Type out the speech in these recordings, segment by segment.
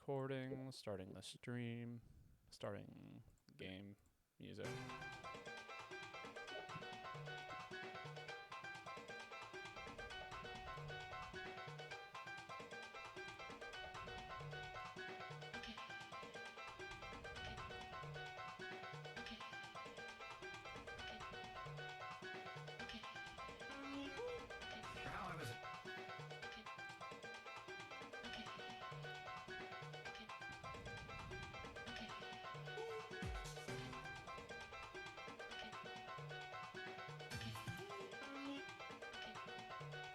recording, starting the stream, starting game music.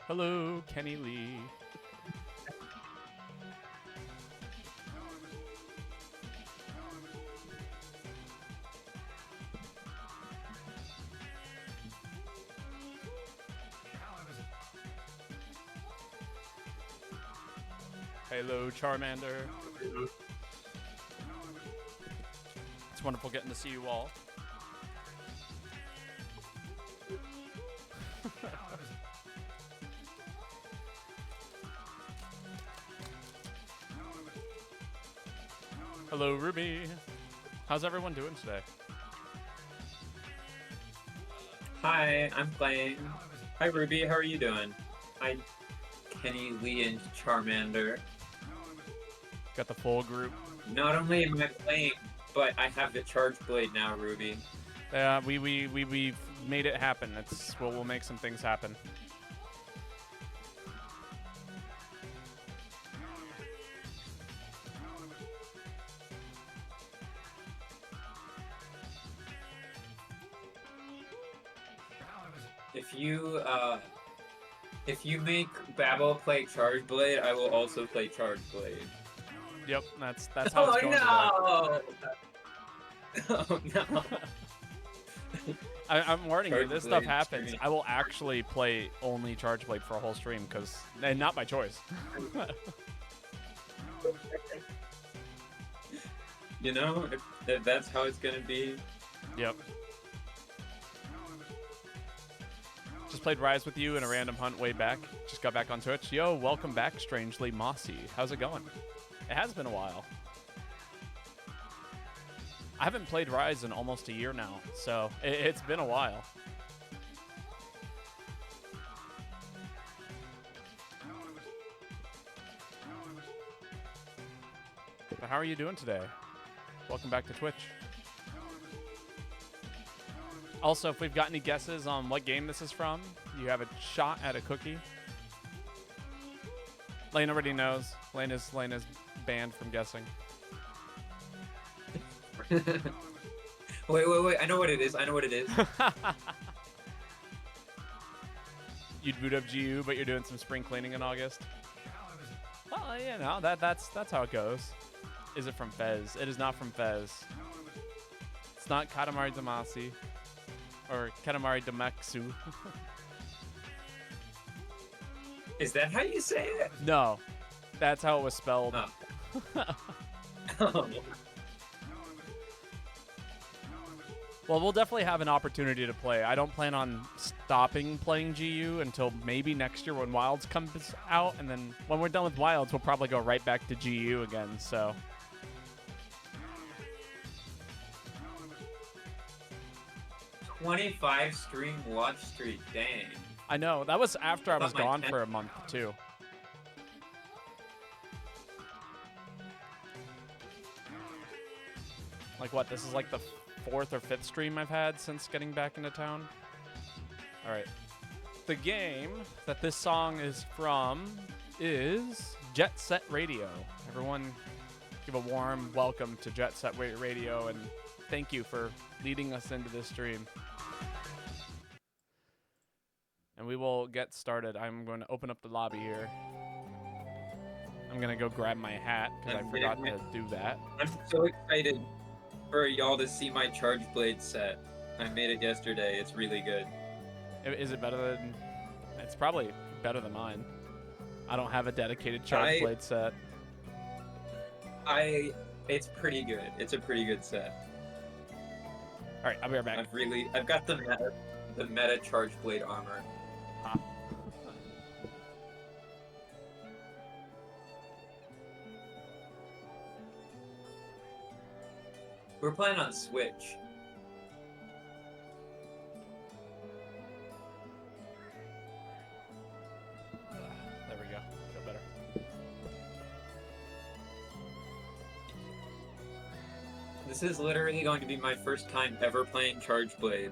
Hello, Kenny Lee. Hello, Charmander. It's wonderful getting to see you all. Hello, Ruby. How's everyone doing today? Hi, I'm playing. Hi, Ruby. How are you doing? Hi, Kenny, Lee, and Charmander. Got the full group. Not only am I playing, but I have the Charge Blade now, Ruby. We've made it happen. We'll make some things happen. If you make Babel play Charge Blade, I will also play Charge Blade. Yep, that's how it's going no! Oh no! I'm warning you, this stuff happens. Stream. I will actually play only Charge Blade for a whole stream, and not by choice. You know, if that's how it's gonna be. Yep. Just played Rise with you in a random hunt way back. Just got back on Twitch. Yo, welcome back, Strangely Mossy. How's it going? It has been a while. I haven't played Rise in almost a year now, so it's been a while. But how are you doing today? Welcome back to Twitch. Also, if we've got any guesses on what game this is from, you have a shot at a cookie. Lane already knows. Lane is banned from guessing. Wait. I know what it is. You'd boot up GU, but you're doing some spring cleaning in August. Well, you know, that's how it goes. Is it from Fez? It is not from Fez. It's not Katamari Damacy. Or Katamari Damaxu. Is that how you say it? No. That's how it was spelled. Oh. Well, we'll definitely have an opportunity to play. I don't plan on stopping playing GU until maybe next year when Wilds comes out. And then when we're done with Wilds, we'll probably go right back to GU again, so... 25 stream watch streak, dang. I know. That was after I was gone for a month, too. Like, what? This is like the 4th or 5th stream I've had since getting back into town. All right. The game that this song is from is Jet Set Radio. Everyone give a warm welcome to Jet Set Radio, and thank you for leading us into this stream. And we will get started. I'm going to open up the lobby here. I'm going to go grab my hat because I forgot to do that. I'm so excited for y'all to see my Charge Blade set. I made it yesterday. It's really good. Is it better than... It's probably better than mine. I don't have a dedicated Charge Blade set. It's pretty good. It's a pretty good set. All right, I'll be right back. I've got the meta Charge Blade armor. Huh. We're playing on Switch. There we go. Feel better. This is literally going to be my first time ever playing Charge Blade.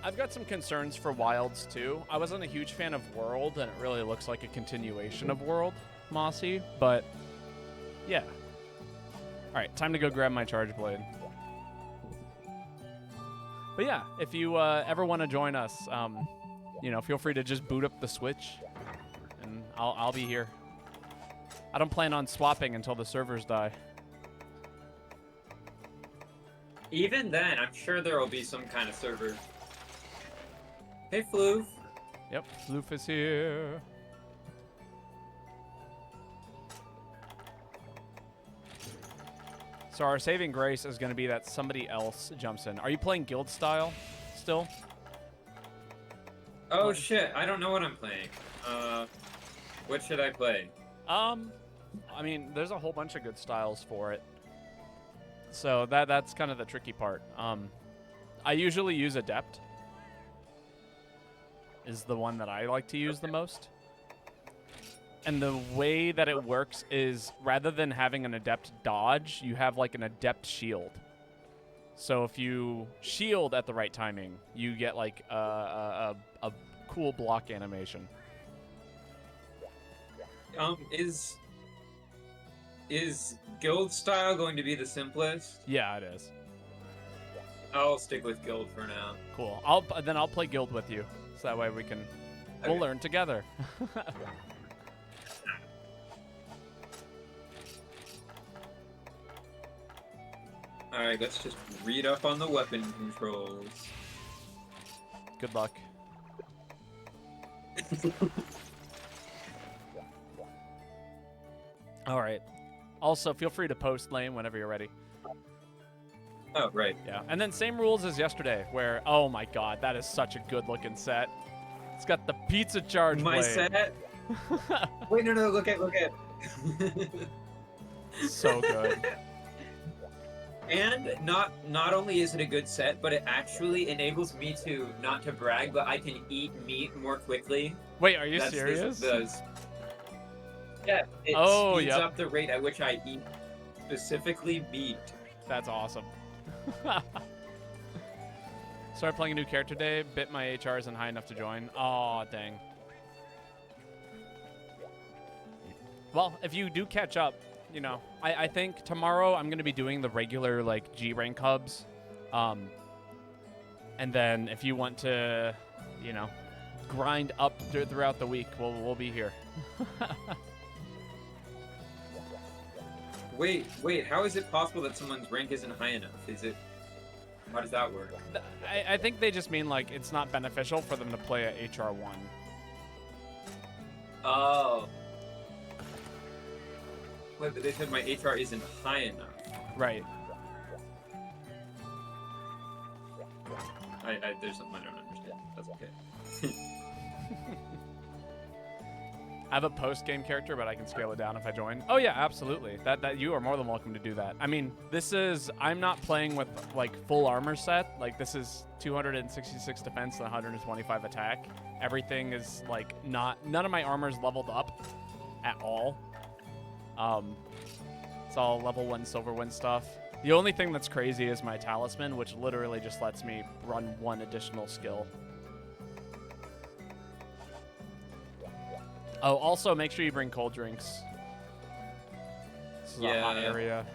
I've got some concerns for Wilds too. I wasn't a huge fan of World, and it really looks like a continuation of World, Mossy, but yeah. Alright, time to go grab my Charge Blade. But yeah, if you ever want to join us, you know, feel free to just boot up the Switch, and I'll be here. I don't plan on swapping until the servers die. Even then, I'm sure there will be some kind of server. Hey, Floof. Yep, Floof is here. So our saving grace is going to be that somebody else jumps in. Are you playing guild style still? Oh shit, I don't know what I'm playing. What should I play? I mean, there's a whole bunch of good styles for it. So that's kind of the tricky part. I usually use Adept. Is the one that I like to use the most. And the way that it works is rather than having an Adept dodge, you have like an Adept shield. So if you shield at the right timing, you get like a cool block animation. Is guild style going to be the simplest? Yeah, it is. I'll stick with guild for now. Cool. Then I'll play guild with you, so that way we'll learn together. All right, let's just read up on the weapon controls. Good luck. All right. Also, feel free to post lane whenever you're ready. Oh, right. Yeah. And then same rules as yesterday, where, oh my god, that is such a good looking set. It's got the pizza charge My blade. set? Wait, no, look at. So good. And not only is it a good set, but it actually enables me to, not to brag, but I can eat meat more quickly. Wait, are you serious? Yeah, it speeds up the rate at which I eat, specifically meat. That's awesome. Started playing a new character today. Bit my HR isn't high enough to join. Aw, dang. Well, if you do catch up, you know, I think tomorrow I'm going to be doing the regular, like, G rank hubs. And then if you want to, you know, grind up throughout the week, we'll be here. Wait, how is it possible that someone's rank isn't high enough? How does that work? I think they just mean, like, it's not beneficial for them to play at HR1. Oh. Wait, but they said my HR isn't high enough. Right. There's something I don't understand. That's okay. I have a post-game character, but I can scale it down if I join. Oh yeah, absolutely. That you are more than welcome to do that. I mean, I'm not playing with like full armor set. Like this is 266 defense and 125 attack. Everything is like none of my armor's leveled up at all. It's all level 1 Silverwind stuff. The only thing that's crazy is my talisman, which literally just lets me run one additional skill. Oh, also make sure you bring cold drinks. This is a hot area.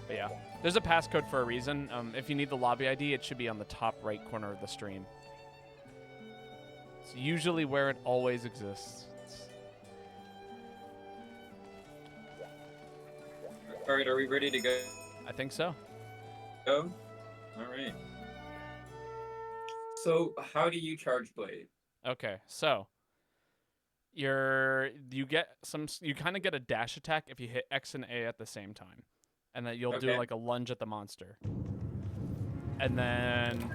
But yeah, there's a passcode for a reason. If you need the lobby ID, it should be on the top right corner of the stream. It's usually where it always exists. All right, are we ready to go? I think so. Go? All right. So, how do you charge blade? Okay, so you kind of get a dash attack if you hit X and A at the same time, and then you'll do like a lunge at the monster, and then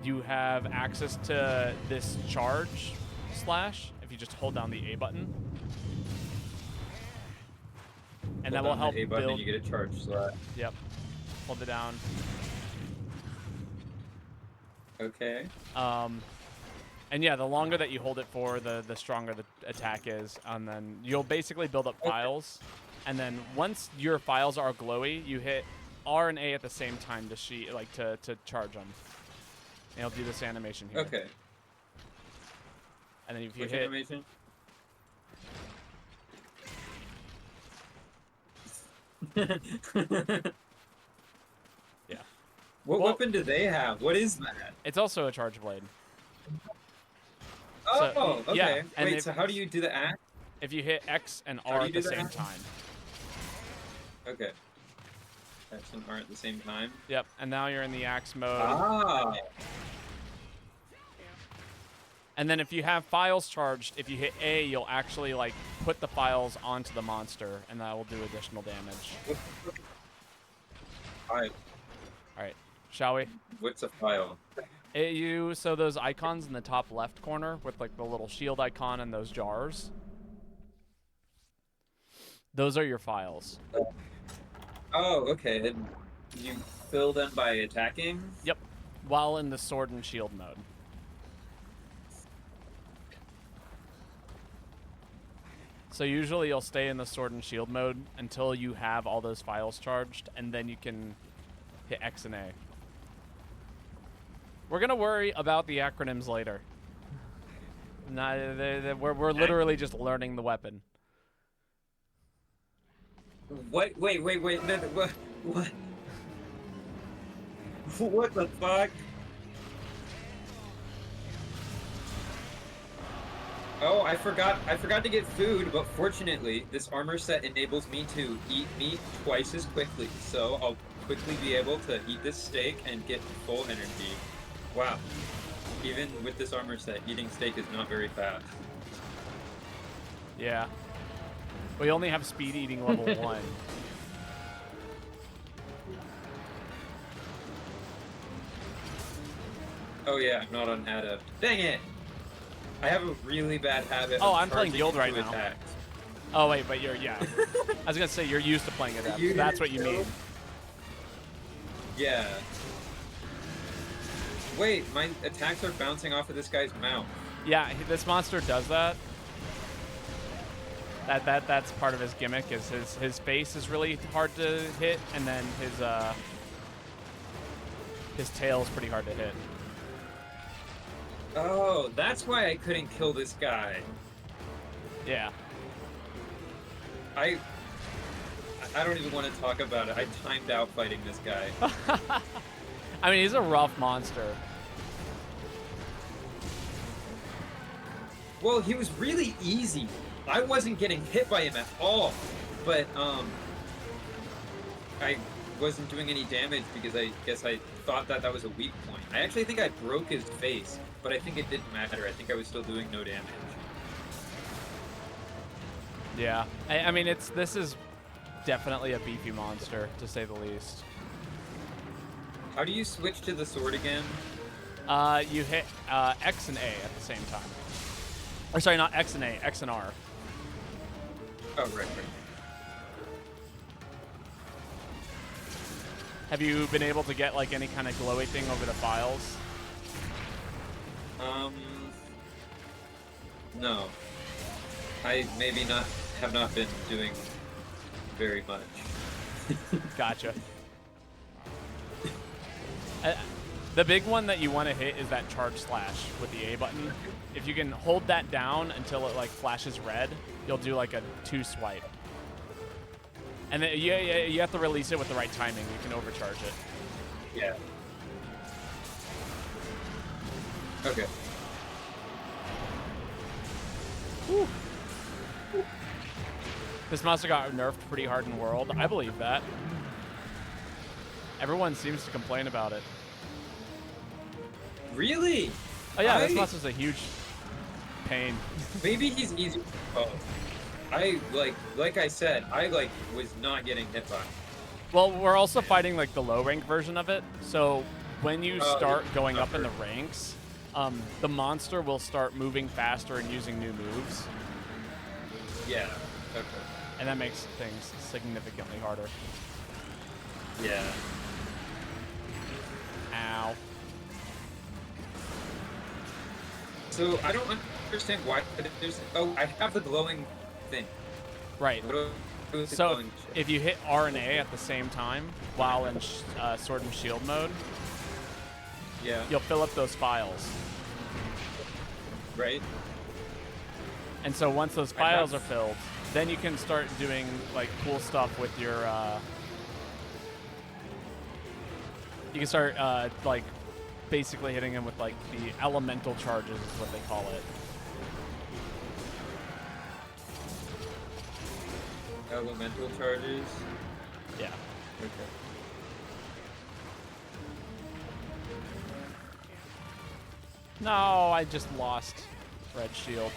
you have access to this charge slash if you just hold down the A button. And that will help the A button build. and you get a charge slot. Yep. Hold it down. Okay. And yeah, the longer that you hold it for, the stronger the attack is. And then you'll basically build up files. And then once your files are glowy, you hit R and A at the same time to to charge them. And it'll do this animation here. Okay. And then if you Which hit animation? Yeah. What Well- weapon do they have? What is that? It's also a charge blade. Oh, So, okay. yeah, and Wait, if- so how do you do the act? If you hit X and How R do at you the do same that? time. Okay. X and R at the same time. Yep. And now you're in the axe mode. Ah. And then if you have files charged, if you hit A, you'll actually like put the files onto the monster, and that will do additional damage. Alright. All right, shall we? What's a file? So those icons in the top left corner with like the little shield icon and those jars. Those are your files. Oh, okay. And you fill them by attacking? Yep. While in the sword and shield mode. So usually you'll stay in the sword and shield mode until you have all those files charged, and then you can hit X and A. We're gonna worry about the acronyms later. We're literally just learning the weapon. What? Wait. No, what? What the fuck? Oh, I forgot to get food, but fortunately, this armor set enables me to eat meat twice as quickly, so I'll quickly be able to eat this steak and get full energy. Wow. Even with this armor set, eating steak is not very fast. Yeah. We only have speed eating level 1. Oh yeah, I'm not on Adept. Dang it! I have a really bad habit Oh, of I'm playing charging Guild right into now. attacks. Oh wait, but yeah. I was gonna say you're used to playing it up. You That's what didn't you know? mean. Yeah. Wait, my attacks are bouncing off of this guy's mouth. Yeah, this monster does that. That's part of his gimmick. Is his face is really hard to hit, and then his tail is pretty hard to hit. Oh, that's why I couldn't kill this guy. Yeah. I don't even want to talk about it. I timed out fighting this guy. I mean, he's a rough monster. Well, he was really easy. I wasn't getting hit by him at all. But, I wasn't doing any damage because I guess I thought that was a weak point. I actually think I broke his face, but I think it didn't matter. I think I was still doing no damage. Yeah. I mean, this is definitely a beefy monster, to say the least. How do you switch to the sword again? You hit X and A at the same time. Or sorry, not X and A, X and R. Oh, right. Have you been able to get like any kind of glowy thing over the files? No. I have not been doing very much. Gotcha. The big one that you want to hit is that charge slash with the A button. If you can hold that down until it like flashes red, you'll do like a 2 swipe. And then you have to release it with the right timing. You can overcharge it. Yeah. Okay. Whew. This monster got nerfed pretty hard in World. I believe that. Everyone seems to complain about it. Really? Oh yeah, this monster's a huge pain. Maybe he's easy. Oh. I like I said, I was not getting hit by him. Well, we're also fighting like the low rank version of it. So when you start it's going up in tougher. the ranks, the monster will start moving faster and using new moves. Yeah. Okay. and that makes things significantly harder. Yeah. Ow. So I don't understand why there's. Oh, I have the glowing thing. Right. What do I do with the So glowing shit? if you hit R and A at the same time while in Sword and Shield mode, Yeah. you'll fill up those files. Right. And so once those files are filled, then you can start doing like cool stuff with your. You can start like basically hitting them with like the elemental charges is what they call it. Elemental charges. Yeah. Okay. No, I just lost red shield.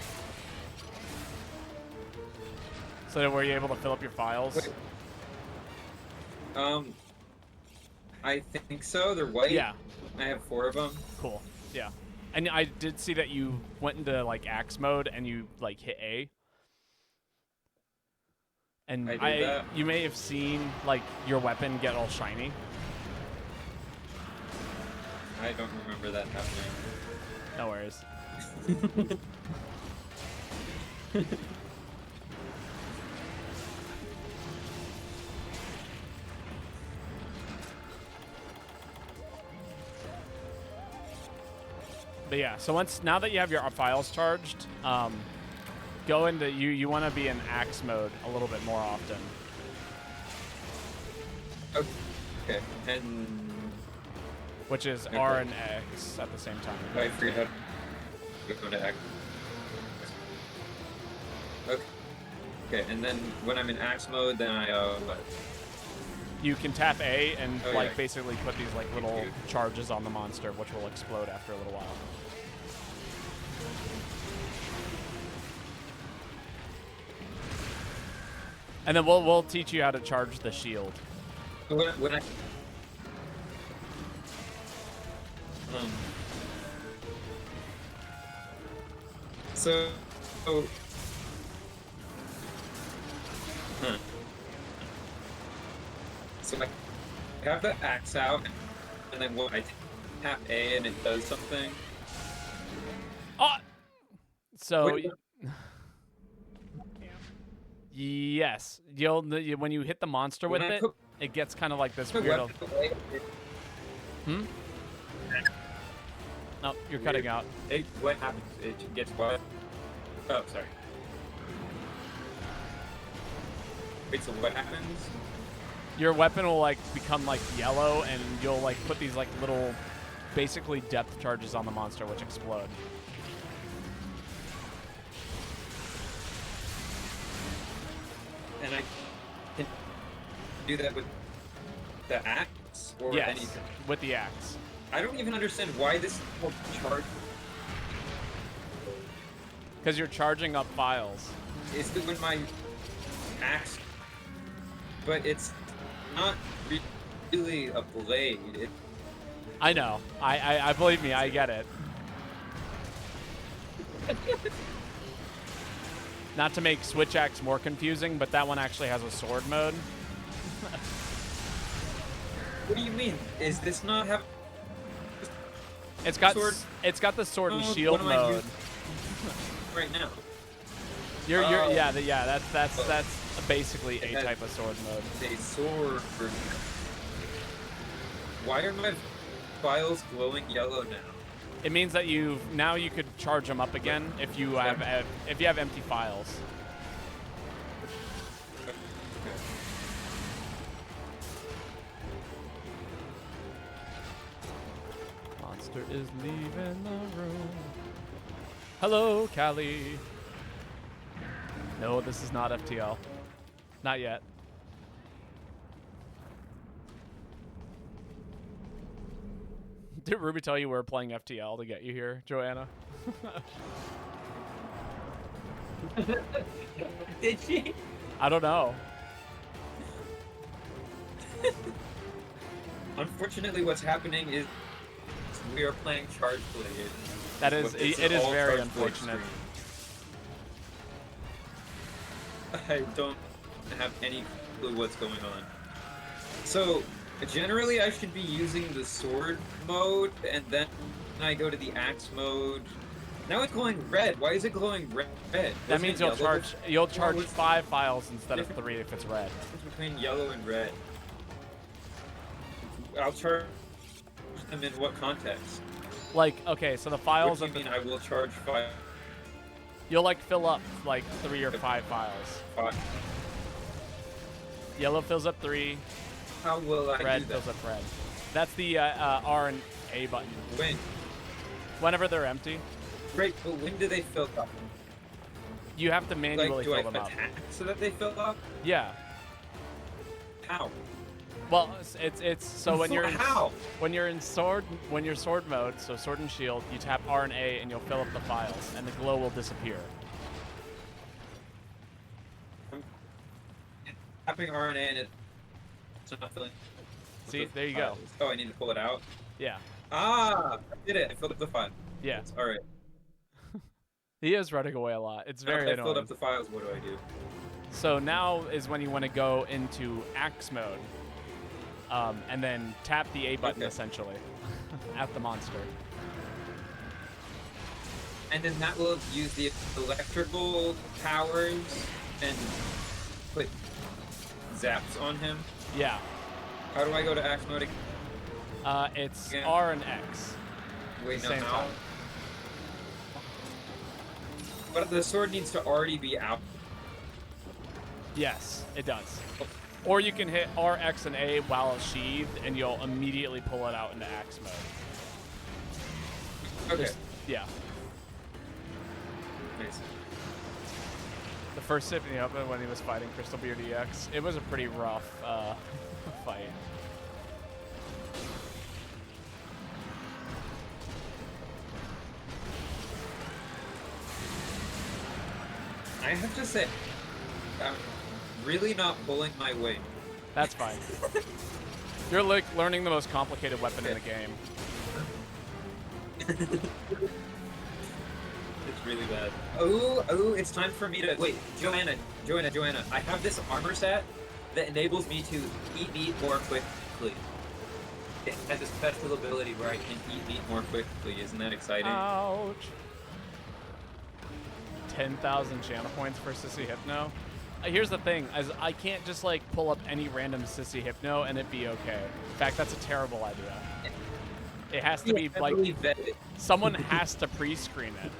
So were you able to fill up your files? Wait. I think so. They're white. Yeah. I have 4 of them. Cool. Yeah. And I did see that you went into like axe mode and you like hit A. And I did that. you may have seen like your weapon get all shiny. I don't remember that happening. No worries. But yeah, so now that you have your files charged, go into you want to be in axe mode a little bit more often. Okay. And Which is Okay. R and X at the same time. I figured out to go to axe. Okay. Okay, and then when I'm in axe mode, then I what? You can tap A and Oh, like yeah. basically put these like little charges on the monster, which will explode after a little while. And then we'll teach you how to charge the shield. When I so so I have the axe out, and then what? I tap A and it does something. Oh! So, Wait, yes, when you hit the monster with When I it, put it gets kind of like this the weird. weapon away, No, you're cutting out. what happens? It gets what? Oh, sorry. Wait, so what happens? Your weapon will like become like yellow, and you'll like put these like little, basically depth charges on the monster, which explode. And I can do that with the axe or Yes, anything. with the axe. I don't even understand why this is called charge. Because you're charging up files. Is that when my axe, but it's not really a blade. I know. I believe me, I get it. Not to make switch axe more confusing, but that one actually has a sword mode. What do you mean? Is this not have? It's got Sword- it's got the sword and Oh, shield what am I mode. using right now? You're Oh. yeah, that's basically a It has- type of sword mode. A sword. Why are my files glowing yellow now? It means that you could charge them up again if you have empty files. Monster is leaving the room. Hello, Callie. No, this is not FTL. Not yet. Did Ruby tell you we were playing FTL to get you here, Joanna? Did she? I don't know. Unfortunately, what's happening is we are playing Charge Blade. That is, This it is all very Charge Blade unfortunate. stream. I don't have any clue what's going on. So, generally I should be using the sword mode, and then I go to the axe mode. Now it's glowing red. Why is it glowing red? That means you'll charge what's 5 files instead of 3 if it's red. between yellow and red? I'll charge them in what context? Like, okay, so the files. What do you mean I will charge 5? You'll like fill up like 3 or 5 files. 5. Yellow fills up 3. How will I Red do that? fills up red. That's the R and A button. When? Whenever they're empty, Great, but when do they fill up? you have to Like, manually do I fill them up. attack so that they fill up? Yeah. How? Well, it's so when you're in, How? when you're sword mode, so sword and shield, you tap R and A and you'll fill up the files, and the glow will disappear. I'm tapping RNA and it's not filling. See, there you go. Oh, I need to pull it out? Yeah. Ah, I did it. I filled up the file. Yeah. All right. He is running away a lot. It's very Now that I annoying. filled up the files. What do I do? So now is when you want to go into axe mode, and then tap the A button Okay. essentially at the monster. And then that will use the electrical powers and put zaps on him. Yeah. How do I go to axe mode again? It's Again. R and X. Wait, no, Same how? time. But the sword needs to already be out. Yes, it does. Or you can hit R, X, and A while it's sheathed, and you'll immediately pull it out into axe mode. Okay. Yeah. Nice. The first Symphony Open when he was fighting Crystal Beard EX, it was a pretty rough fight. I have to say, I'm really not pulling my weight. That's fine. You're like learning the most complicated weapon in the game. It's really bad. Oh, it's time for me to... Wait, Joanna. I have this armor set that enables me to eat meat more quickly. It has a special ability where I can eat meat more quickly. Isn't that exciting? Ouch. 10,000 channel points for Sissy Hypno. Here's the thing, as I can't just like pull up any random Sissy Hypno and it be okay. In fact, that's a terrible idea. It has to be like, vetted. someone has to pre-screen it.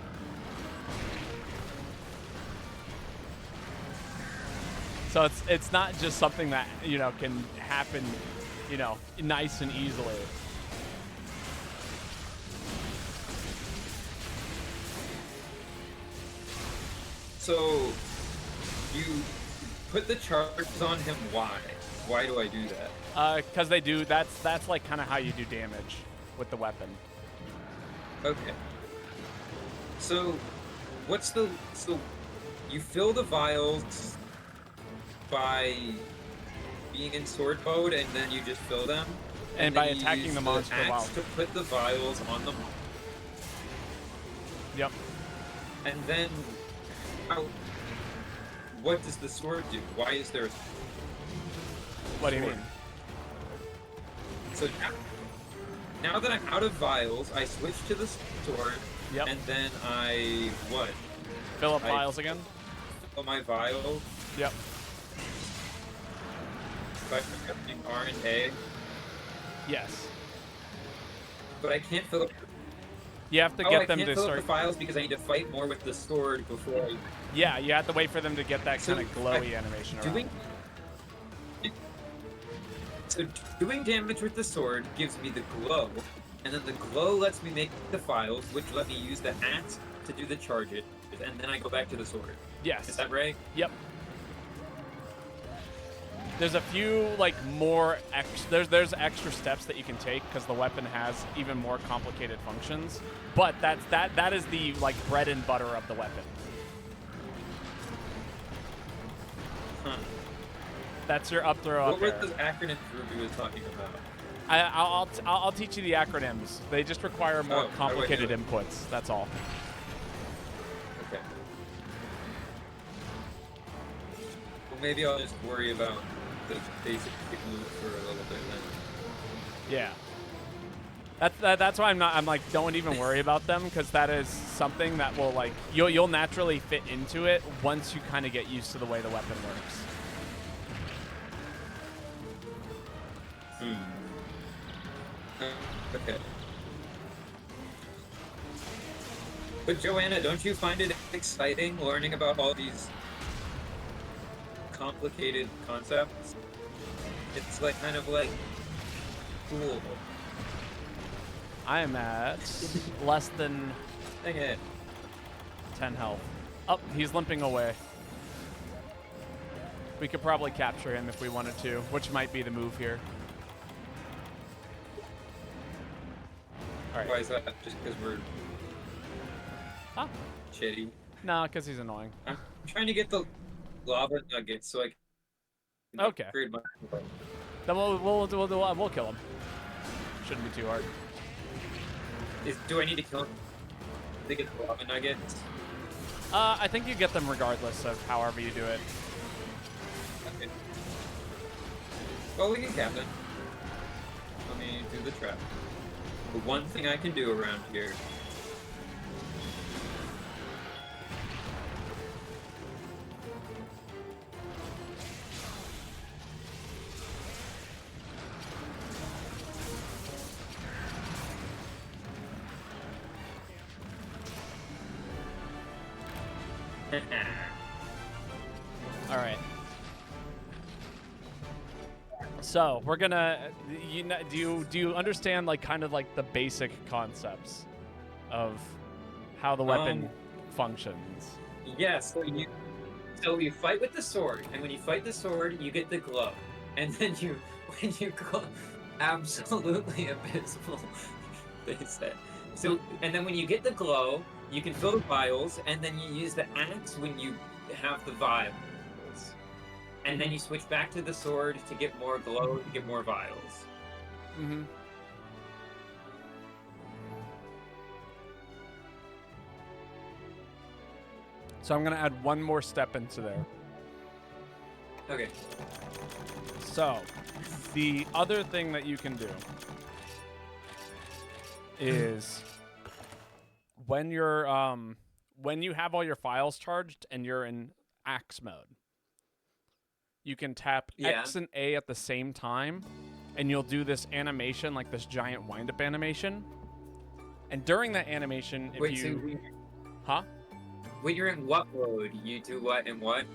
So it's not just something that, you know, can happen, you know, nice and easily. So, you put the charges on him, why? Why do I do that? Because they do, that's like kind of how you do damage with the weapon. Okay. So, so you fill the vials by being in sword mode, and then you just fill them? And then by you attacking use the monster axe while... to put the vials on them? Yep. And then, what does the sword do? Why is there a What do you sword? mean? So now that I'm out of vials, I switch to the sword, Yep. and then I, what? Fill up I- files again? Fill my vial Yep. by pressing R and A, Yes. but I can't fill up... You have to I get them can't to fill up start... the files because I need to fight more with the sword before I... Yeah, you have to wait for them to get that So, kind of glowy animation around. Doing damage with the sword gives me the glow, and then the glow lets me make the files, which let me use the axe to do the charges, and then I go back to the sword. Yes. Is that right? Yep. There's a few like more there's extra steps that you can take because the weapon has even more complicated functions. But that is the like bread and butter of the weapon. Huh. That's your up throw What up were air. those acronyms Ruby was talking about? I'll teach you the acronyms. They just require more Oh, how do I do complicated it? inputs. That's all. Okay. Well, maybe I'll just worry about the basic move for a little bit then. Yeah. That's why I'm like, don't even worry about them, because that is something that will, like, you'll naturally fit into it once you kind of get used to the way the weapon works. Okay. But Joanna, don't you find it exciting learning about all these complicated concepts? It's like kind of like cool. I am at less than Dang it. 10 health. Oh, he's limping away. We could probably capture him if we wanted to, which might be the move here. All right. Why is that? Just because we're shitty? No, because he's annoying. I'm trying to get the lava nuggets so I can Okay. upgrade my. Then we'll kill him. Shouldn't be too hard. Do I need to kill him to get the lava nuggets? I think you get them regardless of however you do it. Okay. Well, we can cap them. Let me do the trap. The one thing I can do around here. All right. So we're gonna, do you understand, like, kind of like the basic concepts of how the weapon functions? Yes. So you fight with the sword, and when you fight the sword, you get the glow, and then when you go absolutely abysmal, they said. So and then when you get the glow, you can fill the vials, and then you use the axe when you have the vials. And then you switch back to the sword to get more glow, to get more vials. Mm-hmm. So I'm gonna add one more step into there. Okay. So the other thing that you can do is when you have all your files charged and you're in axe mode, you can tap X and A at the same time, and you'll do this animation, like this giant wind-up animation. And during that animation, if when you're in what mode, you do what and what?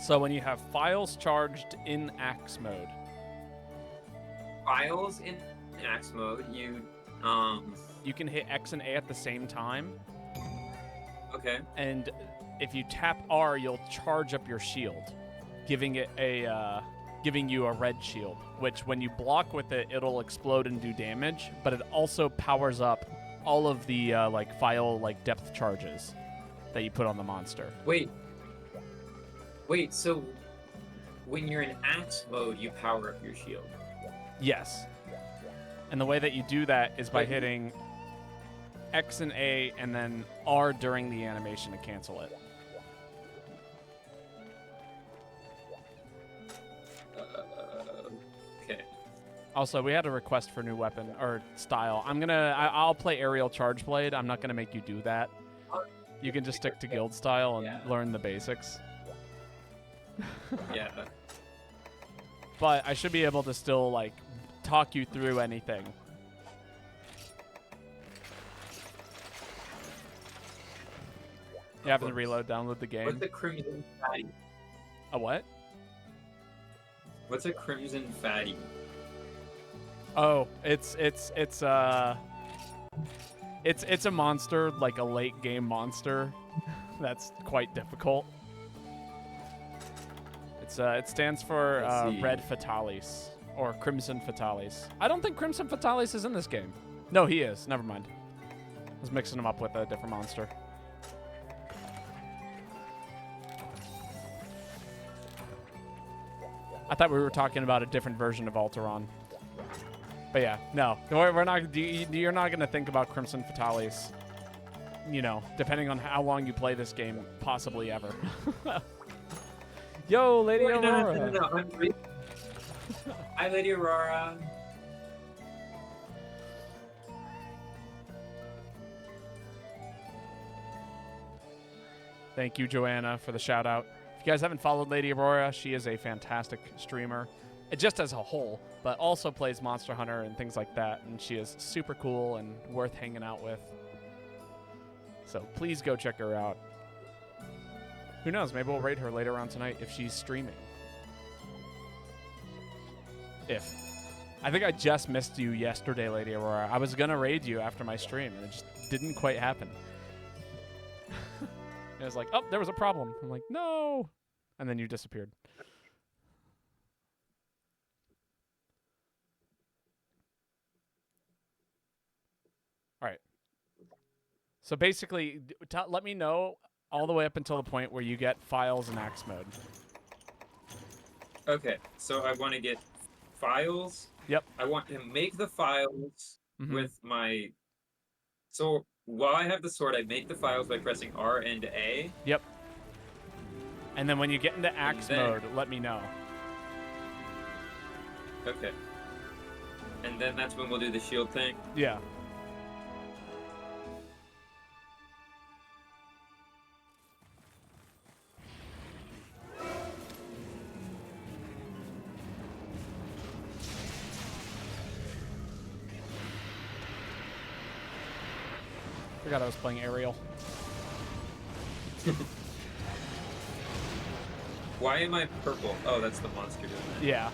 So when you have files charged in axe mode. Files in axe mode, you can hit X and A at the same time. Okay. And if you tap R, you'll charge up your shield, giving you a red shield, which when you block with it, it'll explode and do damage, but it also powers up all of the file depth charges that you put on the monster. Wait, so when you're in axe mode, you power up your shield? Yes. And the way that you do that is by hitting X and A and then R during the animation to cancel it. Okay. Also, we had a request for new weapon or style. I'll play aerial charge blade. I'm not gonna make you do that. You can just stick to guild style and learn the basics. Yeah. But I should be able to still talk you through anything. You have to reload, download the game. What's a crimson fatty? A what? What's a crimson fatty? Oh, it's a monster, like a late game monster. That's quite difficult. It stands for Red Fatalis or Crimson Fatalis. I don't think Crimson Fatalis is in this game. No, he is. Never mind. I was mixing him up with a different monster. I thought we were talking about a different version of Alteron. But yeah, no, we're not. You're not gonna think about Crimson Fatalis. You know, depending on how long you play this game, possibly ever. Yo, Lady Wait, Aurora. no. Hi, Lady Aurora. Thank you, Joanna, for the shout out. If you guys haven't followed Lady Aurora, she is a fantastic streamer, just as a whole, but also plays Monster Hunter and things like that. And she is super cool and worth hanging out with. So please go check her out. Who knows? Maybe we'll raid her later on tonight if she's streaming. I think I just missed you yesterday, Lady Aurora. I was going to raid you after my stream, and it just didn't quite happen. It was like, oh, there was a problem. I'm like, no. And then you disappeared. All right. So basically, let me know all the way up until the point where you get files in axe mode. Okay, so I want to get files. Yep. I want to make the files with my... So while I have the sword, I make the files by pressing R and A. Yep. And then when you get into axe mode, let me know. Okay. And then that's when we'll do the shield thing? Yeah. Forgot I was playing Aerial. Why am I purple? Oh, that's the monster doing it. Yeah.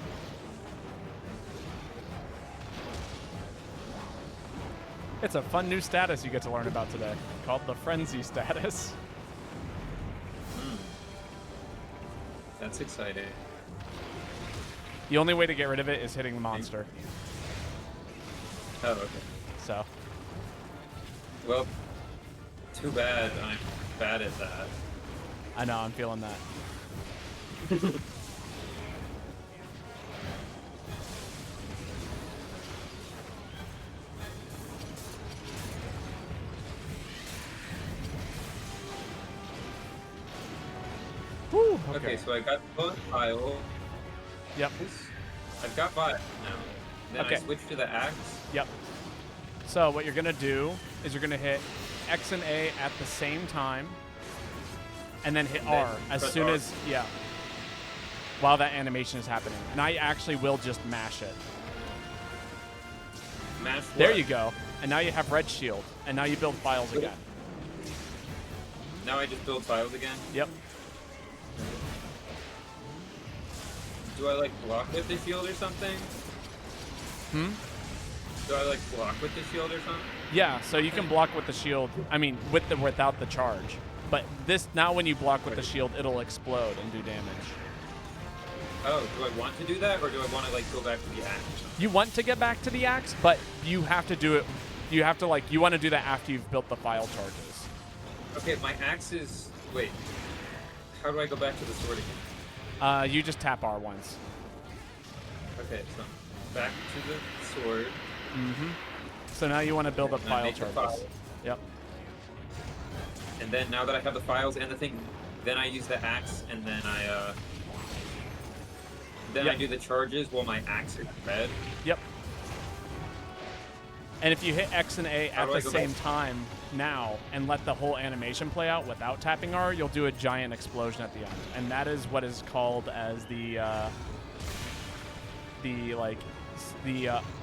It's a fun new status you get to learn about today, called the Frenzy status. That's exciting. The only way to get rid of it is hitting the monster. Oh, okay. So. Well, too bad I'm bad at that. I know, I'm feeling that. Woo, okay, so I got both files. Yep. I've got five now. Then Okay. I switch to the axe. Yep. So what you're going to do is you're going to hit X and A at the same time, and then hit R as soon as, yeah, while that animation is happening. And I actually will just mash it. Mash what? There you go. And now you have red shield, and now you build files again. Now I just build files again? Yep. Do I like block with the shield or something? Do I like block with the shield or something? Yeah, so you can block with the shield. I mean, without the charge. But this, now when you block with the shield, it'll explode and do damage. Oh, do I want to do that, or do I want to, like, go back to the axe? You want to get back to the axe, but you have to do it. You have to, like, you want to do that after you've built the file charges. Okay, my axe is... Wait. How do I go back to the sword again? You just tap R once. Okay, so back to the sword. So now you want to build up And I file make the charges. file. Yep. And then now that I have the files and the thing, then I use the axe, and then I Yep. do the charges while my axe is red. Yep. And if you hit X and A How at do I the go same back? time now and let the whole animation play out without tapping R, you'll do a giant explosion at the end. And that is what is called as the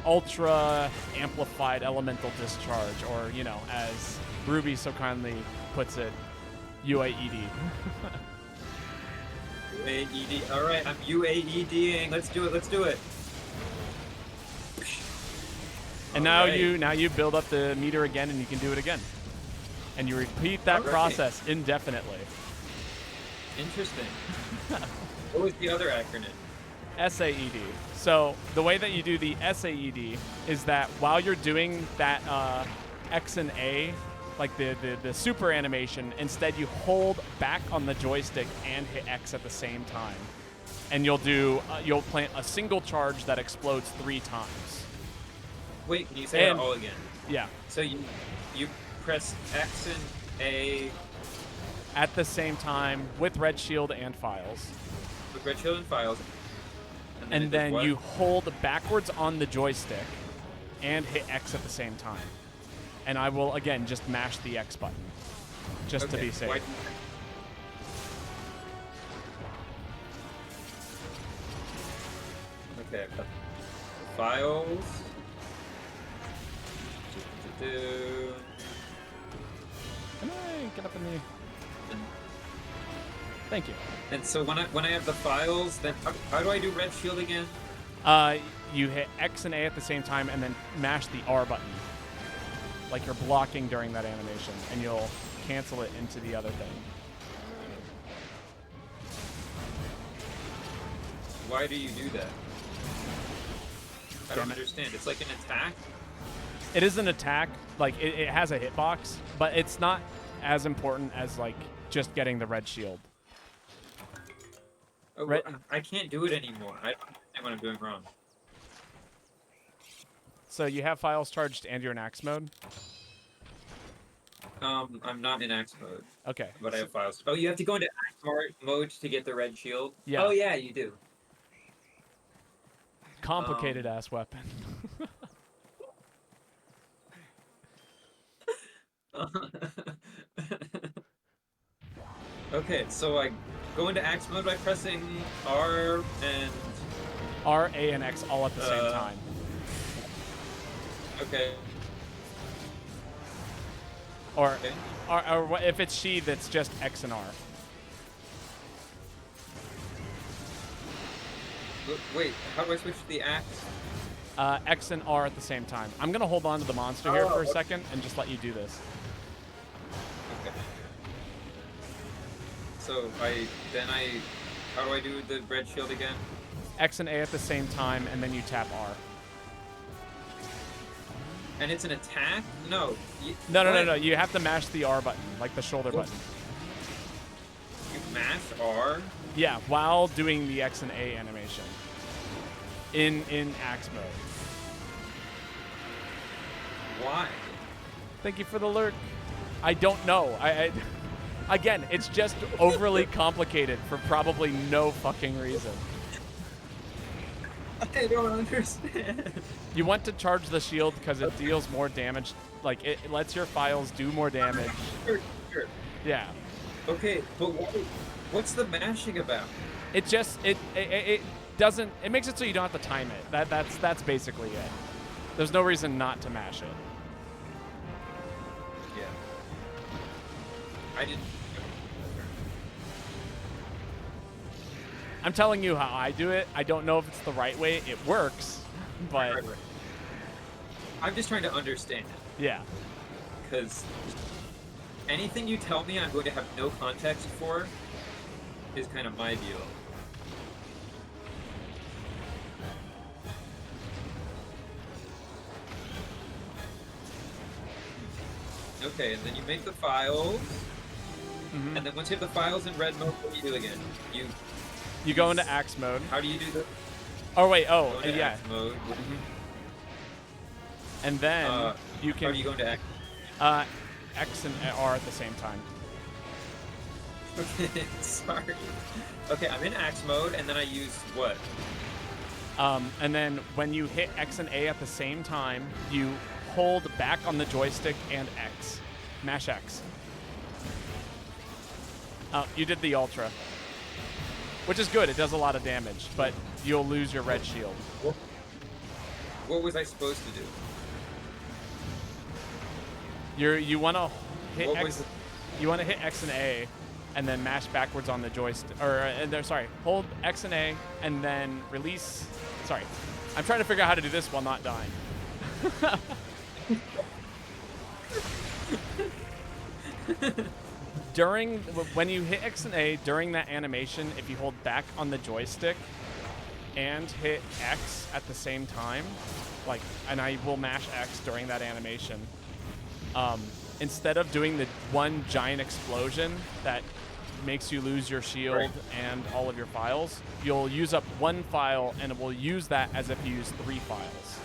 ultra amplified elemental discharge, or, you know, as Ruby so kindly puts it, UAED. UAED. All right, I'm UAEDing. Let's do it. Let's do it. And now you build up the meter again, and you can do it again. And you repeat that process indefinitely. Interesting. What was the other acronym? SAED. So the way that you do the SAED is that while you're doing that X and A, like the super animation, instead you hold back on the joystick and hit X at the same time. And you'll plant a single charge that explodes 3 times. Wait, can you say that all again? Yeah. So you press X and A at the same time with red shield and files. with red shield and files. And it does then what? you hold backwards on the joystick and hit X at the same time. And I will, again, just mash the X button, just to be safe. Why- Okay, I've got files. Can I get up in the... Thank you. And so when I have the files, then how do I do red shield again? You hit X and A at the same time and then mash the R button. Like you're blocking during that animation, and you'll cancel it into the other thing. Why do you do that? I don't Damn it. understand. It's like an attack? It is an attack. Like, it has a hitbox, but it's not as important as, like, just getting the red shield. Oh, Red- I can't do it anymore. I don't understand what I'm doing wrong. So you have files charged and you're in axe mode? I'm not in axe mode, Okay. but I have files. Oh, you have to go into axe mode to get the red shield? Yeah. Oh, yeah, you do. Complicated ass weapon. Okay, so I go into axe mode by pressing R and... R, A, and X all at the same time. Okay. Or, Okay. or if it's sheath, it's just X and R. Wait, how do I switch to the axe? X and R at the same time. I'm going to hold on to the monster here for a okay. second and just let you do this. Okay. So how do I do the red shield again? X and A at the same time, and then you tap R. And it's an attack? No. No. You have to mash the R button, like the shoulder button. You mash R? Yeah, while doing the X and A animation. In axe mode. Why? Thank you for the lurk. I don't know. Again, it's just overly complicated for probably no fucking reason. I don't understand. You want to charge the shield because it deals more damage. Like, it lets your files do more damage. Sure. Yeah. Okay, but what's the mashing about? It just, it doesn't, it makes it so you don't have to time it. That's basically it. There's no reason not to mash it. Yeah. I didn't... I'm telling you how I do it. I don't know if it's the right way. It works, but... Right. I'm just trying to understand. Yeah. Because anything you tell me I'm going to have no context for is kind of my deal. Okay, and then you make the files, and then once you have the files in red mode, what do you do again? You go into axe mode. How do you do that? Oh, wait. Go Oh, into yeah. axe mode. And then you How can... do you go into axe? X and R at the same time. Okay, sorry. Okay, I'm in axe mode, and then I use what? And then when you hit X and A at the same time, you hold back on the joystick and X. Mash X. Oh, you did the Ultra. Which is good. It does a lot of damage, but you'll lose your red shield. What was I supposed to do? You want to hit What X. was You want to hit X and A, and then mash backwards on the joystick. Sorry, hold X and A, and then release. Sorry, I'm trying to figure out how to do this while not dying. When you hit X and A during that animation, if you hold back on the joystick and hit X at the same time, and I will mash X during that animation, instead of doing the one giant explosion that makes you lose your shield and all of your files, you'll use up one file, and it will use that as if you use 3 files.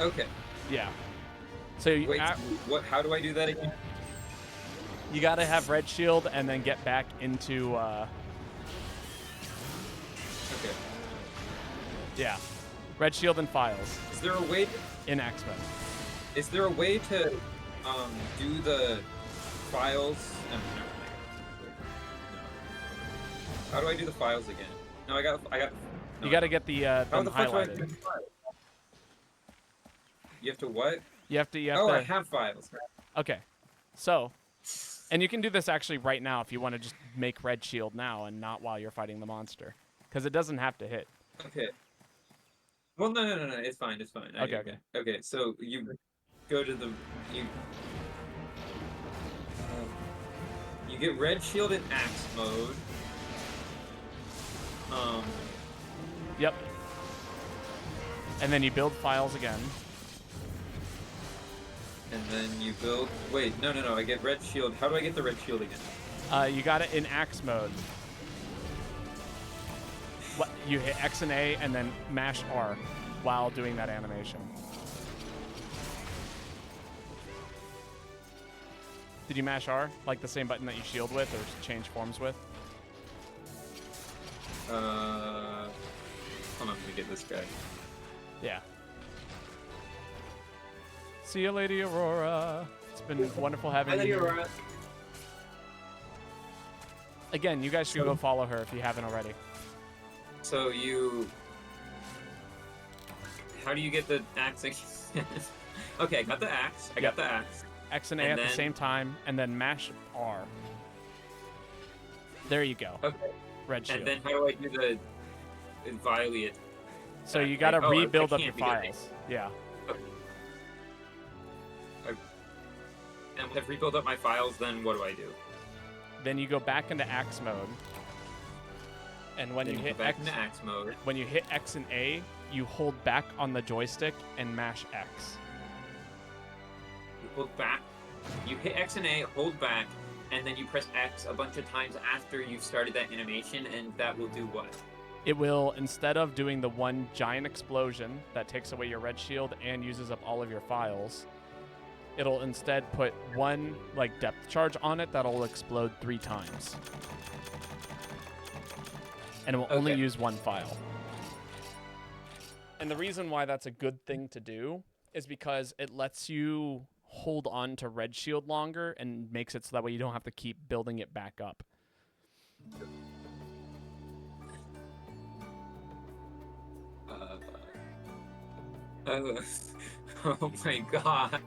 Okay. Yeah. So Wait, how do I do that again? you gotta have red shield and then get back into Okay. Yeah. Red shield and files Is there a way? in X-Men. Is there a way to do the files? Never mind. No. How do I do the files again? No, I got. No, You got to get How them the fuck do I do highlighted. the files? You have to what? You have to. Oh, I have files. Okay. So, and you can do this actually right now if you want to just make red shield now and not while you're fighting the monster, because it doesn't have to hit. Okay. Well, no. It's fine. It's fine. Okay. Okay. So you go to the you get red shield in axe mode. Yep. And then you build files again. And then you build. Wait, no. I get red shield. How do I get the red shield again? You got it in axe mode. What, you hit X and A and then mash R while doing that animation. Did you mash R? Like the same button that you shield with or change forms with? Hold on, let me get this guy. Yeah. See you, Lady Aurora. It's been wonderful having you. Aurora. Again, you guys should go follow her if you haven't already. So you. How do you get the axe? Okay, I got the axe. I got the axe. X and A at the same time, and then mash R. There you go. Okay. Red shield. And then how do I do the Violet? So you got to I rebuild up can't your because files. Yeah. And when I've rebuilt up my files, then what do I do? Then you go back into axe mode. And when you hit X, into axe mode. when you hit X and A, you hold back on the joystick and mash X. You hold back. You hit X and A, hold back, and then you press X a bunch of times after you've started that animation, and that will do what? It will, instead of doing the one giant explosion that takes away your red shield and uses up all of your files, it'll instead put one like depth charge on it that'll explode 3 times. And it will only use one file. And the reason why that's a good thing to do is because it lets you hold on to red shield longer and makes it so that way you don't have to keep building it back up. Oh my god.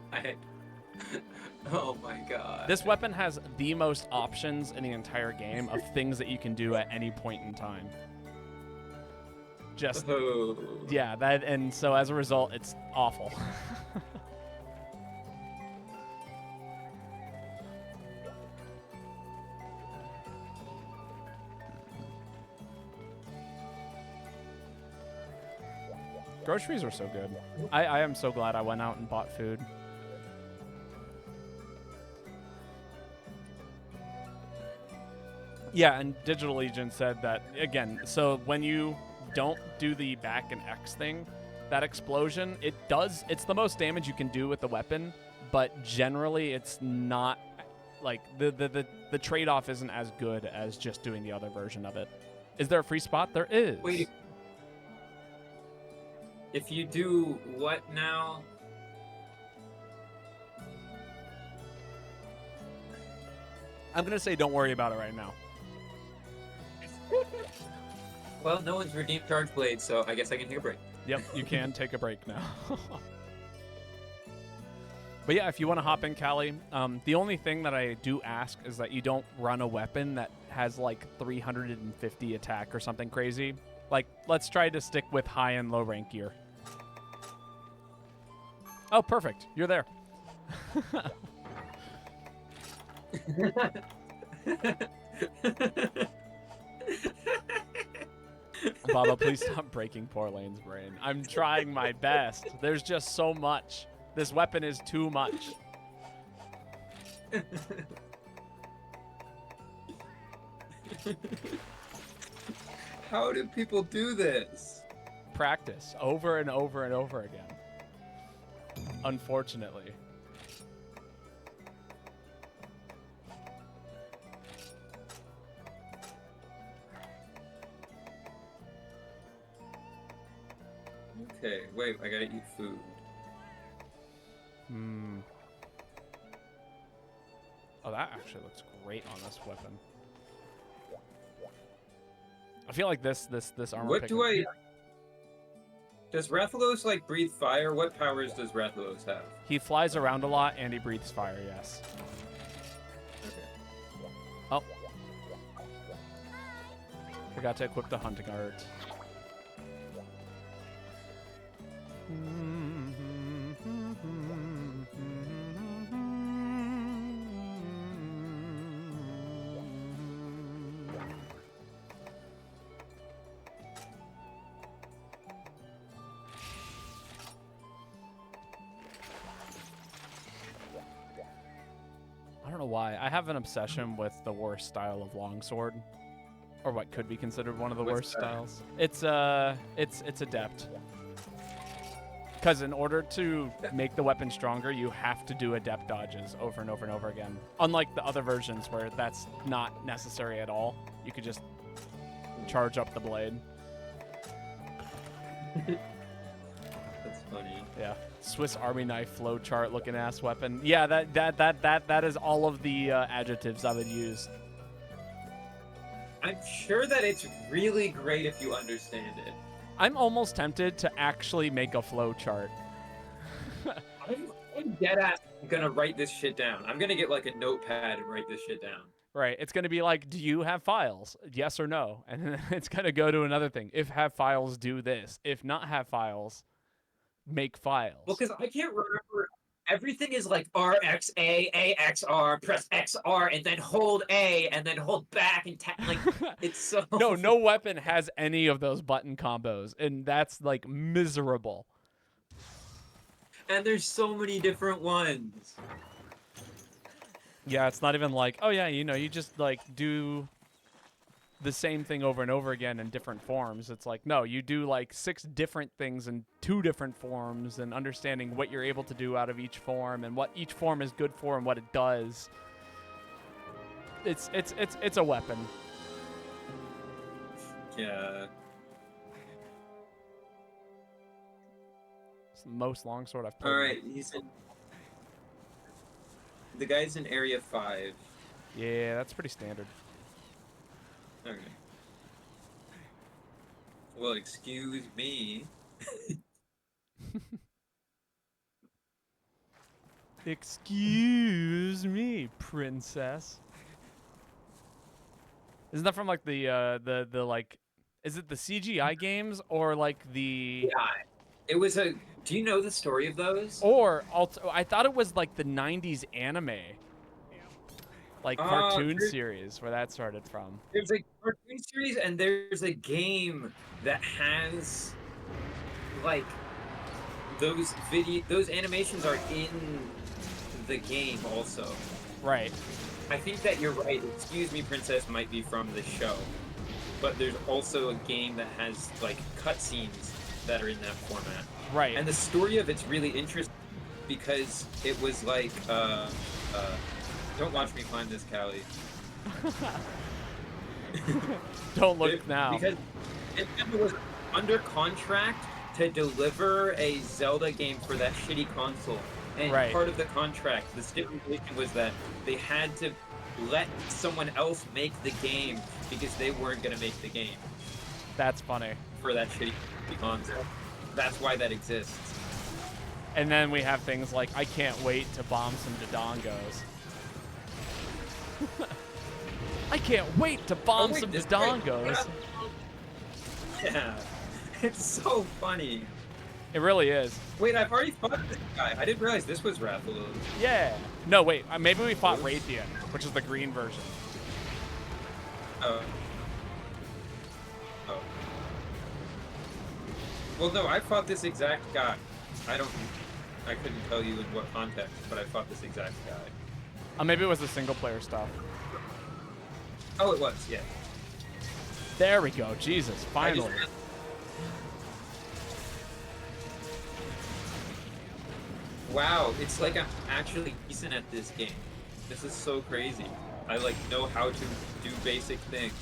Oh my god. This weapon has the most options in the entire game of things that you can do at any point in time. Just yeah, that, and so as a result, it's awful. Groceries are so good. I am so glad I went out and bought food. Yeah, and Digital Legion said that, again, so when you don't do the back and X thing, that explosion, it's the most damage you can do with the weapon, but generally it's not, like, the trade-off isn't as good as just doing the other version of it. Is there a free spot? There is. Wait. If you do what now? I'm going to say don't worry about it right now. Well, no one's redeemed Charge Blade, so I guess I can take a break. Yep, you can take a break now. But yeah, if you want to hop in, Callie, the only thing that I do ask is that you don't run a weapon that has like 350 attack or something crazy. Like, let's try to stick with high and low rank gear. Oh, perfect. You're there. Baba, please stop breaking poor Lane's brain. I'm trying my best. There's just so much. This weapon is too much. How do people do this? Practice over and over and over again. Unfortunately. Okay, wait, I gotta eat food. Hmm. Oh, that actually looks great on this weapon. I feel like this armor What pick. do I... Does Rathalos, like, breathe fire? What powers does Rathalos have? He flies around a lot and he breathes fire, yes. Okay. Oh. Forgot to equip the hunting art. I don't know why. I have an obsession with the worst style of longsword, or what could be considered one of the worst styles. It's adept. Because in order to make the weapon stronger, you have to do adept dodges over and over and over again. Unlike the other versions where that's not necessary at all. You could just charge up the blade. That's funny. Yeah. Swiss Army knife flowchart looking ass weapon. Yeah, that is all of the adjectives I would use. I'm sure that it's really great if you understand it. I'm almost tempted to actually make a flowchart. I'm dead ass gonna write this shit down. I'm gonna get like a notepad and write this shit down. Right. It's going to be like, do you have files? Yes or no. And then it's going to go to another thing. If have files, do this. If not have files, make files. Well, because I can't remember. Everything is like RXA, AXR, press XR, and then hold A, and then hold back, and like it's so. No weapon has any of those button combos, and that's like miserable. And there's so many different ones. Yeah, it's not even like, oh yeah, you just like do the same thing over and over again in different forms. It's like, no, you do like 6 different things in 2 different forms, and understanding what you're able to do out of each form and what each form is good for and what it does. It's a weapon. Yeah. It's the most longsword I've played. All right, he's in. The guy's in Area 5. Yeah, that's pretty standard. Okay. Well, excuse me. Excuse me, princess. Isn't that from like the like, is it the CGI games or like the? Yeah, it was a. Do you know the story of those? Or also, I thought it was like the '90s anime, like cartoon series where that started from. There's a cartoon series and there's a game that has like those animations are in the game also. Right. I think that you're right. Excuse me, Princess might be from the show, but there's also a game that has like cutscenes that are in that format. Right. And the story of it's really interesting because it was like, don't watch me find this, Callie. Don't look now. Because Nintendo was under contract to deliver a Zelda game for that shitty console. And part of the contract, the stipulation was that they had to let someone else make the game because they weren't going to make the game. That's funny. For that shitty console. That's why that exists. And then we have things like, I can't wait to bomb some Dodongos. I can't wait to bomb some Dodongos. Yeah, it's so funny. It really is. Wait, I've already fought this guy. I didn't realize this was Rathalos. Yeah. No, wait. Maybe we fought Raytheon, which is the green version. Oh. Oh. Well, no, I fought this exact guy. I couldn't tell you in what context, but I fought this exact guy. Maybe it was the single player stuff. Oh, it was, yeah. There we go. Jesus, finally. Wow, it's like I'm actually decent at this game. This is so crazy. I like know how to do basic things.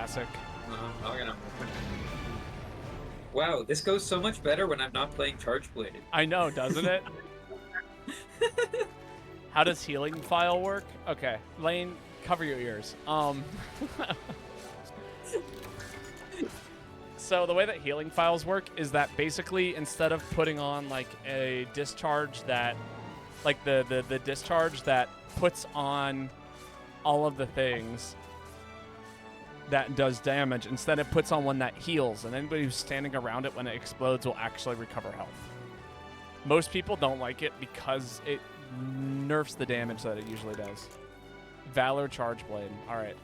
classic. Okay. Wow, this goes so much better when I'm not playing Charge Blade. I know, doesn't it? How does healing file work? Okay, Lane, cover your ears. So the way that healing files work is that basically instead of putting on like a discharge that, like the discharge that puts on all of the things that does damage, instead it puts on one that heals, and anybody who's standing around it when it explodes will actually recover health. Most people don't like it because it nerfs the damage that it usually does. Valor Charge Blade. All right.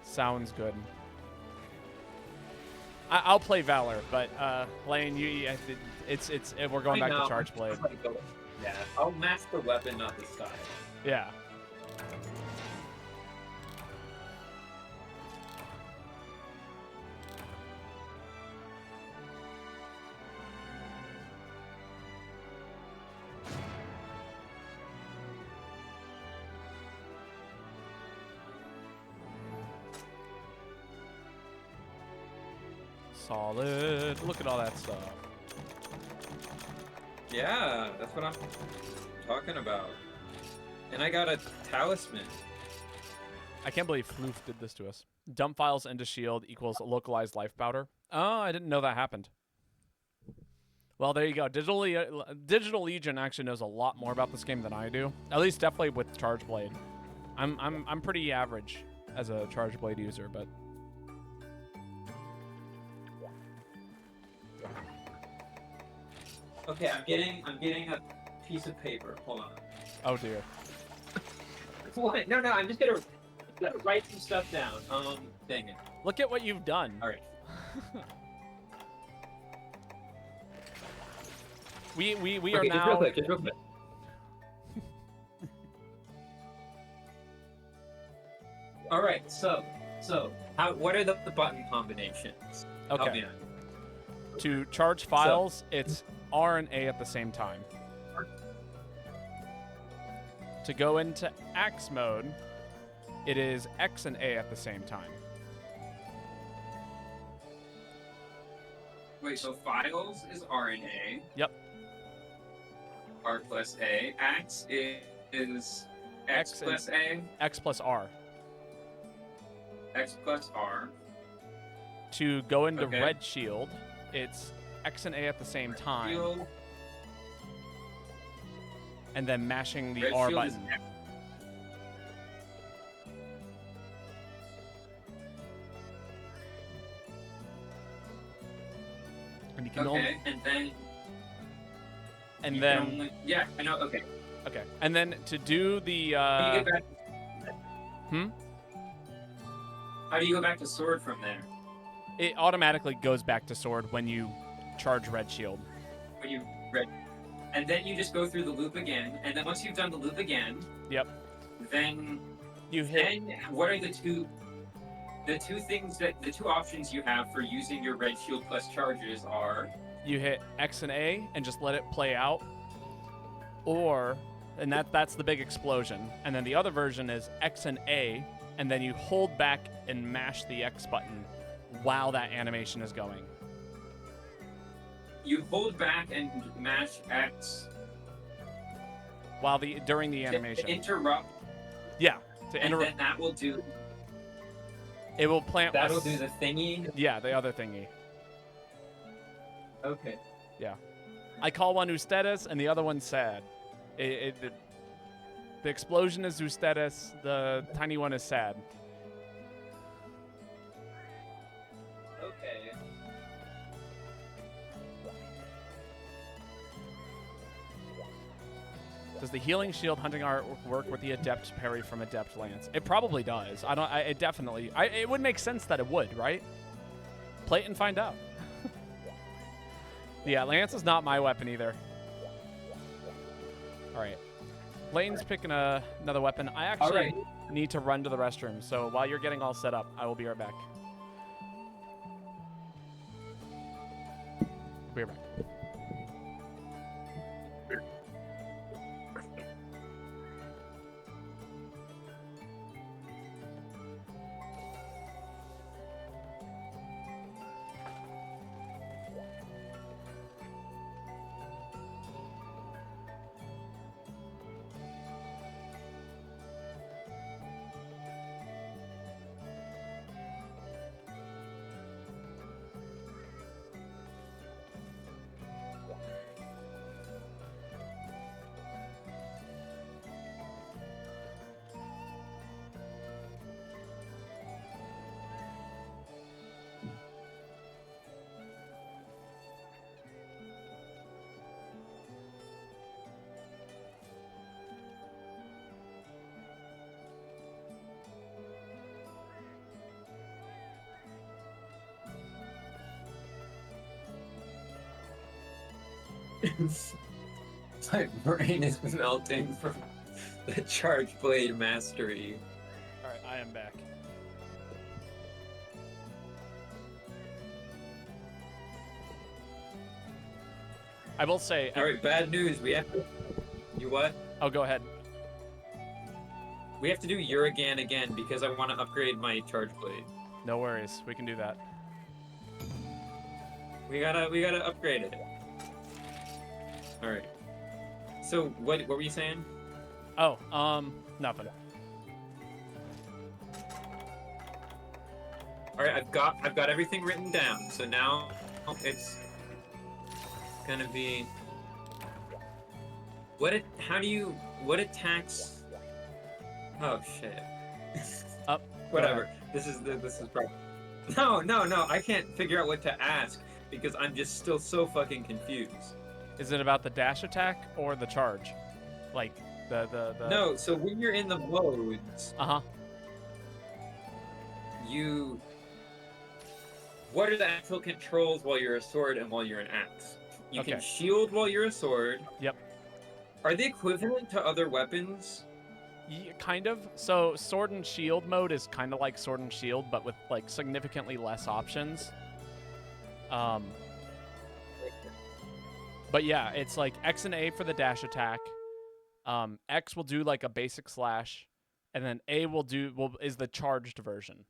Sounds good. I'll play Valor, but Lane, we're going back to Charge Blade. Yeah, I'll match the weapon, not the style. Yeah. Solid. Look at all that stuff. Yeah, that's what I'm talking about. And I got a talisman. I can't believe Floof did this to us. Dump files into shield equals localized life powder. Oh, I didn't know that happened. Well, there you go. Digital Legion actually knows a lot more about this game than I do. At least definitely with Charge Blade. I'm pretty average as a Charge Blade user, but Okay, I'm getting a piece of paper. Hold on. oh dear. What? No, I'm just gonna write some stuff down. Dang it. Look at what you've done. All right. we Okay, are just now. real quick. All right. So what are the button combinations? Help Okay. me out. To charge files, it's R and A at the same time. To go into Axe mode, it is X and A at the same time. Wait, so files is R and A. Yep. R plus A. Axe is X X plus A. X plus R. X plus R. To go into Okay. Red Shield, it's X and A at the same time, Shield. and then mashing the Red R shield is button. X. And you can Okay, only, and then. and you then can only, yeah, I know. Okay. okay, and then to do the How do you get back? hmm? How do you go back to sword from there? It automatically goes back to sword when you charge Red Shield. When you read, and then you just go through the loop again, and then once you've done the loop again, Yep. then You hit. then what are the two options you have for using your red shield plus charges are You hit X and A and just let it play out, or and that's the big explosion. And then the other version is X and A, and then you hold back and mash the X button while that animation is going. you hold back and mash X While during the to animation. interrupt, Yeah. To and interrupt. then that will do It will plant. that'll do the thingy. Yeah, the other thingy. Okay. I call one Ustedes and the other one Sad. The explosion is Ustedes. The tiny one is Sad. Okay. Does the healing shield hunting art work with the adept parry from adept lance? It probably does. It definitely. It would make sense that it would, right? Play it and find out. Yeah, lance is not my weapon either. All right, Lane's picking another weapon. I actually need to run to the restroom, so while you're getting all set up, I will be right back. Be right back. My brain is melting from the Charge Blade mastery. Alright, I am back. I will say... Alright, bad news. We have to... You what? Oh, go ahead. We have to do Uragan again because I want to upgrade my Charge Blade. No worries. We can do that. We gotta upgrade it. Alright. So, what were you saying? Oh, nothing. Alright, I've got everything written down. So now it's gonna be what attacks. Oh shit. Up. Whatever. This is probably. No, I can't figure out what to ask because I'm just still so fucking confused. Is it about the dash attack or the charge? Like the No, so when you're in the modes, what are the actual controls while you're a sword and while you're an axe? You can shield while you're a sword. Yep. Are they equivalent to other weapons? Yeah, kind of. So sword and shield mode is kind of like sword and shield, but with like significantly less options. But yeah, it's like X and A for the dash attack. X will do like a basic slash, and then A is the charged version.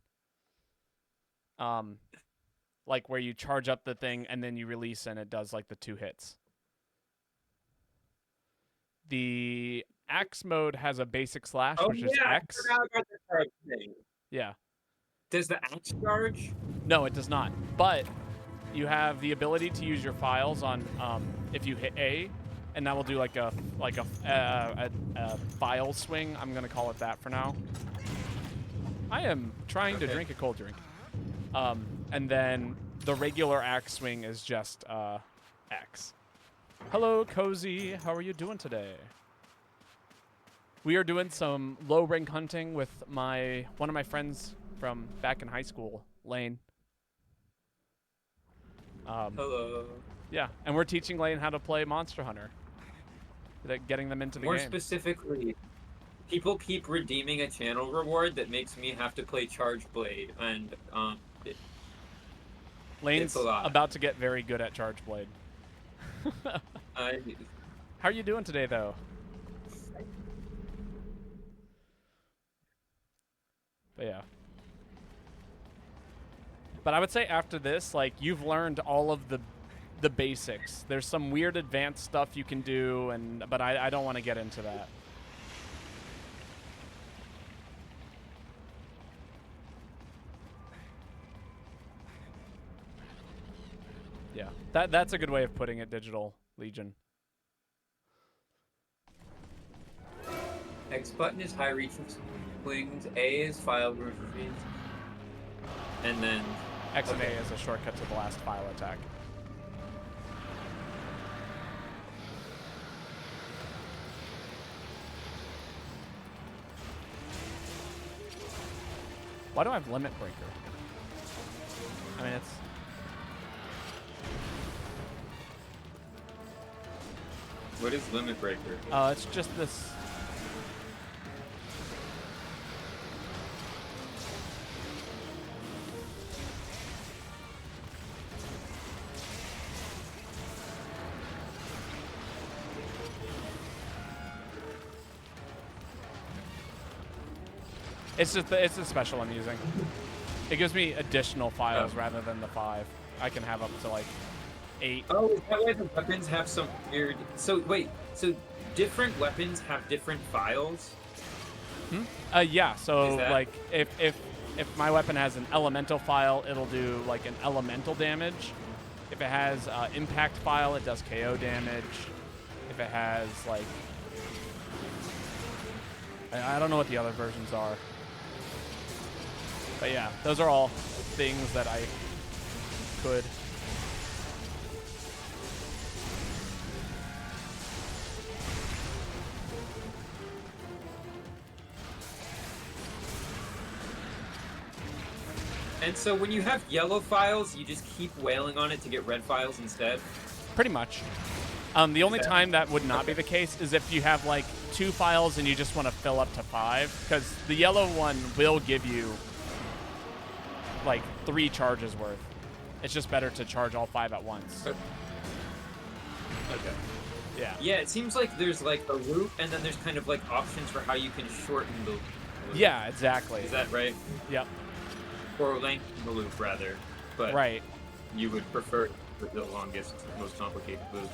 Like where you charge up the thing and then you release and it does like the 2 hits. The axe mode has a basic slash, which is X. I forgot about the charge thing. Yeah. Does the axe charge? No, it does not. But you have the ability to use your files on if you hit A, and that will do like a file swing. I'm gonna call it that for now. I am trying to drink a cold drink. And then the regular axe swing is just X. Hello, Cozy. How are you doing today? We are doing some low rank hunting with one of my friends from back in high school, Lane. Hello. Yeah, and we're teaching Lane how to play Monster Hunter. Getting them into the game. More specifically, people keep redeeming a channel reward that makes me have to play Charge Blade, and Lane's about to get very good at Charge Blade. How are you doing today, though? But yeah. But I would say after this, like, you've learned all of the basics. There's some weird advanced stuff you can do, but I don't want to get into that. Yeah, that's a good way of putting it, Digital Legion. X button is high reach swings, A is file room speeds, and then X and A is a shortcut to the last file attack. Why do I have Limit Breaker? I mean, it's... What is Limit Breaker? It's just this... It's the special I'm using. It gives me additional files rather than the 5. I can have up to like 8. Oh, is that why the weapons have some weird... So, wait, so different weapons have different files? Yeah, so like if my weapon has an elemental file, it'll do like an elemental damage. If it has impact file, it does KO damage. If it has like... I don't know what the other versions are. But yeah, those are all things that I could. And so when you have yellow files, you just keep wailing on it to get red files instead? Pretty much. The only time that would not be the case is if you have like 2 files and you just want to fill up to 5, because the yellow one will give you like 3 charges worth. It's just better to charge all 5 at once. Okay. Yeah. Yeah, it seems like there's like a loop, and then there's kind of like options for how you can shorten the loop. Yeah, exactly. Is that right? Yep. Or lengthen the loop, rather. But Right. you would prefer the longest, most complicated loop.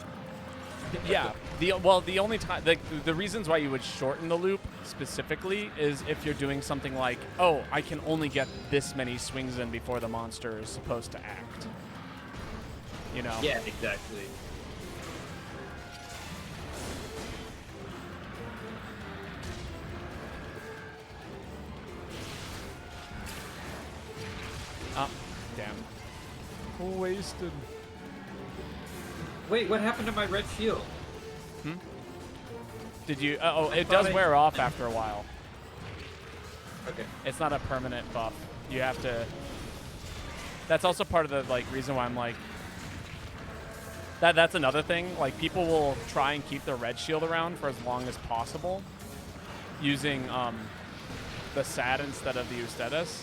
Yeah. The only time the reasons why you would shorten the loop specifically is if you're doing something like, oh, I can only get this many swings in before the monster is supposed to act. You know. Yeah, exactly. Oh, damn. Wasted. Wait, what happened to my red shield? Did you? Oh, it thought does I- wear off after a while. Okay. It's not a permanent buff. You have to. That's also part of the like reason why I'm like. That's another thing. Like people will try and keep their red shield around for as long as possible, using the SAD instead of the Ustedes,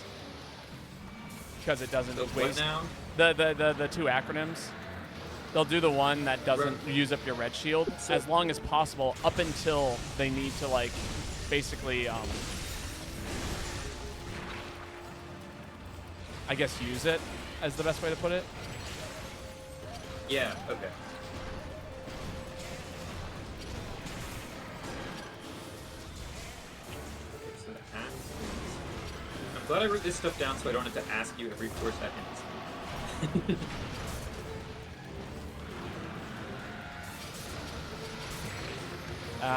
because it doesn't So what waste now? the 2 acronyms. They'll do the one that doesn't use up your red shield as long as possible up until they need to like basically I guess use it as the best way to put it. Yeah, okay. So the axe is- I'm glad I wrote this stuff down so I don't have to ask you every 4 seconds.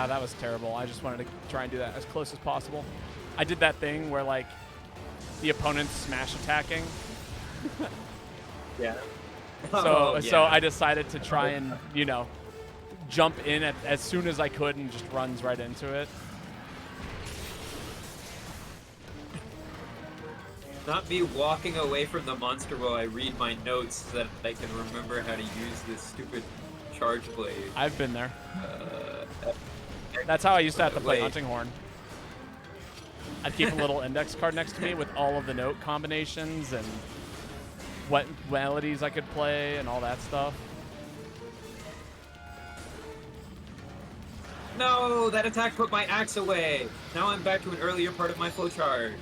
That was terrible. I just wanted to try and do that as close as possible. I did that thing where like the opponent's smash attacking. Yeah. So I decided to try and, you know, jump in as soon as I could and just runs right into it. Not me walking away from the monster while I read my notes so that I can remember how to use this stupid charge blade. I've been there. That's how I used to have to play Wait. Hunting Horn. I'd keep a little index card next to me with all of the note combinations and what melodies I could play and all that stuff. No, that attack put my axe away. Now I'm back to an earlier part of my flowchart.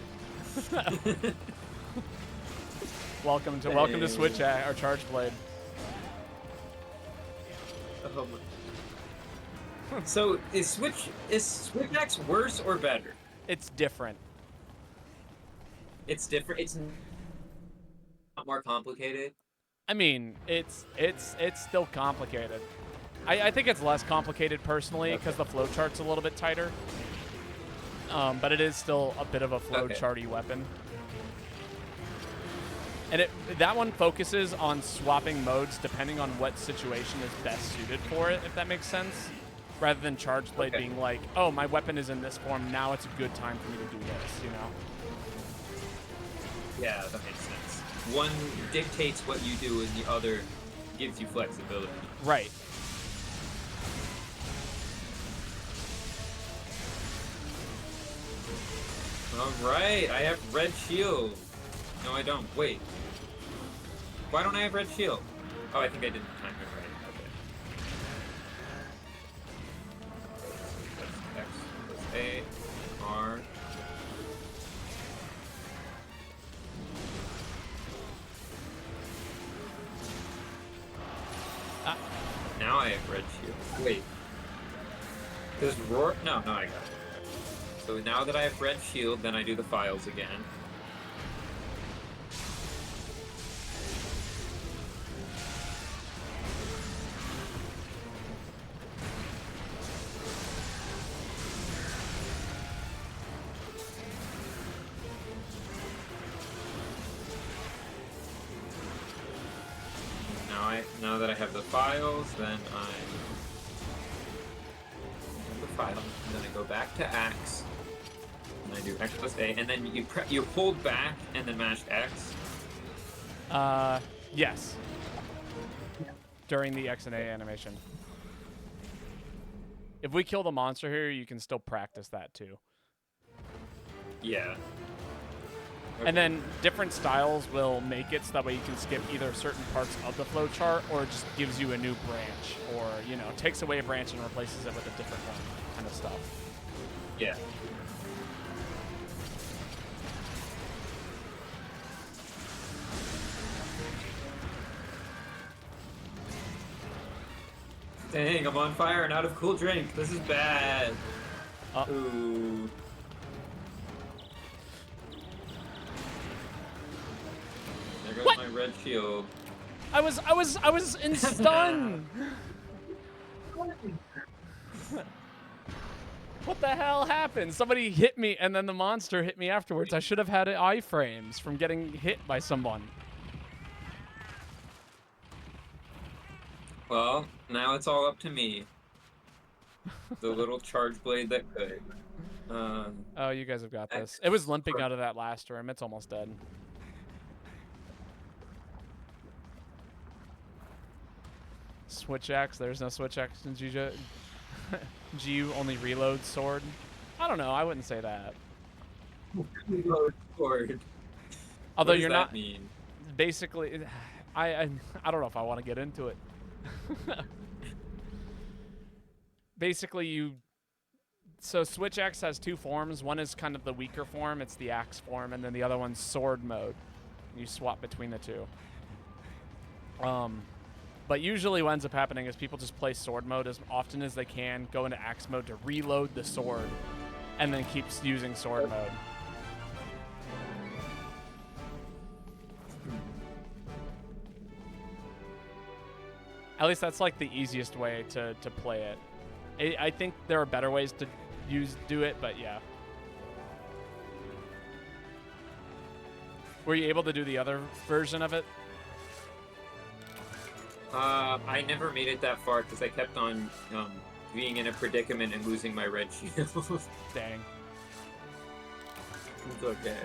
Welcome to Dang. Switch or Charge Blade. Oh my. So is Switch Axe worse or better? It's different. It's different. It's not more complicated. I mean, it's still complicated. I think it's less complicated personally because the flowchart's a little bit tighter. But it is still a bit of a flowcharty weapon. And that one focuses on swapping modes depending on what situation is best suited for it, if that makes sense. Rather than Charge Blade being like, oh, my weapon is in this form, now it's a good time for me to do this, you know? Yeah, that makes sense. One dictates what you do and the other gives you flexibility. Right. Alright, I have red shield. No, I don't. Wait. Why don't I have red shield? Oh, I think I didn't time it right. Okay. That's X plus A, R. Ah. Now I have red shield. Wait. Does roar? No, I got it. So now that I have red shield, then I do the files again. Now that I have the files, then I have the file, and then I go back to X, and I do X plus A, and then you hold back and then mash X. Yes. During the X and A animation. If we kill the monster here, you can still practice that too. Yeah. And then different styles will make it so that way you can skip either certain parts of the flowchart, or it just gives you a new branch, or, you know, takes away a branch and replaces it with a different one, kind of stuff. Yeah. Dang, I'm on fire and out of cool drink. This is bad. Ooh. There goes What? my red shield. I was in stun. What the hell happened? Somebody hit me, and then the monster hit me afterwards. I should have had iframes from getting hit by someone. Well, now it's all up to me. The little charge blade that could. Oh, you guys have got this. It was limping out of that last room. It's almost dead. Switch axe. There's no switch axe in GU. GU only reloads sword. I don't know. I wouldn't say that. Reload sword. Although What does you're that not. mean? Basically, I don't know if I want to get into it. Basically, so switch axe has two forms. One is kind of the weaker form, it's the axe form, and then the other one's sword mode. You swap between the two. But usually what ends up happening is people just play sword mode as often as they can, go into axe mode to reload the sword, and then keeps using sword mode. At least that's like the easiest way to play it. I think there are better ways to do it, but yeah. Were you able to do the other version of it? I never made it that far because I kept on being in a predicament and losing my red shield. Dang. It's okay.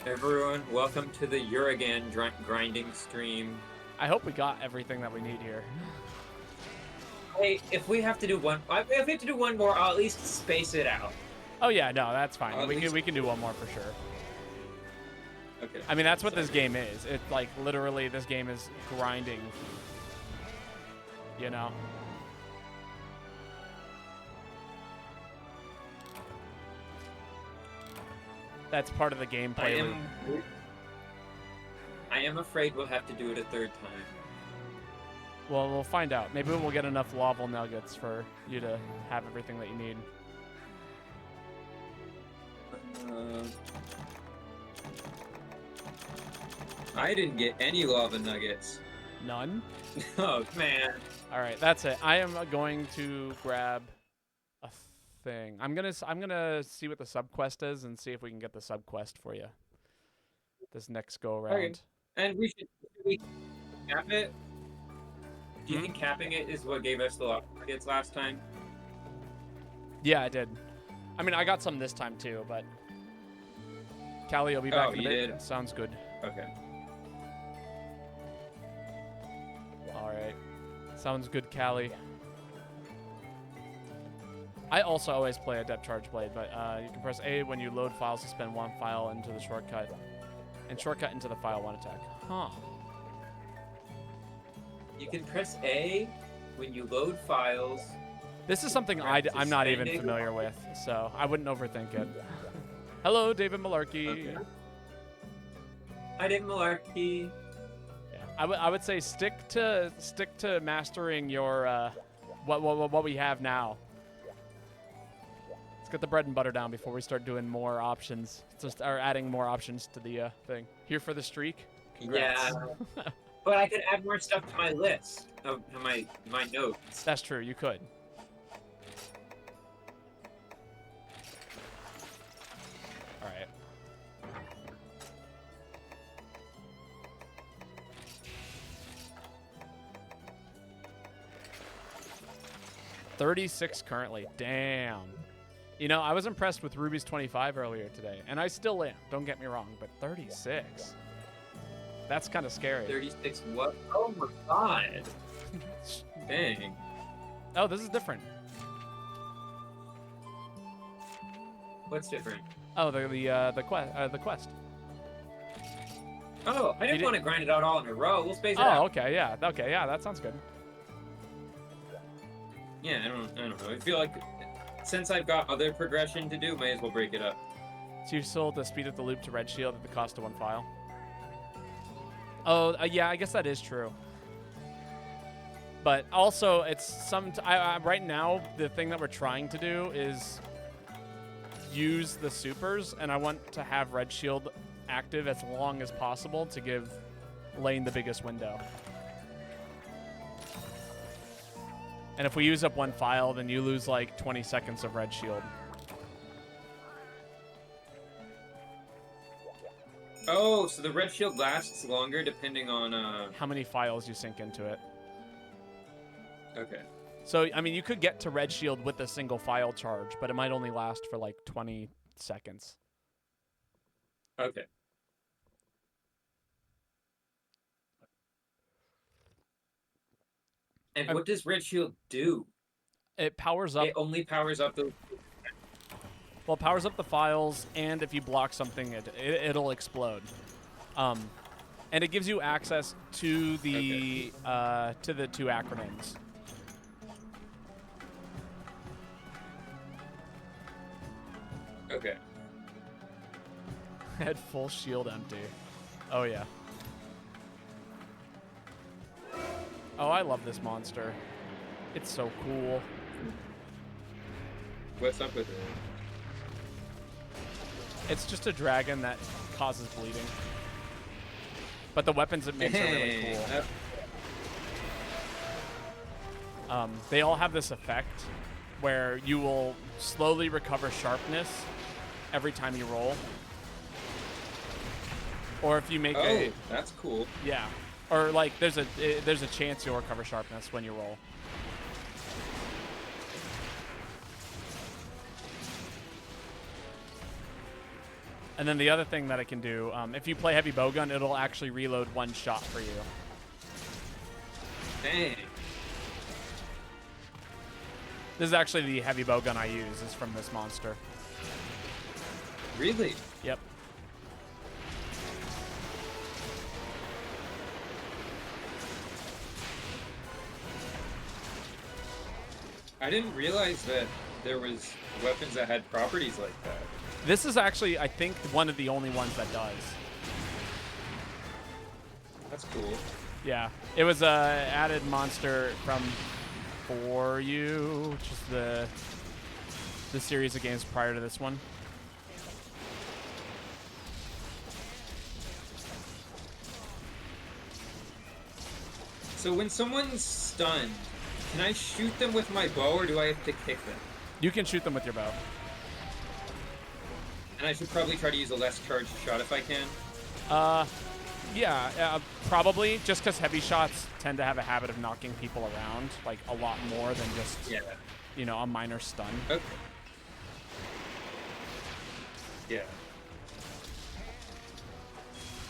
Everyone, welcome to the Uragan grinding stream. I hope we got everything that we need here. Hey, if we have to do one, if we have to do one more, I'll at least space it out. Oh yeah, no, that's fine. We can do one more for sure. Okay. I mean, that's what this game is. It's like literally this game is grinding. You know. That's part of the gameplay. I am afraid we'll have to do it a third time. Well, we'll find out. Maybe we'll get enough lava nuggets for you to have everything that you need. I didn't get any lava nuggets. None? Oh, man. All right, that's it. I am going to grab a thing. I'm gonna see what the subquest is and see if we can get the subquest for you this next go around. Okay. And we should cap it. Do you think capping it is what gave us the lava nuggets last time? Yeah, I did. I mean, I got some this time too, but Callie will be back in a bit. Did? Sounds good. Okay. All right. Sounds good, Callie. I also always play a depth charge blade, but you can press A when you load files to spin one file into the shortcut, and shortcut into the file one attack. Huh. You can press A when you load files. This is something I'm not even familiar with, so I wouldn't overthink it. Hello, David Malarkey. Okay. Hi, David Malarkey. Yeah, I would say stick to mastering your what we have now. Let's get the bread and butter down before we start doing more options. Or adding more options to the thing. Here for the streak. Congrats. Yeah. But I could add more stuff to my list of my notes. That's true. You could. All right. $36 currently. Damn. You know, I was impressed with Ruby's 25 earlier today, and I still am. Don't get me wrong, but 36. That's kind of scary. 36 what? Oh my god. Dang. Oh, this is different. What's different? Oh, the quest. Oh, I didn't want to grind it out all in a row. We'll space it Oh, out. okay, yeah, that sounds good. Yeah, I don't know. I feel like since I've got other progression to do, may as well break it up. So you sold the speed of the loop to red shield at the cost of 1 file. Oh, yeah, I guess that is true. But also, it's right now, the thing that we're trying to do is use the supers, and I want to have red shield active as long as possible to give Lane the biggest window. And if we use up 1 file, then you lose like 20 seconds of red shield. Oh, so the red shield lasts longer depending on how many files you sink into it. Okay. So, I mean, you could get to red shield with a single file charge, but it might only last for like 20 seconds. Okay. And what does red shield do? It powers up. It only powers up the... Well, it powers up the files, and if you block something, it'll explode. And it gives you access to the 2 acronyms. Okay. Had full shield empty. Oh, yeah. Oh, I love this monster. It's so cool. What's up with it? It's just a dragon that causes bleeding. But the weapons it makes are really cool. They all have this effect where you will slowly recover sharpness every time you roll. Or if you make that's cool. Yeah. Or like there's a chance you'll recover sharpness when you roll. And then the other thing that it can do, if you play heavy bowgun, it'll actually reload 1 shot for you. Dang. This is actually the heavy bowgun I use, is from this monster. Really? Yep. I didn't realize that there was weapons that had properties like that. This is actually, I think, one of the only ones that does. That's cool. Yeah. It was a added monster from For You, which is the series of games prior to this one. So when someone's stunned, can I shoot them with my bow or do I have to kick them? You can shoot them with your bow. And I should probably try to use a less charged shot if I can. Yeah, probably. Just because heavy shots tend to have a habit of knocking people around, like a lot more than just, you know, a minor stun. Okay. Yeah.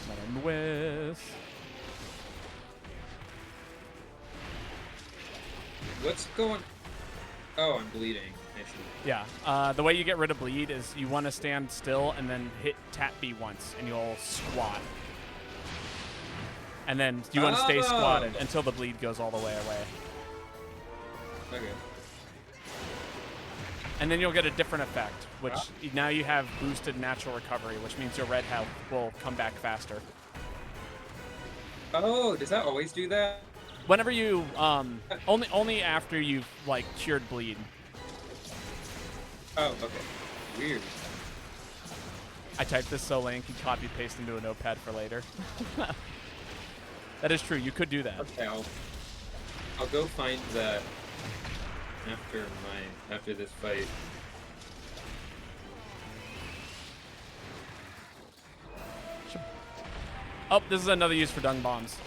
Let him whiz. What's going... Oh, I'm bleeding. I see. Yeah. The way you get rid of bleed is you want to stand still and then hit tap B once, and you'll squat. And then you want to stay squatted until the bleed goes all the way away. Okay. And then you'll get a different effect, which now you have boosted natural recovery, which means your red health will come back faster. Oh, does that always do that? Whenever you, only after you've, like, cured bleed. Oh, okay. Weird. I typed this so Lane can copy-paste into a notepad for later. That is true. You could do that. Okay, I'll go find that after this fight. Oh, this is another use for dung bombs.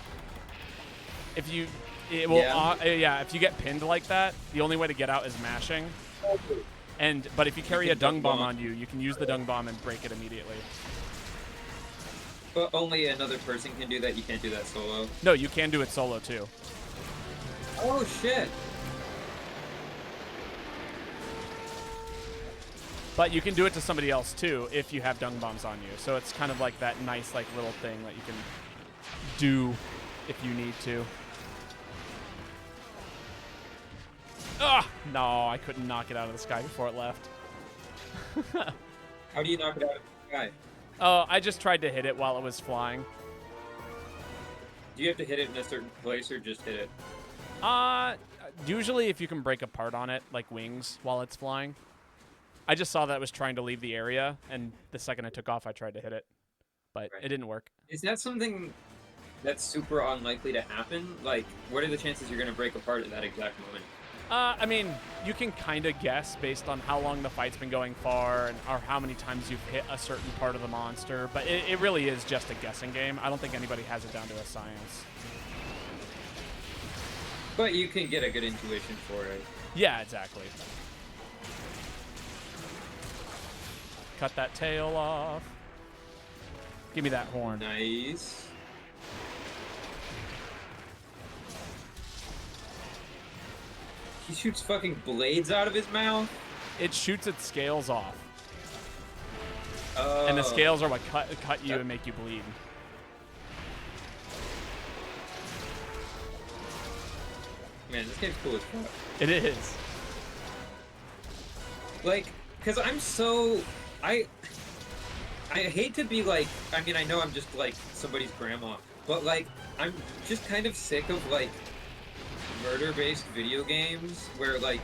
If you, if you get pinned like that, the only way to get out is mashing. But if you carry a dung bomb on you, you can use the dung bomb and break it immediately. But only another person can do that. You can't do that solo. No, you can do it solo too. Oh shit! But you can do it to somebody else too if you have dung bombs on you. So it's kind of like that nice like little thing that you can do if you need to. Ah! No, I couldn't knock it out of the sky before it left. How do you knock it out of the sky? Oh, I just tried to hit it while it was flying. Do you have to hit it in a certain place or just hit it? Usually if you can break apart on it, like wings, while it's flying. I just saw that it was trying to leave the area, and the second I took off, I tried to hit it. But Right. it didn't work. Is that something that's super unlikely to happen? Like, what are the chances you're gonna break apart at that exact moment? I mean, you can kind of guess based on how long the fight's been going for and or how many times you've hit a certain part of the monster, but it really is just a guessing game. I don't think anybody has it down to a science. But you can get a good intuition for it. Yeah, exactly. Cut that tail off. Give me that horn. Nice. He shoots fucking blades out of his mouth? It shoots its scales off. Oh. And the scales are what cut you and make you bleed. Man, this game's cool as fuck. It is. Like, because I'm so... I hate to be like... I mean, I know I'm just like somebody's grandma, but like, I'm just kind of sick of like murder-based video games where like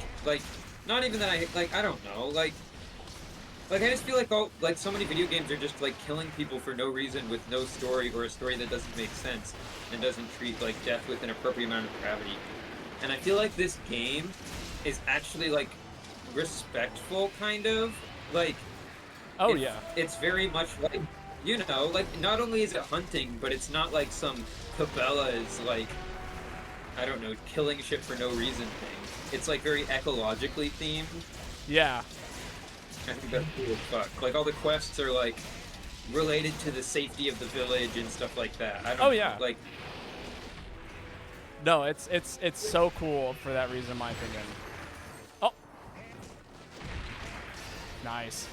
not even that I don't know, like I just feel like so many video games are just like killing people for no reason with no story or a story that doesn't make sense and doesn't treat like death with an appropriate amount of gravity. And I feel like this game is actually like respectful, kind of like. Oh yeah. It's very much like, you know, like not only is it hunting, but it's not like some Cabela's like, I don't know, killing shit for no reason thing. It's like very ecologically themed. Yeah. I think that's cool as fuck. Like all the quests are like related to the safety of the village and stuff like that. I don't know, yeah. like. No, it's so cool for that reason, in my opinion. Oh. Nice.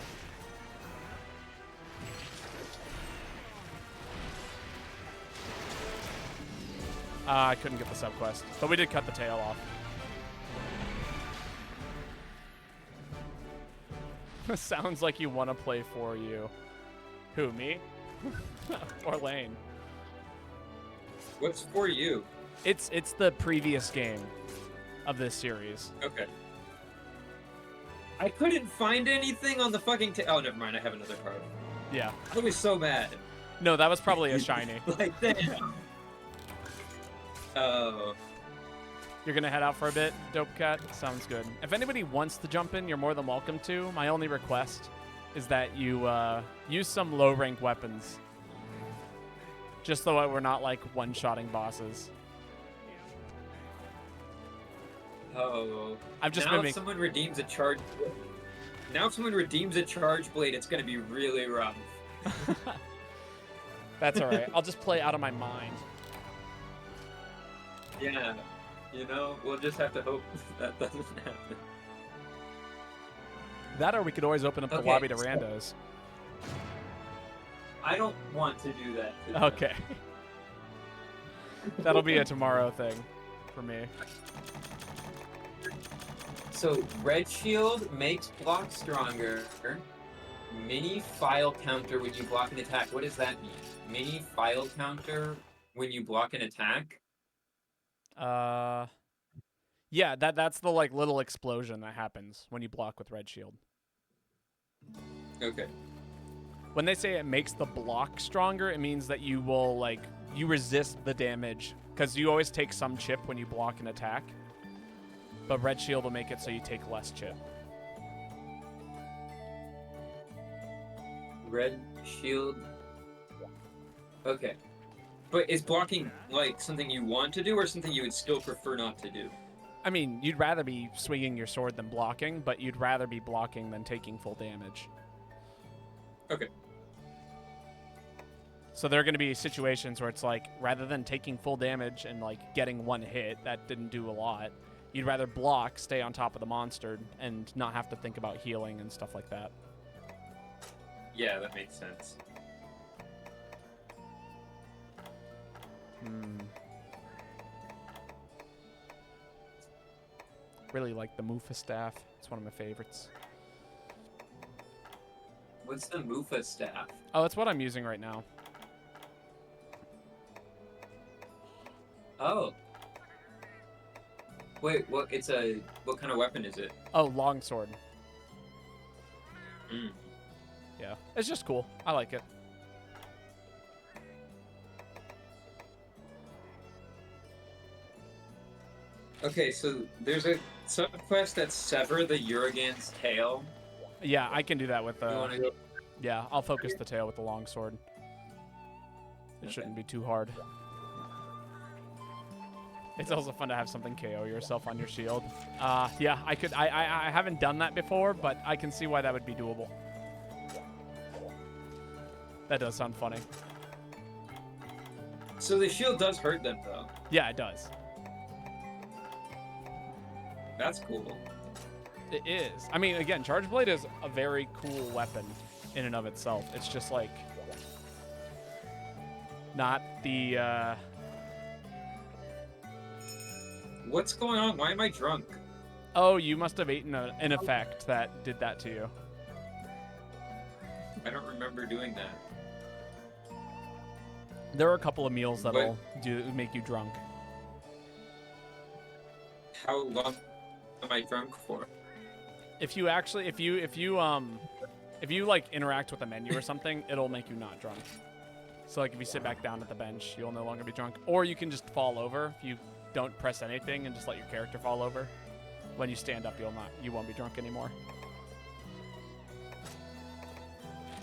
I couldn't get the subquest, but we did cut the tail off. Sounds like you want to play for you. Who, me? Or Lane? What's for you? It's the previous game of this series. Okay. I couldn't find anything on the fucking oh, never mind. I have another card. Yeah. I was so mad. No, that was probably a shiny. Like, damn. Oh. You're going to head out for a bit, Dope Cat? Sounds good. If anybody wants to jump in, you're more than welcome to. My only request is that you use some low-rank weapons. Just so that we're not, like, one-shotting bosses. Oh. I've just now been if someone redeems a charge... Now if someone redeems a charge blade, it's going to be really rough. That's all right. I'll just play out of my mind. Yeah. You know, we'll just have to hope that doesn't happen. That or we could always open up the lobby to randos. I don't want to do that. Okay. That'll be a tomorrow thing for me. So, red shield makes block stronger. Mini file counter when you block an attack. What does that mean? Mini file counter when you block an attack? Yeah, that's the like little explosion that happens when you block with red shield. Okay. When they say it makes the block stronger, it means that you will like you resist the damage because you always take some chip when you block an attack. But red shield will make it so you take less chip. Red shield. Okay. But is blocking like something you want to do or something you would still prefer not to do? I mean, you'd rather be swinging your sword than blocking, but you'd rather be blocking than taking full damage. Okay. So there are going to be situations where it's like, rather than taking full damage and like getting one hit, that didn't do a lot. You'd rather block, stay on top of the monster, and not have to think about healing and stuff like that. Yeah, that makes sense. Really like the Mufa staff. It's one of my favorites. What's the Mufa staff? Oh, it's what I'm using right now. Oh. Wait, what? What kind of weapon is it? Oh, longsword. Mm. Yeah, it's just cool. I like it. Okay, so there's a subquest that's sever the Urigan's tail. Yeah, I can do that with You wanna go? yeah, I'll focus the tail with the longsword. It Okay. shouldn't be too hard. It's also fun to have something KO yourself on your shield. Yeah, I haven't done that before, but I can see why that would be doable. That does sound funny. So the shield does hurt them, though. Yeah, it does. That's cool. It is. I mean, again, Charge Blade is a very cool weapon in and of itself. It's just like not the What's going on? Why am I drunk? Oh, you must have eaten an effect that did that to you. I don't remember doing that. There are a couple of meals that'll make you drunk. How long am I drunk for? If you actually, if you like interact with a menu or something, it'll make you not drunk. So like if you sit back down at the bench, you'll no longer be drunk. Or you can just fall over. If you don't press anything and just let your character fall over, when you stand up, you won't be drunk anymore.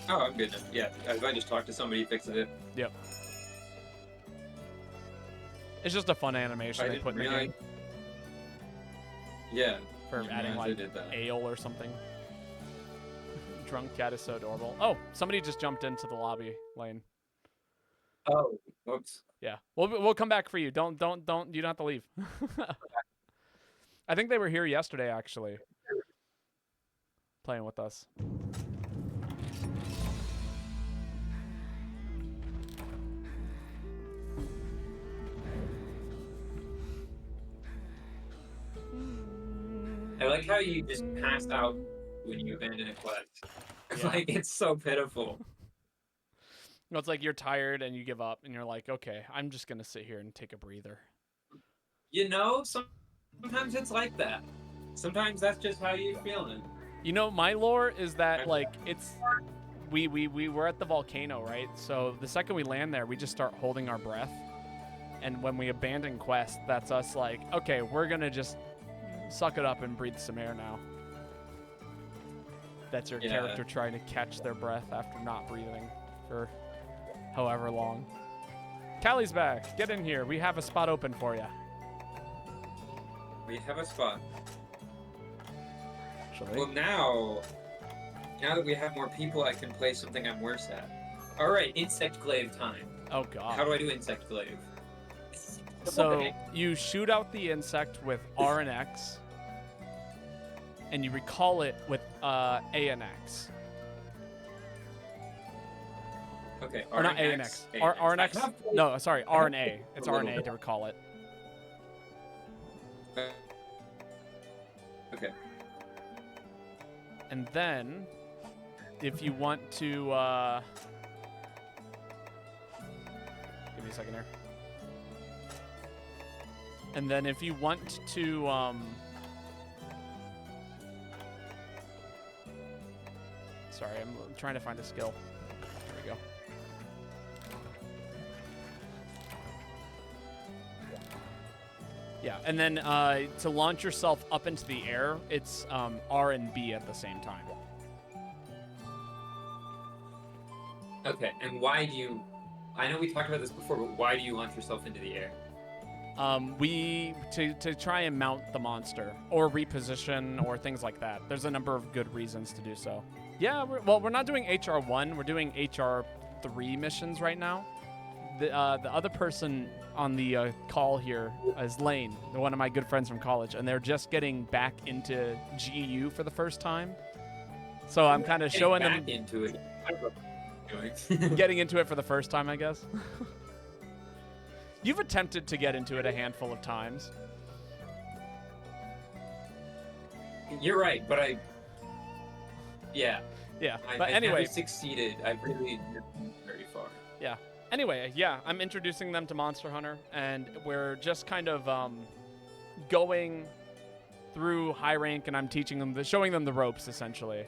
Oh, I'm good now. Yeah, if I just talk to somebody, fixes it. Yep. It's just a fun animation they put in the game Yeah. for adding like ale or something. Drunk cat is so adorable. Oh, somebody just jumped into the lobby lane. Oh, whoops. Yeah, we'll come back for you. Don't. You don't have to leave. I think they were here yesterday, actually, playing with us. I like how you just passed out when you abandon a quest. Yeah. Like, it's so pitiful. No, it's like you're tired and you give up, and you're like, okay, I'm just gonna sit here and take a breather. You know, sometimes it's like that. Sometimes that's just how you're feeling. You know, my lore is that like we were at the volcano, right? So the second we land there, we just start holding our breath, and when we abandon quest, that's us like, okay, we're gonna just suck it up and breathe some air now. That's your character trying to catch their breath after not breathing for however long. Callie's back. Get in here. We have a spot open for you. We have a spot. Shall we? Well, now that we have more people, I can play something I'm worse at. All right, insect glaive time. Oh god. How do I do insect glaive? So you shoot out the insect with R and X, and you recall it with A and X. Okay, Or not A and X. R and X. No, sorry, R and A. It's R and A to recall it. Okay. And then, if you want to, give me a second here. And then if you want to, sorry, I'm trying to find a skill. There we go. Yeah, and then to launch yourself up into the air, it's R and B at the same time. Okay, and why do you... I know we talked about this before, but why do you launch yourself into the air? To try and mount the monster or reposition or things like that. There's a number of good reasons to do so. Yeah, we're not doing HR1. We're doing HR 3 missions right now. The other person on the call here is Lane, one of my good friends from college, and they're just getting back into GU for the first time. So I'm kind of showing them into it. I don't know what I'm doing. getting into it for the first time, I guess. You've attempted to get into it a handful of times. You're right, but yeah. Yeah, I've but anyway, never succeeded. I've really never been very far. yeah. Anyway, yeah, I'm introducing them to Monster Hunter, and we're just kind of going through high rank, and I'm teaching them, showing them the ropes, essentially.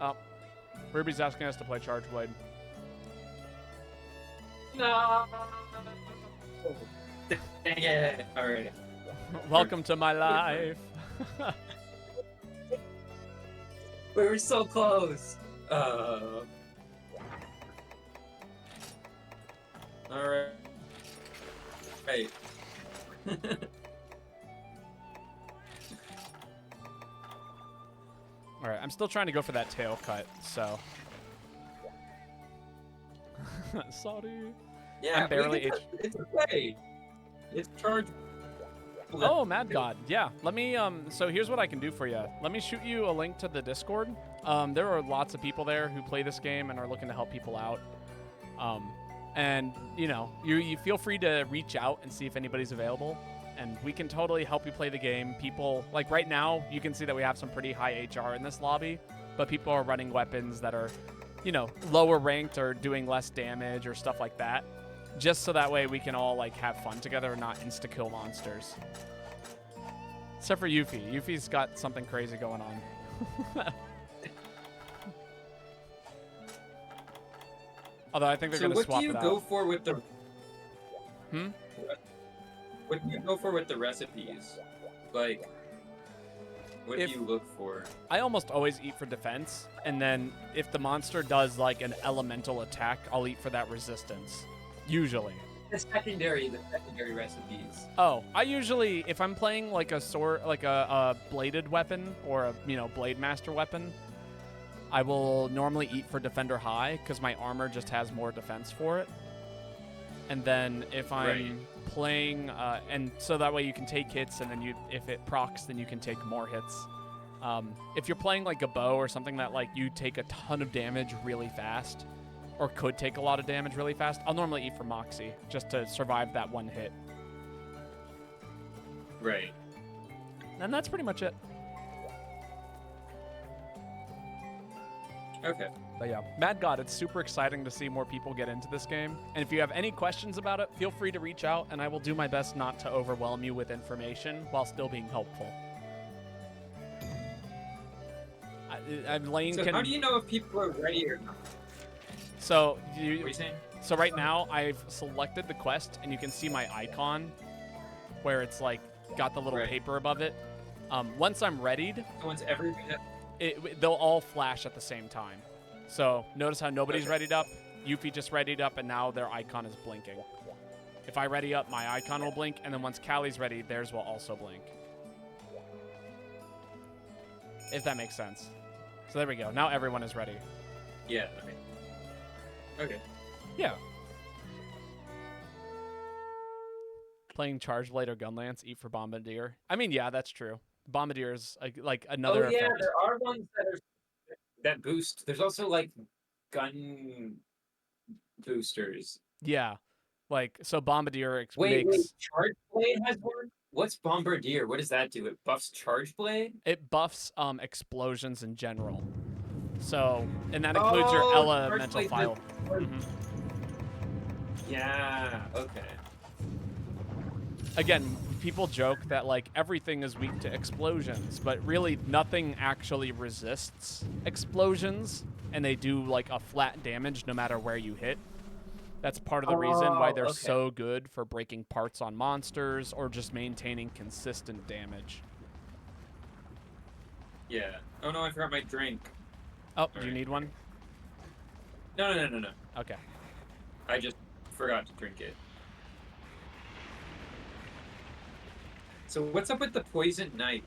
Oh, Ruby's asking us to play Charge Blade. No. Dang it. All right. Welcome to my life. We were so close. All right. Right. All right, I'm still trying to go for that tail cut, so. Sorry. Yeah, I'm barely it's okay. It's charged. Oh, Mad God. Yeah. Let me, so here's what I can do for you. Let me shoot you a link to the Discord. There are lots of people there who play this game and are looking to help people out. And, you know, you feel free to reach out and see if anybody's available. And we can totally help you play the game. People, like right now, you can see that we have some pretty high HR in this lobby. But people are running weapons that are, you know, lower ranked or doing less damage or stuff like that. Just so that way we can all, like, have fun together and not insta-kill monsters. Except for Yuffie. Yuffie's got something crazy going on. Although I think they're going to swap it out. What do you go for with the... Hmm? What do you go for with the recipes? Like, what do you look for? I almost always eat for defense, and then if the monster does, like, an elemental attack, I'll eat for that resistance. Usually. The secondary recipes. Oh, I usually, if I'm playing like a sword, like a bladed weapon or a, you know, blade master weapon, I will normally eat for defender high because my armor just has more defense for it. And then if I'm playing, and so that way you can take hits, and then if it procs, then you can take more hits. If you're playing like a bow or something that like you take a ton of damage really fast, or could take a lot of damage really fast, I'll normally eat for Moxie, just to survive that one hit. Right. And that's pretty much it. Okay. But yeah, Mad God, it's super exciting to see more people get into this game. And if you have any questions about it, feel free to reach out, and I will do my best not to overwhelm you with information while still being helpful. Lane So can... how do you know if people are ready or not? So What are you saying? So right now I've selected the quest, and you can see my icon where it's like got the little paper above it. Once I'm readied, So once everybody... they'll all flash at the same time. So notice how nobody's readied up. Yuffie just readied up, and now their icon is blinking. If I ready up, my icon will blink, and then once Callie's ready, theirs will also blink. If that makes sense. So there we go. Now everyone is ready. Yeah, okay. Yeah. Playing Charge Blade or Gunlance, eat for Bombardier. I mean, yeah, that's true. Bombardier is like another effect. There are ones that boost. There's also like gun boosters. Yeah. Like, so Bombardier Wait, makes... Charge Blade has one? What's Bombardier? What does that do? It buffs Charge Blade? It buffs explosions in general. So, and that includes your elemental file. Yeah, okay. Again, people joke that like everything is weak to explosions, but really nothing actually resists explosions, and they do like a flat damage no matter where you hit. That's part of the reason why they're so good for breaking parts on monsters or just maintaining consistent damage. Yeah. Oh no, I forgot my drink. Oh, do you need one? No. Okay. I just forgot to drink it. So what's up with the poison knife?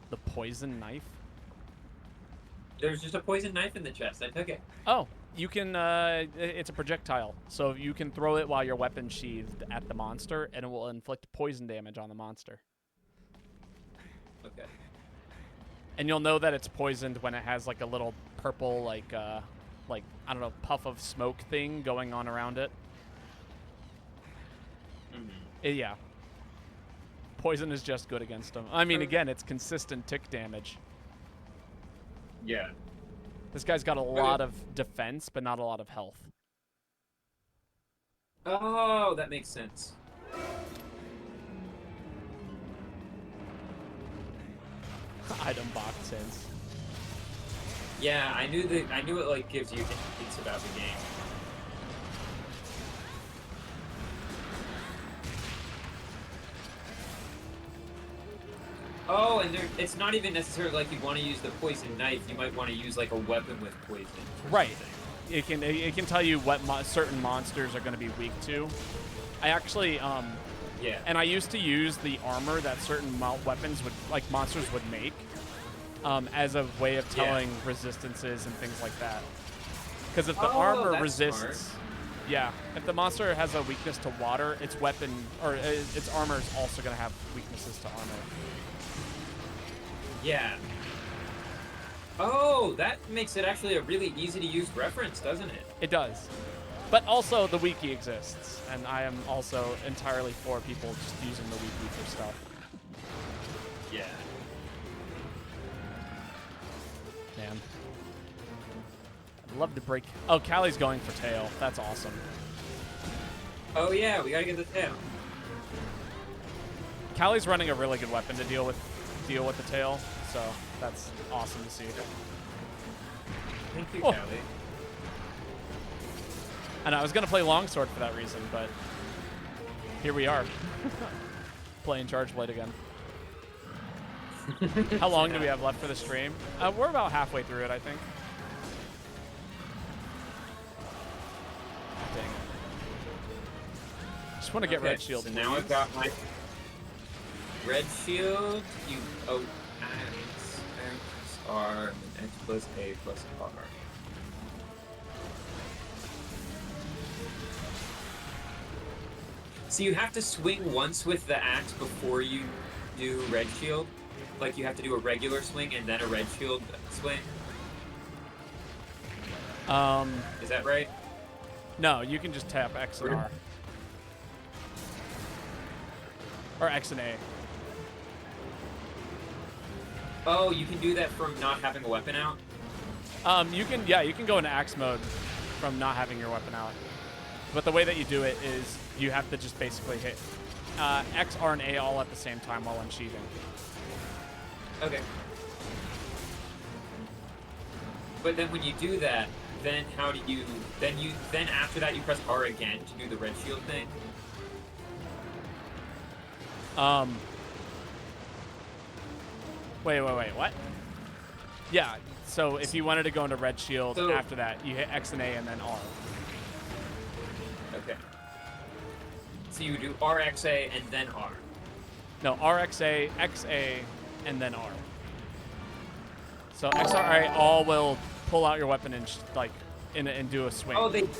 The poison knife? There's just a poison knife in the chest. I took it. Oh, you can. It's a projectile, so you can throw it while your weapon sheathed at the monster, and it will inflict poison damage on the monster. Okay. And you'll know that it's poisoned when it has like a little purple, like I don't know, puff of smoke thing going on around it. Yeah. Poison is just good against them. I mean, again, it's consistent tick damage. Yeah. This guy's got a lot of defense, but not a lot of health. Oh, that makes sense. Item box hints. Yeah, I knew it like gives you hints about the game. Oh, and it's not even necessarily like you want to use the poison knife. You might want to use like a weapon with poison. Right. It can tell you what certain monsters are going to be weak to. I actually yeah. And I used to use the armor that certain weapons would, like monsters would make, as a way of telling resistances and things like that. Because if the armor resists, smart. yeah, if the monster has a weakness to water, its weapon or its armor is also going to have weaknesses to armor. Yeah. Oh, that makes it actually a really easy to use reference, doesn't it? It does. But also, the wiki exists, and I am also entirely for people just using the wiki for stuff. Yeah. Man. I'd love to break... Oh, Callie's going for tail. That's awesome. Oh yeah, we gotta get the tail. Callie's running a really good weapon to deal with the tail, so that's awesome to see. Thank you, Oh. Callie. And I was going to play longsword for that reason, but here we are. Playing Charge Blade again. How long do we have left for the stream? We're about halfway through it, I think. Dang it. Just want to get red shield. So now I've got my red shield. X R, and X plus A plus R. So you have to swing once with the axe before you do red shield? Like you have to do a regular swing and then a red shield swing? Is that right? No, you can just tap X and R. Or X and A. Oh, you can do that from not having a weapon out? You can go into axe mode from not having your weapon out. But the way that you do it is you have to just basically hit X, R, and A all at the same time while unsheathing. Okay. But then when you do that, then how do you then after that you press R again to do the red shield thing? Wait, what? Yeah, so if you wanted to go into red shield after that, you hit X and A and then R. Okay. So you do RXA and then R. No, RXA, XA, and then R. So XRA all will pull out your weapon and and do a swing. Oh, it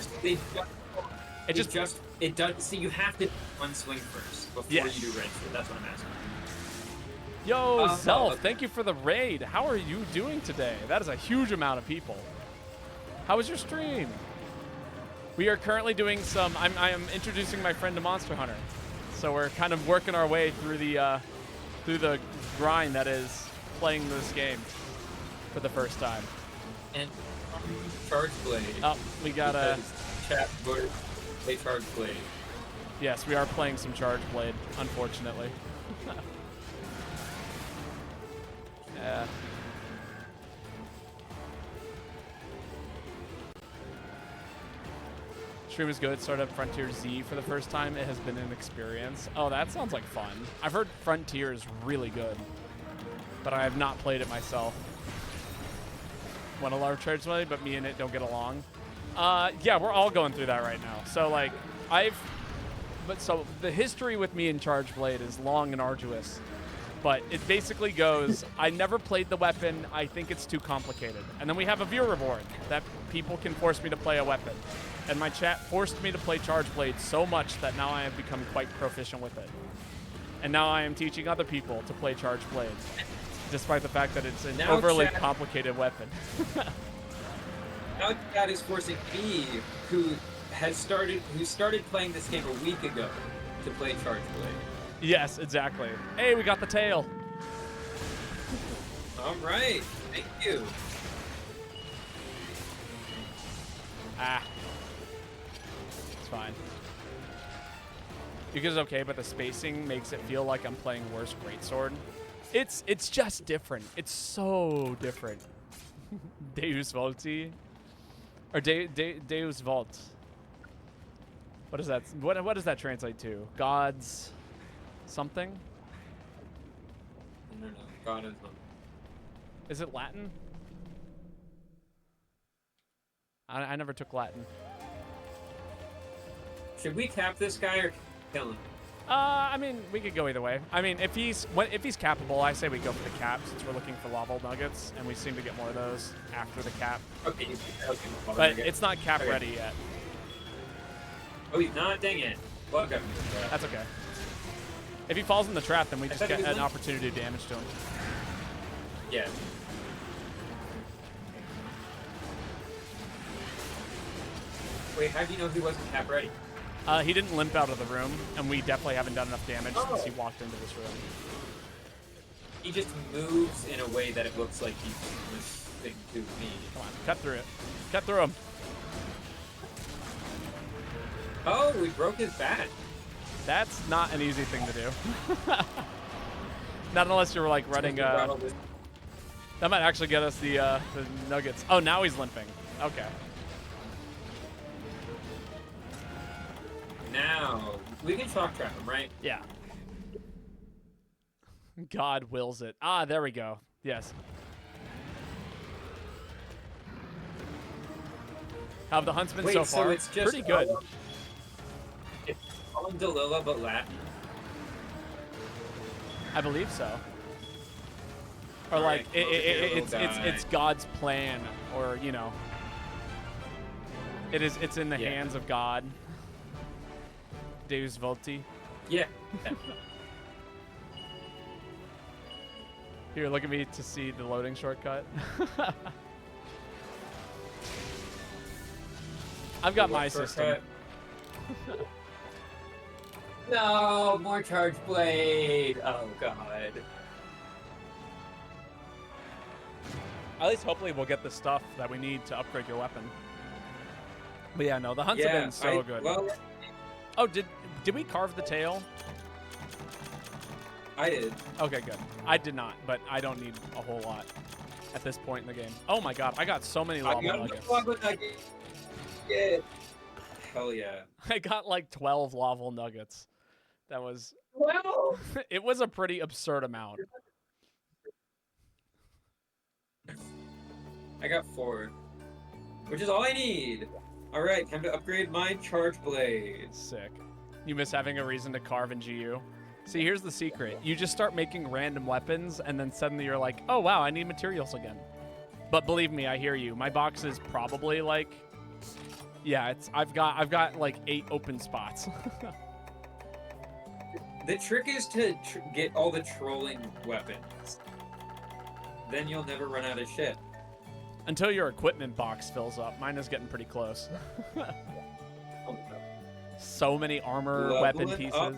does. So you have to do one swing first before you do red shield. That's what I'm asking. Yo, Zelf, thank you for the raid. How are you doing today? That is a huge amount of people. How was your stream? We are currently doing some. I am introducing my friend to Monster Hunter, so we're kind of working our way through the grind that is playing this game for the first time. And Charge Blade. Oh, we got a chat voted play Charge Blade. Yes, we are playing some Charge Blade, unfortunately. Yeah. Stream is good. Started up Frontier Z for the first time. It has been an experience. Oh, that sounds like fun. I've heard Frontier is really good, but I have not played it myself. Want a large Charge Blade, but me and it don't get along. Yeah, we're all going through that right now. So like, so the history with me and Charge Blade is long and arduous. But it basically goes, I never played the weapon, I think it's too complicated. And then we have a viewer board that people can force me to play a weapon. And my chat forced me to play Charge Blade so much that now I have become quite proficient with it. And now I am teaching other people to play Charge Blade, despite the fact that it's an Now overly chat- complicated weapon. Now that is forcing me, who started playing this game a week ago, to play Charge Blade. Yes, exactly. Hey, we got the tail. All right, thank you. Ah. It's fine. Yuka's okay, but the spacing makes it feel like I'm playing worse Greatsword. It's just different. It's so different. Deus Volti. Or Deus Volt. What is that? What does that translate to? God's something? No, God is not. Is it Latin? I never took Latin. Should we cap this guy or kill him? I mean, we could go either way. I mean, if he's capable, I say we go for the cap since we're looking for lava nuggets, and we seem to get more of those after the cap. Okay, But it's not cap ready yet. Oh, he's not? Dang it. Well, okay. That's okay. If he falls in the trap, then we just thought get he was an in- opportunity to do damage to him. Yeah. Wait, how do you know he wasn't cap ready? He didn't limp out of the room, and we definitely haven't done enough damage since Oh. he walked into this room. He just moves in a way that it looks like he's listening to me. Come on, cut through it. Cut through him. Oh, we broke his bat. That's not an easy thing to do. Not unless you're like running. That might actually get us the nuggets. Oh, now he's limping. Okay. Now, we can shock trap him, right? Yeah. God wills it. Ah, there we go. Yes. How have the hunts been Wait, so so far? it's just Pretty good. It's on Delilah, but Latin. I believe so. Or All like right, it's God's plan, or you know, it's in the Yeah. hands of God. Deus Volti. Yeah. Here, look at me to see the loading shortcut. I've got my system. No, more Charge Blade. Oh, God. At least hopefully we'll get the stuff that we need to upgrade your weapon. But yeah, no, the hunts have been so good. Well, Oh, did we carve the tail? I did. Okay, good. I did not, but I don't need a whole lot at this point in the game. Oh my god, I got so many lava nuggets. Yeah. Hell yeah. I got like 12 lava nuggets. That was... Well, It was a pretty absurd amount. I got 4, which is all I need. All right, time to upgrade my Charge Blade. Sick. You miss having a reason to carve in GU. See, here's the secret. You just start making random weapons, and then suddenly you're like, oh wow, I need materials again. But believe me, I hear you. My box is probably like... Yeah, I've got like 8 open spots. The trick is to get all the trolling weapons. Then you'll never run out of shit. Until your equipment box fills up. Mine is getting pretty close. Oh, no. So many armor Level weapon it pieces. up.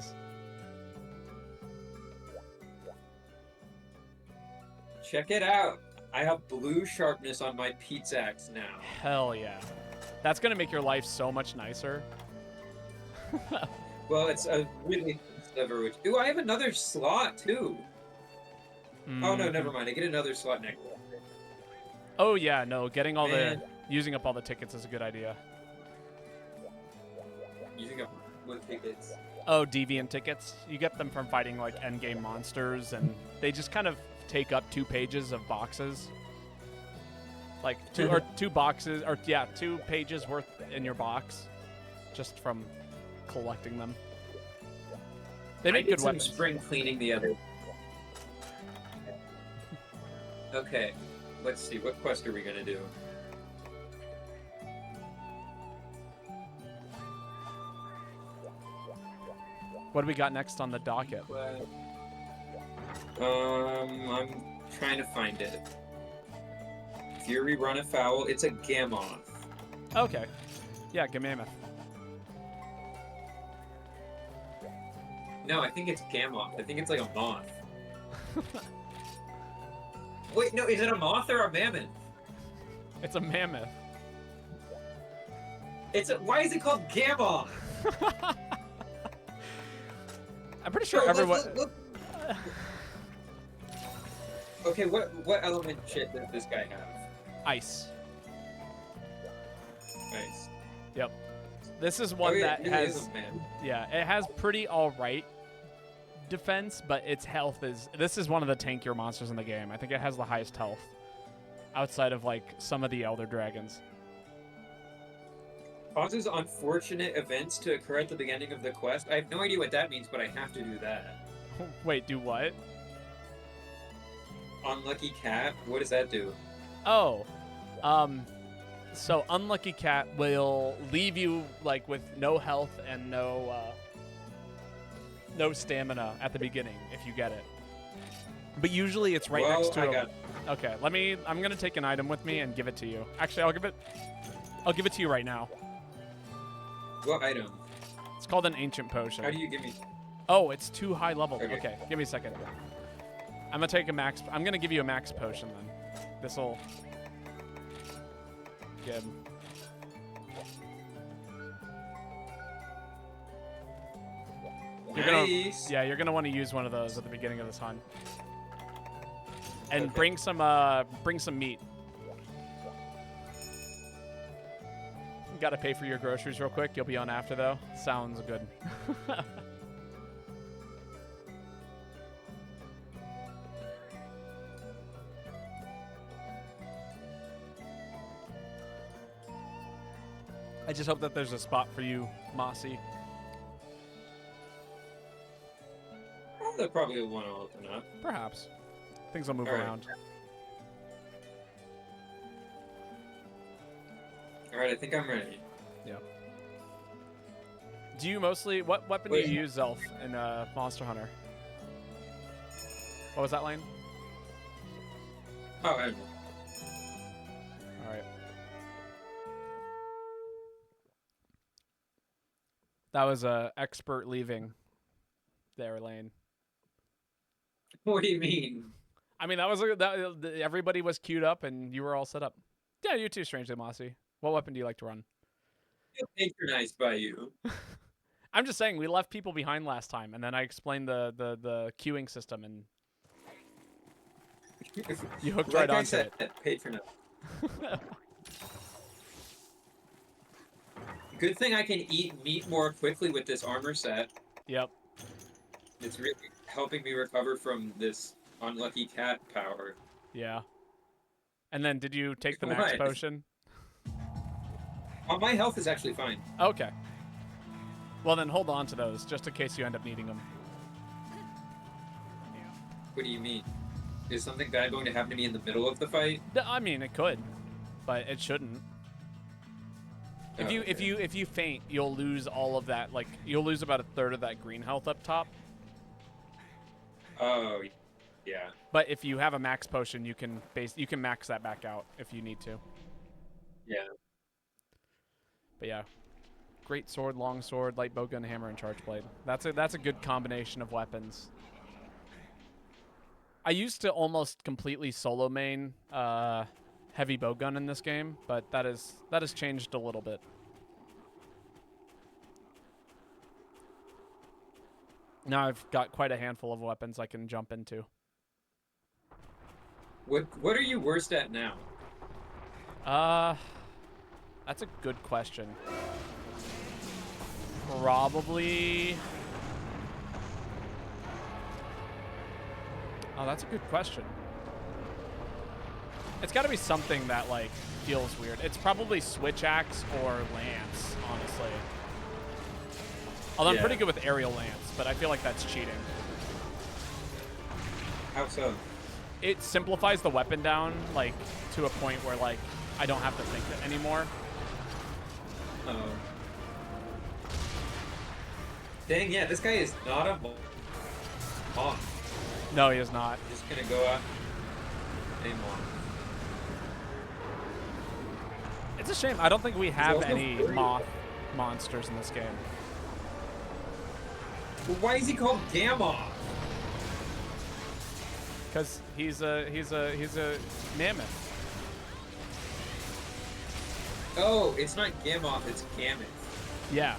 Check it out. I have blue sharpness on my pizza axe now. Hell yeah. That's going to make your life so much nicer. Well, it's a really clever. Ooh, I have another slot too. Oh no, never mind. I get another slot next. Oh yeah, no, getting all Man. using up all the tickets is a good idea. Using up what tickets? Oh, deviant tickets. You get them from fighting like endgame monsters, and they just kind of take up 2 pages of boxes. Like 2 boxes, or yeah, 2 pages worth in your box, just from collecting them. They make I did good some weapons. spring cleaning the other. Okay, let's see. What quest are we gonna do? What do we got next on the docket? I'm trying to find it. Fury run afoul. It's a Gamoth. Okay. Yeah, Gamammoth. No, I think it's Gamoth. I think it's like a moth. Wait, no, is it a moth or a mammoth? It's a mammoth. Why is it called Gamoth? I'm pretty sure Bro, everyone. look. Okay, what element shit does this guy have? Ice. Nice. Yep. This is one that it has. is a man. Yeah, it has pretty alright defense, but its health is. This is one of the tankier monsters in the game. I think it has the highest health outside of like some of the Elder Dragons. Causes unfortunate events to occur at the beginning of the quest. I have no idea what that means, but I have to do that. Wait, do what? Unlucky cat? What does that do? Oh, so Unlucky Cat will leave you like with no health and no stamina at the beginning if you get it. But usually it's right next to. Okay, I'm gonna take an item with me and give it to you. Actually, I'll give it to you right now. What item? It's called an ancient potion. How do you give me? Oh, it's too high level. Okay. Okay, give me a second. I'm gonna give you a max potion then. This'll give. Nice. You're gonna want to use one of those at the beginning of this hunt. And Okay. bring some meat. Gotta pay for your groceries real quick. You'll be on after though. Sounds good. I just hope that there's a spot for you, Mossy. Well, they'll probably want to open up. Perhaps. Things will move All right. around. Alright, I think I'm ready. Yeah. Do you mostly... What weapon do Wait. you use, Zelf, in Monster Hunter? What was that, Lane? Oh, I don't know. Alright. That was expert leaving there, Lane. What do you mean? I mean, everybody was queued up and you were all set up. Yeah, you too, Strangely Mossy. What weapon do you like to run? I feel patronized by you. I'm just saying, we left people behind last time, and then I explained the queuing system, and you hooked right onto it. Patronized. Good thing I can eat meat more quickly with this armor set. Yep. It's really helping me recover from this unlucky cat power. Yeah. And then, did you take the max What? potion? My health is actually fine. Okay. Well, then hold on to those, just in case you end up needing them. What do you mean? Is something bad going to happen to me in the middle of the fight? I mean, it could, but it shouldn't. If Oh, if you faint, you'll lose all of that. Like, you'll lose about a third of that green health up top. Oh, yeah. But if you have a max potion, you can max that back out if you need to. Yeah. But yeah, great sword, long sword, light bowgun, hammer, and charge blade. That's a good combination of weapons. I used to almost completely solo main heavy bowgun in this game, but that has changed a little bit. Now I've got quite a handful of weapons I can jump into. What are you worst at now? That's a good question. Probably... Oh, that's a good question. It's got to be something that, like, feels weird. It's probably Switch Axe or Lance, honestly. Although I'm pretty good with Aerial Lance, but I feel like that's cheating. How so? it simplifies the weapon down, like, to a point where, like, I don't have to think it anymore. Oh. Dang, yeah, this guy is not a moth. No, he is not. Just gonna go out. A moth. It's a shame. I don't think we have also any furry. moth monsters in this game. Well, why is he called Gamoth? Because he's a mammoth. Oh, it's not Gamoth, it's Gammoth. Yeah.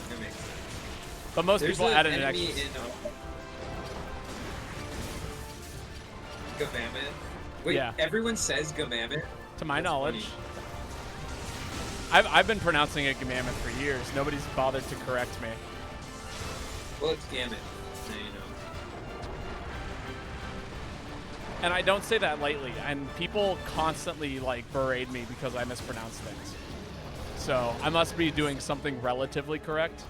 That makes sense. But most There's people an added an enemy extra. in Gamammoth. Wait, Yeah. everyone says Gamammoth? To my That's knowledge. funny. I've been pronouncing it Gamammoth for years. Nobody's bothered to correct me. Well, it's Gammoth. Now you know. And I don't say that lightly. And people constantly, like, berate me because I mispronounce things. So I must be doing something relatively correct.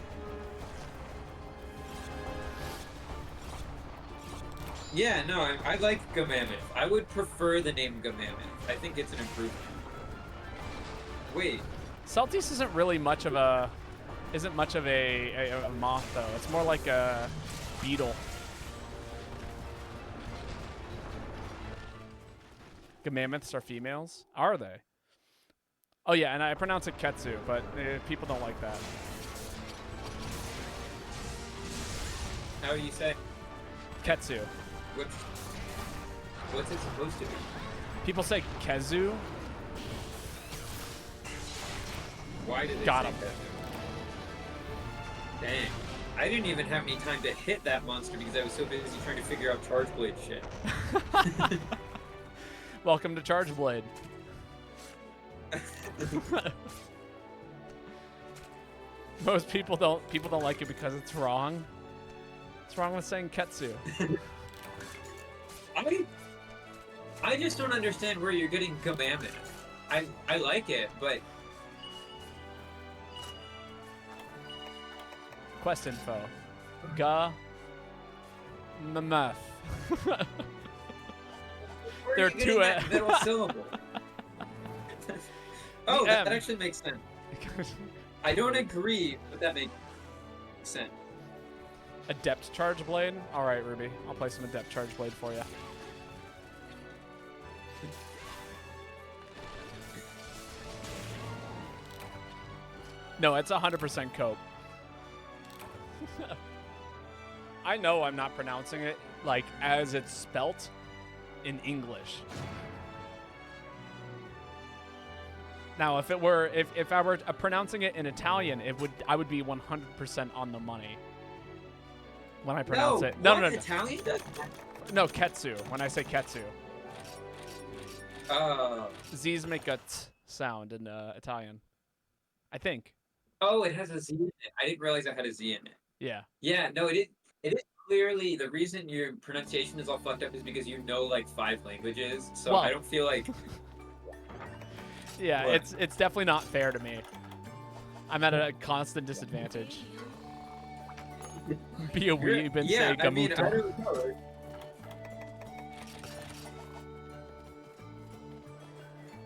Yeah, no, I like Gamammoth. I would prefer the name Gamammoth. I think it's an improvement. Wait, Saltice isn't really much of a moth though. It's more like a beetle. Gamammoths are females? Are they? Oh yeah, and I pronounce it Ketsu, but people don't like that. how do you say? Ketsu. What's it supposed to be? People say Kezu. Why did they Got say him. that? Dang. I didn't even have any time to hit that monster because I was so busy trying to figure out Charge Blade shit. Welcome to Charge Blade. Most people don't like it because it's wrong. What's wrong with saying Ketsu? I just don't understand where you're getting Gamammoth. I like it, but Quest info. Mammoth. where There are are you two getting that middle syllable? Oh, The M. that actually makes sense. I don't agree, but that makes sense. Adept Charge Blade? Alright, Ruby. I'll play some Adept Charge Blade for you. No, it's 100% cope. I know I'm not pronouncing it like as it's spelt in English. Now, if I were pronouncing it in Italian, I would be 100% on the money when I pronounce it. No. Italian does? No, Ketsu. When I say Ketsu, Z's make a t sound in Italian. I think. Oh, it has a Z in it. I didn't realize it had a Z in it. Yeah. Yeah, no, it is clearly the reason your pronunciation is all fucked up is because you know like 5 languages. So Well. I don't feel like Yeah, What? it's definitely not fair to me. I'm at a constant disadvantage. Be a weeb and yeah, say I mean, I gamuto. don't know.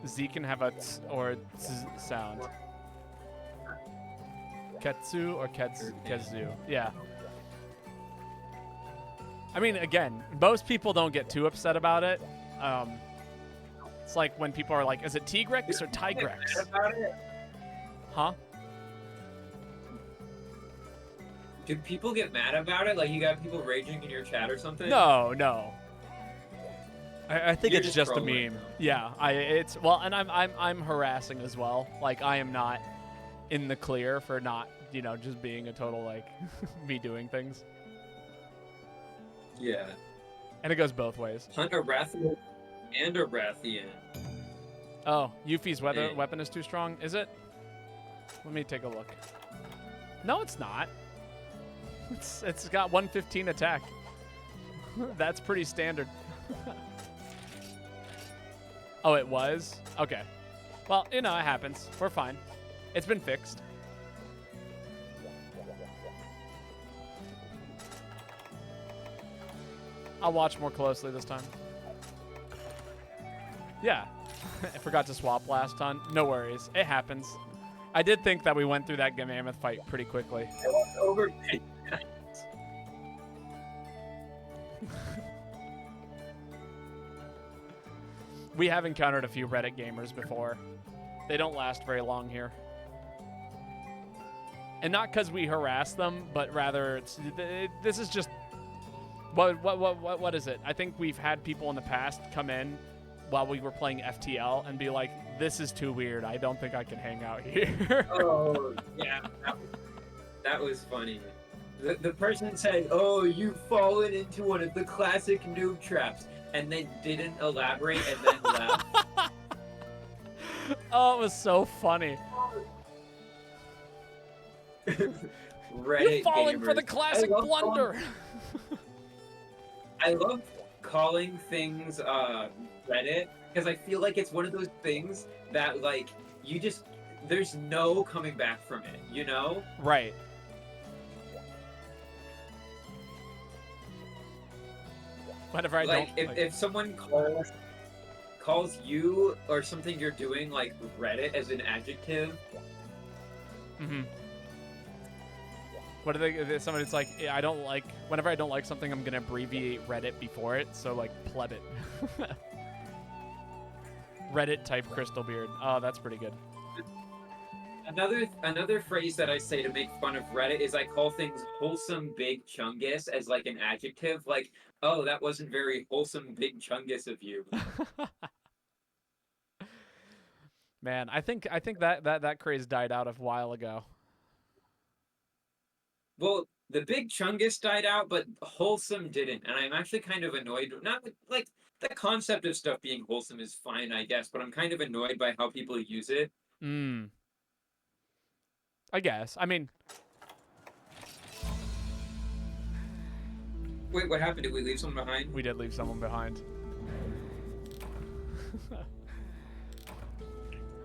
Z can have a t or z sound. Ketsu or Kezu. Yeah. I mean, again, most people don't get too upset about it. It's like when people are like, is it Tigrex or Tigrex? About it? Huh? Do people get mad about it? Like you got people raging in your chat or something? No. I think You're it's just a trolling, meme. though. Yeah, and I'm harassing as well. Like I am not in the clear for not, just being a total like me doing things. Yeah. And it goes both ways. Hunt a Rathian and a Rathian. Oh, Yuffie's Hey. weapon is too strong, is it? Let me take a look. No, it's not. It's got 115 attack. That's pretty standard. Oh, it was? Okay. Well, it happens. We're fine. It's been fixed. I'll watch more closely this time. Yeah. I forgot to swap last time. No worries. It happens. I did think that we went through that mammoth fight pretty quickly. I walked over. We have encountered a few Reddit gamers before. They don't last very long here. And not because we harass them, but rather this is just what is it? I think we've had people in the past come in while we were playing FTL and be like, "This is too weird. I don't think I can hang out here." Oh yeah, that was funny. The person said, "Oh, you've fallen into one of the classic noob traps," and then didn't elaborate and then left. Oh, it was so funny. Reddit You're falling gamers. for the classic blunder. I love calling things Reddit because I feel like it's one of those things that like you just there's no coming back from it, you know? Right. Whenever I like don't if someone calls you or something you're doing like Reddit as an adjective. Mm-hmm. What are they? Somebody's like, I don't like. Whenever I don't like something, I'm gonna abbreviate Reddit before it. So like, pleb it. Reddit type crystal beard. Oh, that's pretty good. Another phrase that I say to make fun of Reddit is I call things wholesome big chungus as like an adjective. Like, oh, that wasn't very wholesome big chungus of you. Man, I think that craze died out a while ago. Well, the big chungus died out, but wholesome didn't, and I'm actually kind of annoyed. Not with, like the concept of stuff being wholesome is fine, I guess, but I'm kind of annoyed by how people use it. I guess. I mean, wait, what happened? Did we leave someone behind? We did leave someone behind.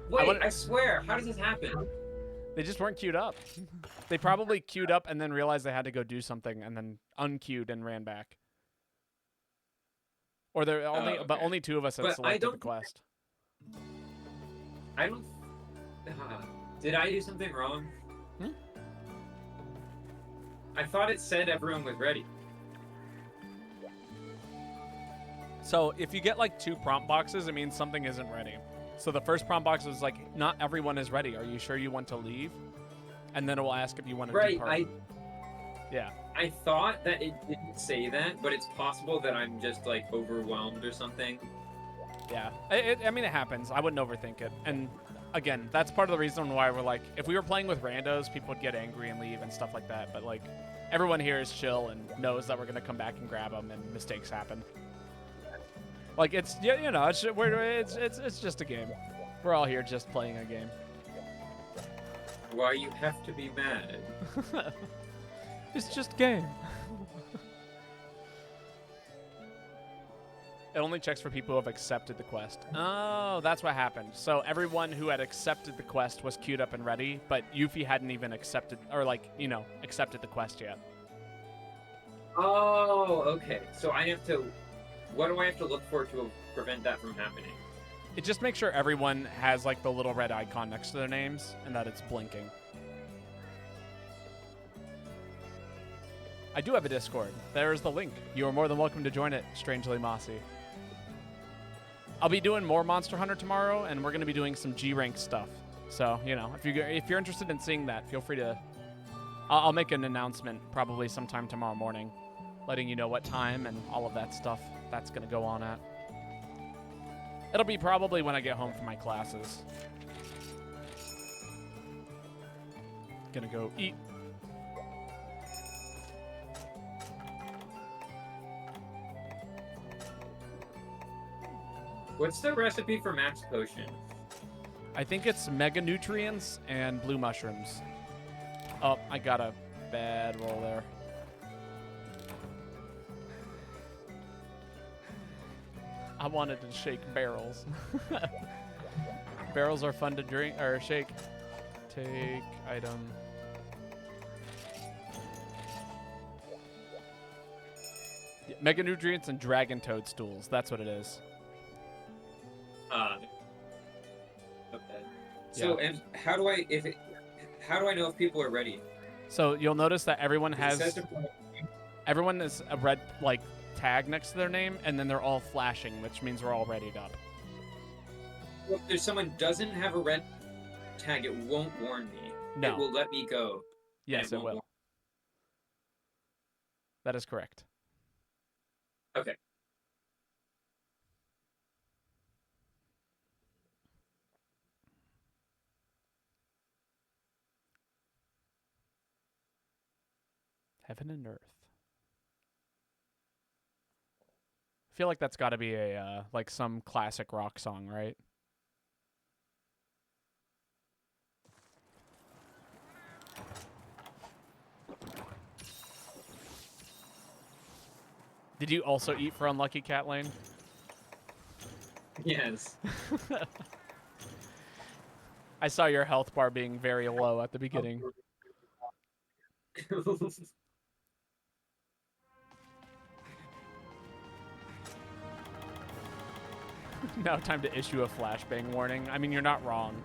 Wait, I swear, how does this happen? They just weren't queued up. They probably queued up and then realized they had to go do something and then unqueued and ran back. Or they're only, but only 2 of us had selected the quest. I don't. Did I do something wrong? I thought it said everyone was ready. So if you get like 2 prompt boxes, it means something isn't ready. So the first prompt box was like, not everyone is ready. Are you sure you want to leave? And then it will ask if you want to depart. Yeah. I thought that it didn't say that, but it's possible that I'm just like overwhelmed or something. Yeah. I mean, it happens. I wouldn't overthink it. And again, that's part of the reason why we're like, if we were playing with randos, people would get angry and leave and stuff like that. But like, everyone here is chill and knows that we're going to come back and grab them and mistakes happen. Like, it's, you know, it's just a game. We're all here just playing a game. Why you have to be mad? It's just a game. It only checks for people who have accepted the quest. Oh, that's what happened. So everyone who had accepted the quest was queued up and ready, but Yuffie hadn't even accepted, or like, you know, accepted the quest yet. Oh, okay. So I have to... What do I have to look for to prevent that from happening? It just makes sure everyone has like the little red icon next to their names and that it's blinking. I do have a Discord. There is the link. You are more than welcome to join it, Strangely Mossy. I'll be doing more Monster Hunter tomorrow, and we're going to be doing some G-Rank stuff. So, you know, if you're interested in seeing that, feel free to... I'll make an announcement probably sometime tomorrow morning, letting you know what time and all of that stuff that's going to go on at. It'll be probably when I get home from my classes. Gonna go eat. What's the recipe for Max Potion? I think it's Mega Nutrients and Blue Mushrooms. Oh, I got a bad roll there. I wanted to shake barrels. Barrels are fun to drink or shake. Take item. Mega Nutrients and Dragon Toadstools. That's what it is. Okay. So, Yeah. and how do I know if people are ready? So you'll notice that everyone 'Cause it says has... to- Everyone is a red, like, tag next to their name, and then they're all flashing, which means we're all readied up. Well, if someone doesn't have a red tag, it won't warn me. No. It will let me go. Yes, it will. That is correct. Okay. Heaven and Earth. I feel like that's got to be a like some classic rock song, right? Did you also eat for Unlucky Cat Lane? Yes. I saw your health bar being very low at the beginning. Now time to issue a flashbang warning. I mean, you're not wrong.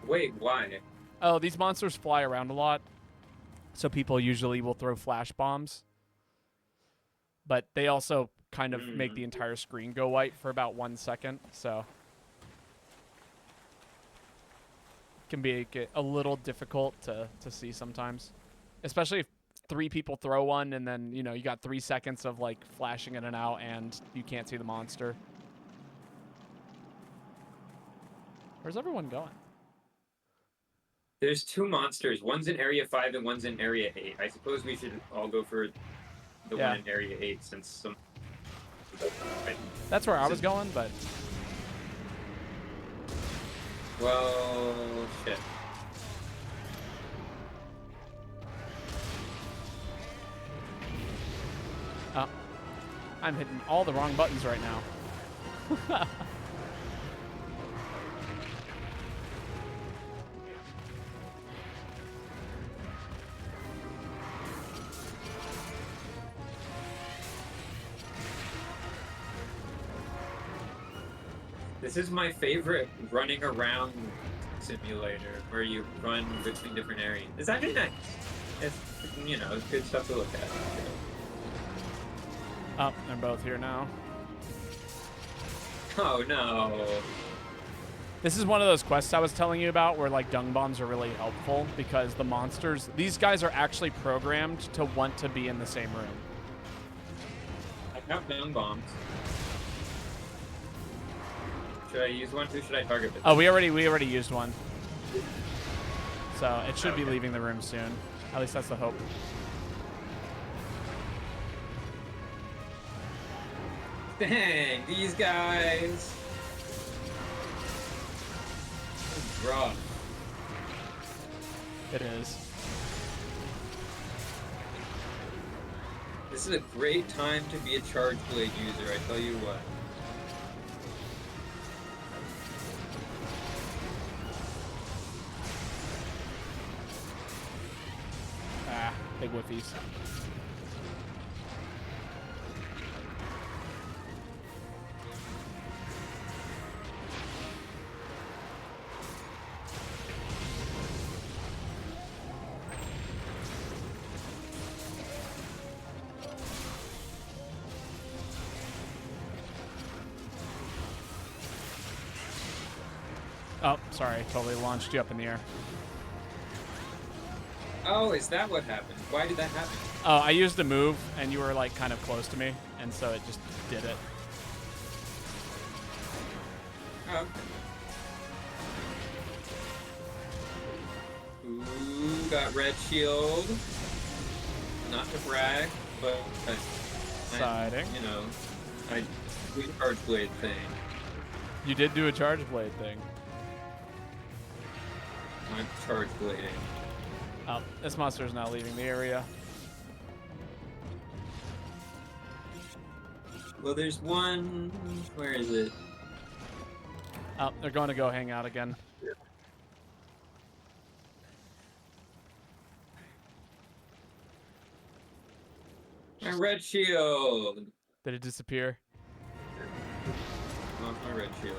Wait, why? Oh, these monsters fly around a lot, so people usually will throw flash bombs. But they also kind of make the entire screen go white for about 1 second, so it can be a little difficult to see sometimes, especially if 3 people throw one and then, you know, you got 3 seconds of like flashing in and out and you can't see the monster. Where's everyone going? There's 2 monsters. One's in Area 5 and one's in Area 8. I suppose we should all go for the one in Area 8 since some... That's where I was going, but... Well, shit. Oh. I'm hitting all the wrong buttons right now. This is my favorite running around simulator, where you run between different areas. It's actually nice. It's, you know, it's good stuff to look at. Oh, they're both here now. Oh no. This is one of those quests I was telling you about where like dung bombs are really helpful because the monsters, these guys are actually programmed to want to be in the same room. I have dung bombs. Should I use one too? Should I target it? Oh, we already used one. So it should be leaving the room soon. At least that's the hope. Dang, these guys. It's rough. It is. This is a great time to be a charge blade user, I tell you what. Ah, big whiffies. Oh, sorry. Totally launched you up in the air. Oh, is that what happened? Why did that happen? Oh, I used a move, and you were, like, kind of close to me, and so it just did it. Oh. Ooh, got red shield. Not to brag, but Exciting. You know, I do a charge blade thing. You did do a charge blade thing. I'm charge blading. Oh, this monster is now leaving the area. Well, there's one. Where is it? Oh, they're going to go hang out again. My red shield. Did it disappear? Off my red shield.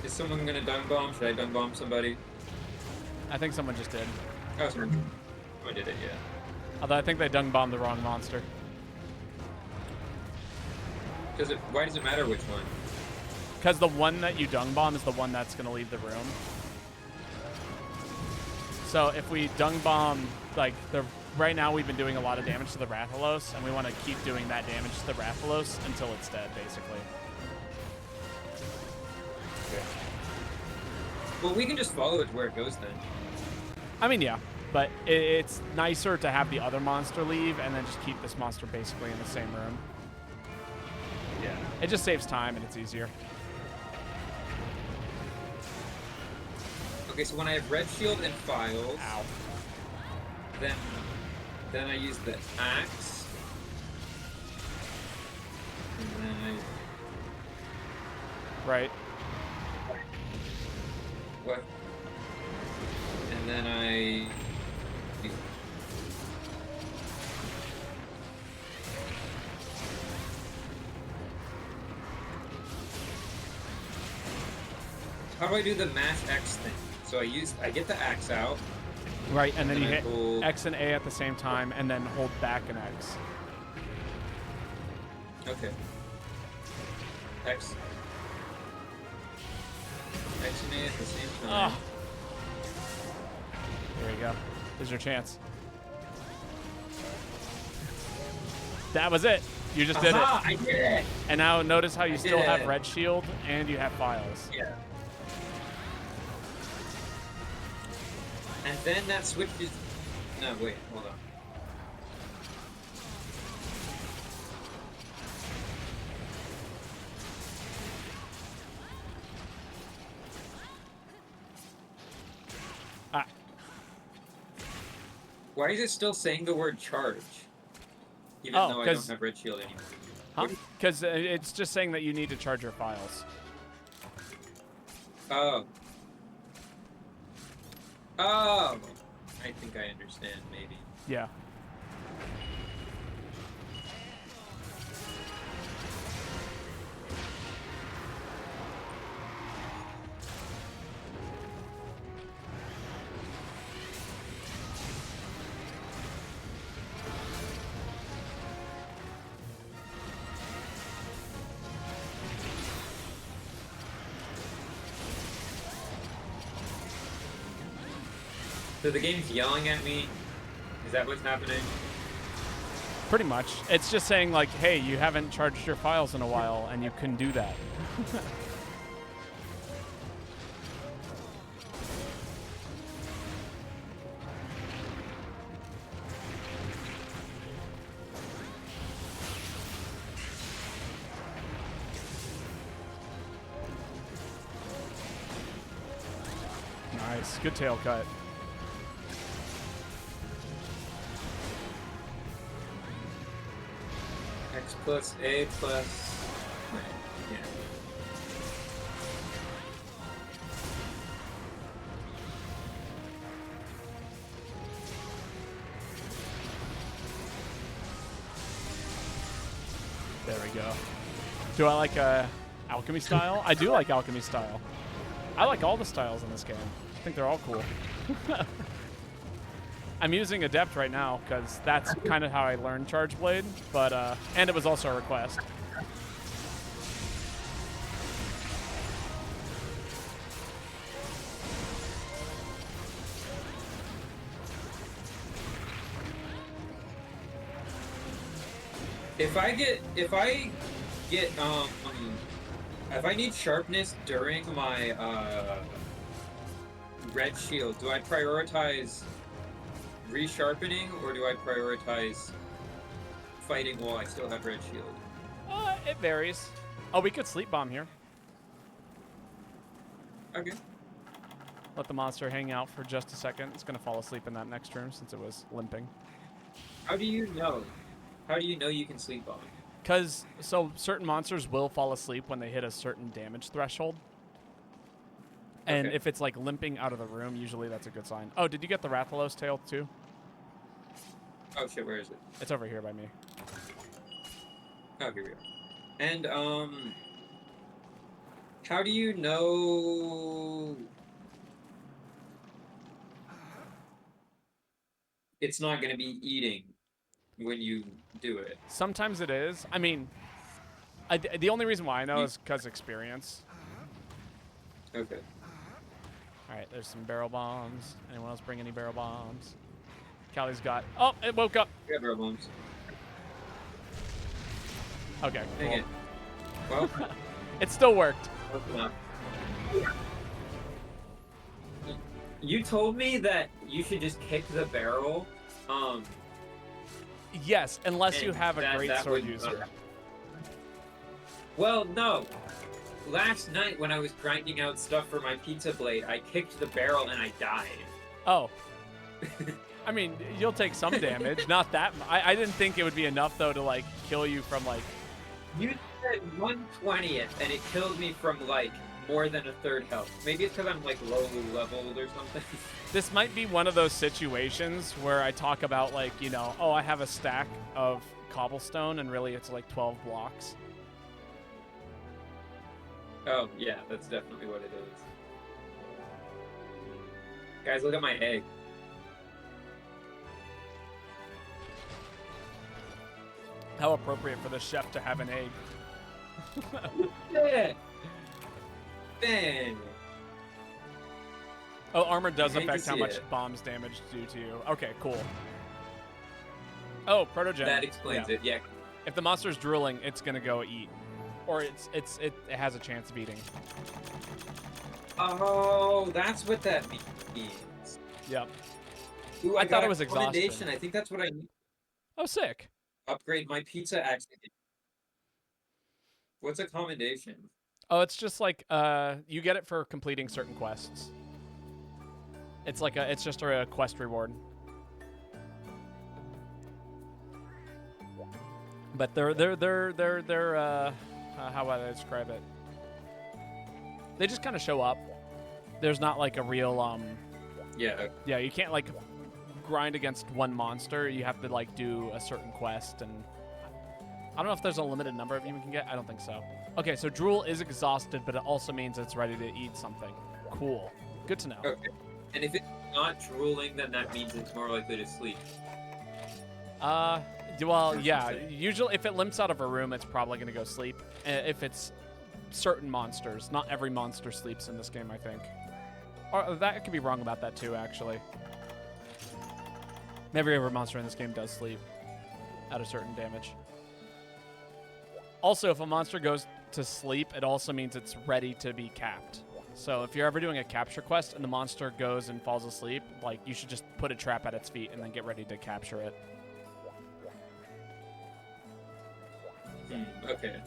Is someone gonna dung bomb? Should I dung bomb somebody? I think someone just did. Oh, sorry. I did it, yeah. Although I think they dung bombed the wrong monster. Why does it matter which one? Because the one that you dung bomb is the one that's going to leave the room. So if we dung bomb, like, right now we've been doing a lot of damage to the Rathalos, and we want to keep doing that damage to the Rathalos until it's dead, basically. Okay. Well, we can just follow it to where it goes then. I mean, yeah. But it's nicer to have the other monster leave and then just keep this monster basically in the same room. Yeah. It just saves time and it's easier. Okay, so when I have red shield and files, Ow. then I use the axe, and then Right. what? And then I. How do I do the mash X thing? So I get the axe out. Right, and then you I hit hold- X and A at the same time and then hold back an X. Okay. X. X and A at the same time. Oh. There you go. There's your chance. That was it. You just did it. Aha, I did it! And now notice how you still did have it. red shield and you have files. Yeah. And then that switches. No, wait, hold on. Ah. Why is it still saying the word charge? Even Oh, though I don't 'cause- have red shield anymore. Huh? Because it's just saying that you need to charge your files. Oh. Oh! I think I understand, maybe. Yeah. So the game's yelling at me? Is that what's happening? Pretty much. It's just saying, like, hey, you haven't charged your files in a while, and you can do that. Nice. Good tail cut. X plus A plus. Right, yeah. There we go. Do I like alchemy style? I do like alchemy style. I like all the styles in this game. I think they're all cool. I'm using Adept right now because that's kind of how I learned Charge Blade, but and it was also a request. If I need sharpness during my red shield, do I prioritize resharpening or do I prioritize fighting while I still have red shield? It varies. Oh, we could sleep bomb here. Okay. Let the monster hang out for just a second. It's gonna fall asleep in that next room since it was limping. How do you know? How do you know you can sleep bomb? Because, so certain monsters will fall asleep when they hit a certain damage threshold. And Okay. if it's like limping out of the room, usually that's a good sign. Oh, did you get the Rathalos tail too? Oh shit, where is it? It's over here by me. Oh, here we go. And how do you know it's not gonna be eating when you do it? Sometimes it is. I mean, the only reason why I know is because experience. Okay. All right, there's some barrel bombs. Anyone else bring any barrel bombs? Callie's got. Oh, it woke up. We have bombs. Okay. Dang it. Well, it still worked. You told me that you should just kick the barrel. Yes, unless you have a great sword would, user. Well, no. Last night when I was grinding out stuff for my pizza blade, I kicked the barrel and I died. Oh. I mean, you'll take some damage. Not that. I didn't think it would be enough though to like kill you from like. You said 1/20th, and it killed me from like more than a third health. Maybe it's because I'm like low leveled or something. This might be one of those situations where I talk about like, you know, oh, I have a stack of cobblestone, and really it's like 12 blocks. Oh, yeah, that's definitely what it is. Guys, look at my egg. How appropriate for the chef to have an egg. Yeah. Bang. Oh, armor does I hate to affect how see much it. bombs damage do to you. Okay, cool. Oh, protogen. That explains it, yeah. If the monster's drooling, it's gonna go eat. Or it has a chance of eating. Oh, that's what that means. Yep. Ooh, I got thought a it was exhaustion. commendation. I think that's what I need. Oh, sick. Upgrade my pizza axe. What's a commendation? Oh, it's just like you get it for completing certain quests. It's just a quest reward. But they're how would I describe it? They just kind of show up. There's not like a real Yeah. you can't like grind against one monster. You have to like do a certain quest, and I don't know if there's a limited number of you can get. I don't think so. Okay, so drool is exhausted, but it also means it's ready to eat something. Cool. Good to know. Okay. And if it's not drooling, then that means it's more likely to sleep. Well, yeah. Usually, if it limps out of a room, it's probably going to go sleep. If it's certain monsters, not every monster sleeps in this game, I think. Or that I could be wrong about that too, actually. Every monster in this game does sleep at a certain damage. Also, if a monster goes to sleep, it also means it's ready to be capped. So if you're ever doing a capture quest and the monster goes and falls asleep, like you should just put a trap at its feet and then get ready to capture it. Okay.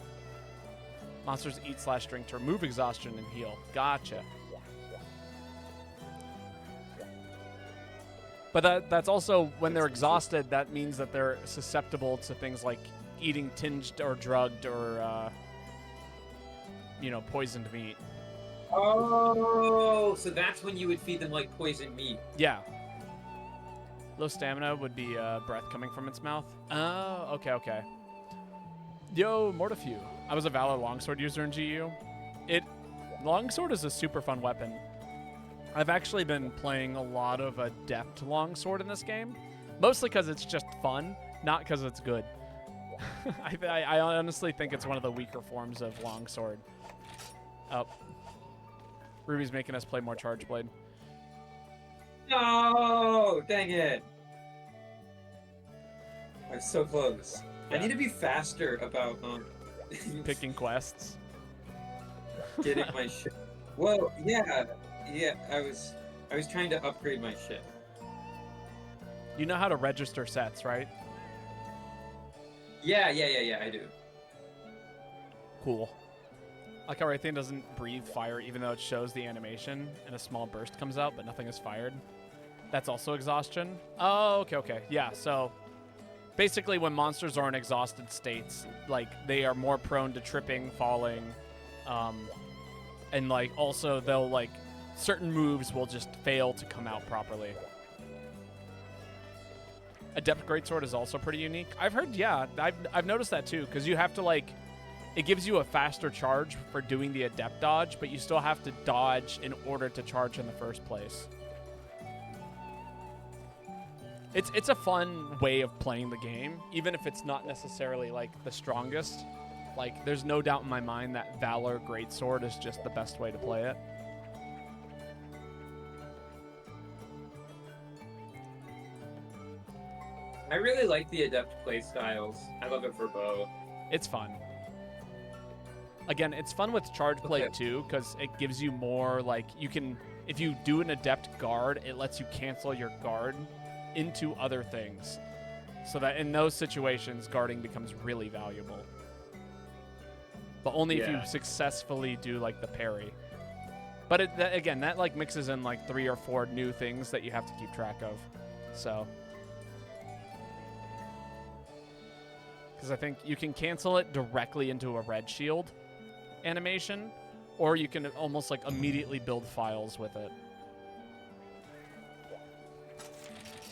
Monsters eat/drink to remove exhaustion and heal. Gotcha. But that's also, when they're exhausted, that means that they're susceptible to things like eating tinged or drugged or, poisoned meat. Oh, so that's when you would feed them like poisoned meat. Yeah. Low stamina would be breath coming from its mouth. Oh, okay. Yo, Mortifew. I was a Valor Longsword user in GU. Longsword is a super fun weapon. I've actually been playing a lot of Adept Longsword in this game, mostly because it's just fun, not because it's good. I honestly think it's one of the weaker forms of Longsword. Oh. Ruby's making us play more Charge Blade. No, dang it. I'm so close. Yeah. I need to be faster about Picking quests. getting my shit. Well, yeah, I was trying to upgrade my shit. You know how to register sets, right? Yeah, I do. Cool. Like how Raytheon doesn't breathe fire even though it shows the animation and a small burst comes out, but nothing is fired. That's also exhaustion. Oh, okay. Yeah, so basically when monsters are in exhausted states, like they are more prone to tripping, falling, and like also they'll like certain moves will just fail to come out properly. Adept Greatsword is also pretty unique. I've heard, yeah, I've noticed that too, because you have to like, it gives you a faster charge for doing the Adept dodge, but you still have to dodge in order to charge in the first place. It's a fun way of playing the game, even if it's not necessarily like the strongest. Like, there's no doubt in my mind that Valor Greatsword is just the best way to play it. I really like the Adept playstyles. I love it for bow. It's fun. Again, it's fun with Charge Blade too, because it gives you more, like, you can, if you do an Adept guard, it lets you cancel your guard into other things. So that in those situations, guarding becomes really valuable. But only if you successfully do, like, the parry. But again, that, like, mixes in, like, 3 or 4 new things that you have to keep track of. So. Because I think you can cancel it directly into a red shield animation, or you can almost, like, immediately build files with it.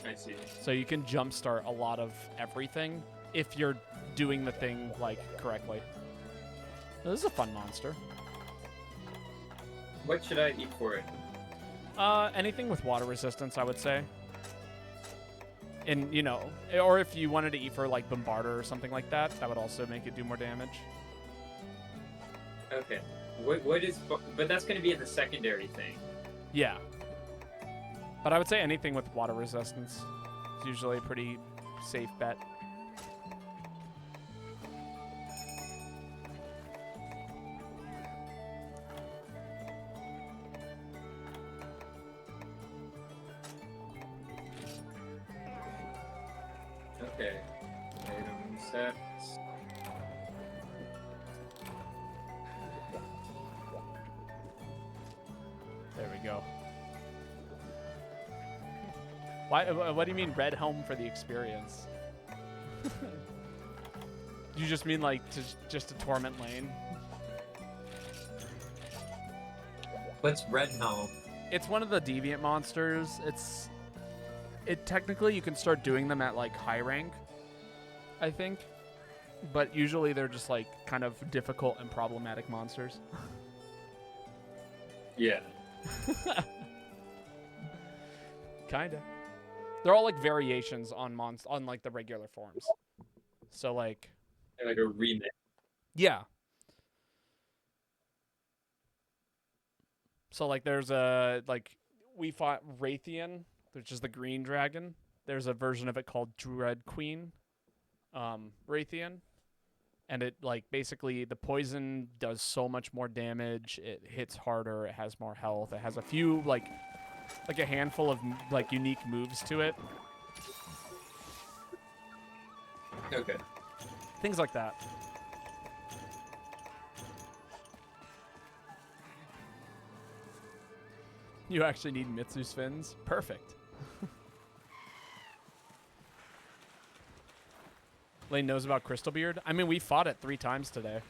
I see. So you can jumpstart a lot of everything if you're doing the thing, like, correctly. This is a fun monster. What should I eat for it? Anything with water resistance, I would say. And, you know, or if you wanted to eat for, like, Bombarder or something like that, that would also make it do more damage. Okay. What is... But that's going to be in the secondary thing. Yeah. But I would say anything with water resistance is usually a pretty safe bet. Okay. Item sets. There we go. Why? What do you mean red helm for the experience? You just mean like just a torment lane? What's Red Helm? It's one of the deviant monsters. It technically you can start doing them at like high rank, I think, but usually they're just like kind of difficult and problematic monsters. Yeah. Kinda. They're all like variations on on like the regular forms. So like Like a remix. yeah. So like there's a like we fought Raytheon, which is the green dragon. There's a version of it called Dread Queen, Raytheon. And it like basically the poison does so much more damage. It hits harder. It has more health. It has a few like a handful of like unique moves to it. Okay. Things like that. You actually need Mitsu's fins? Perfect. Lane knows about Crystal Beard? I mean, we fought it 3 times today.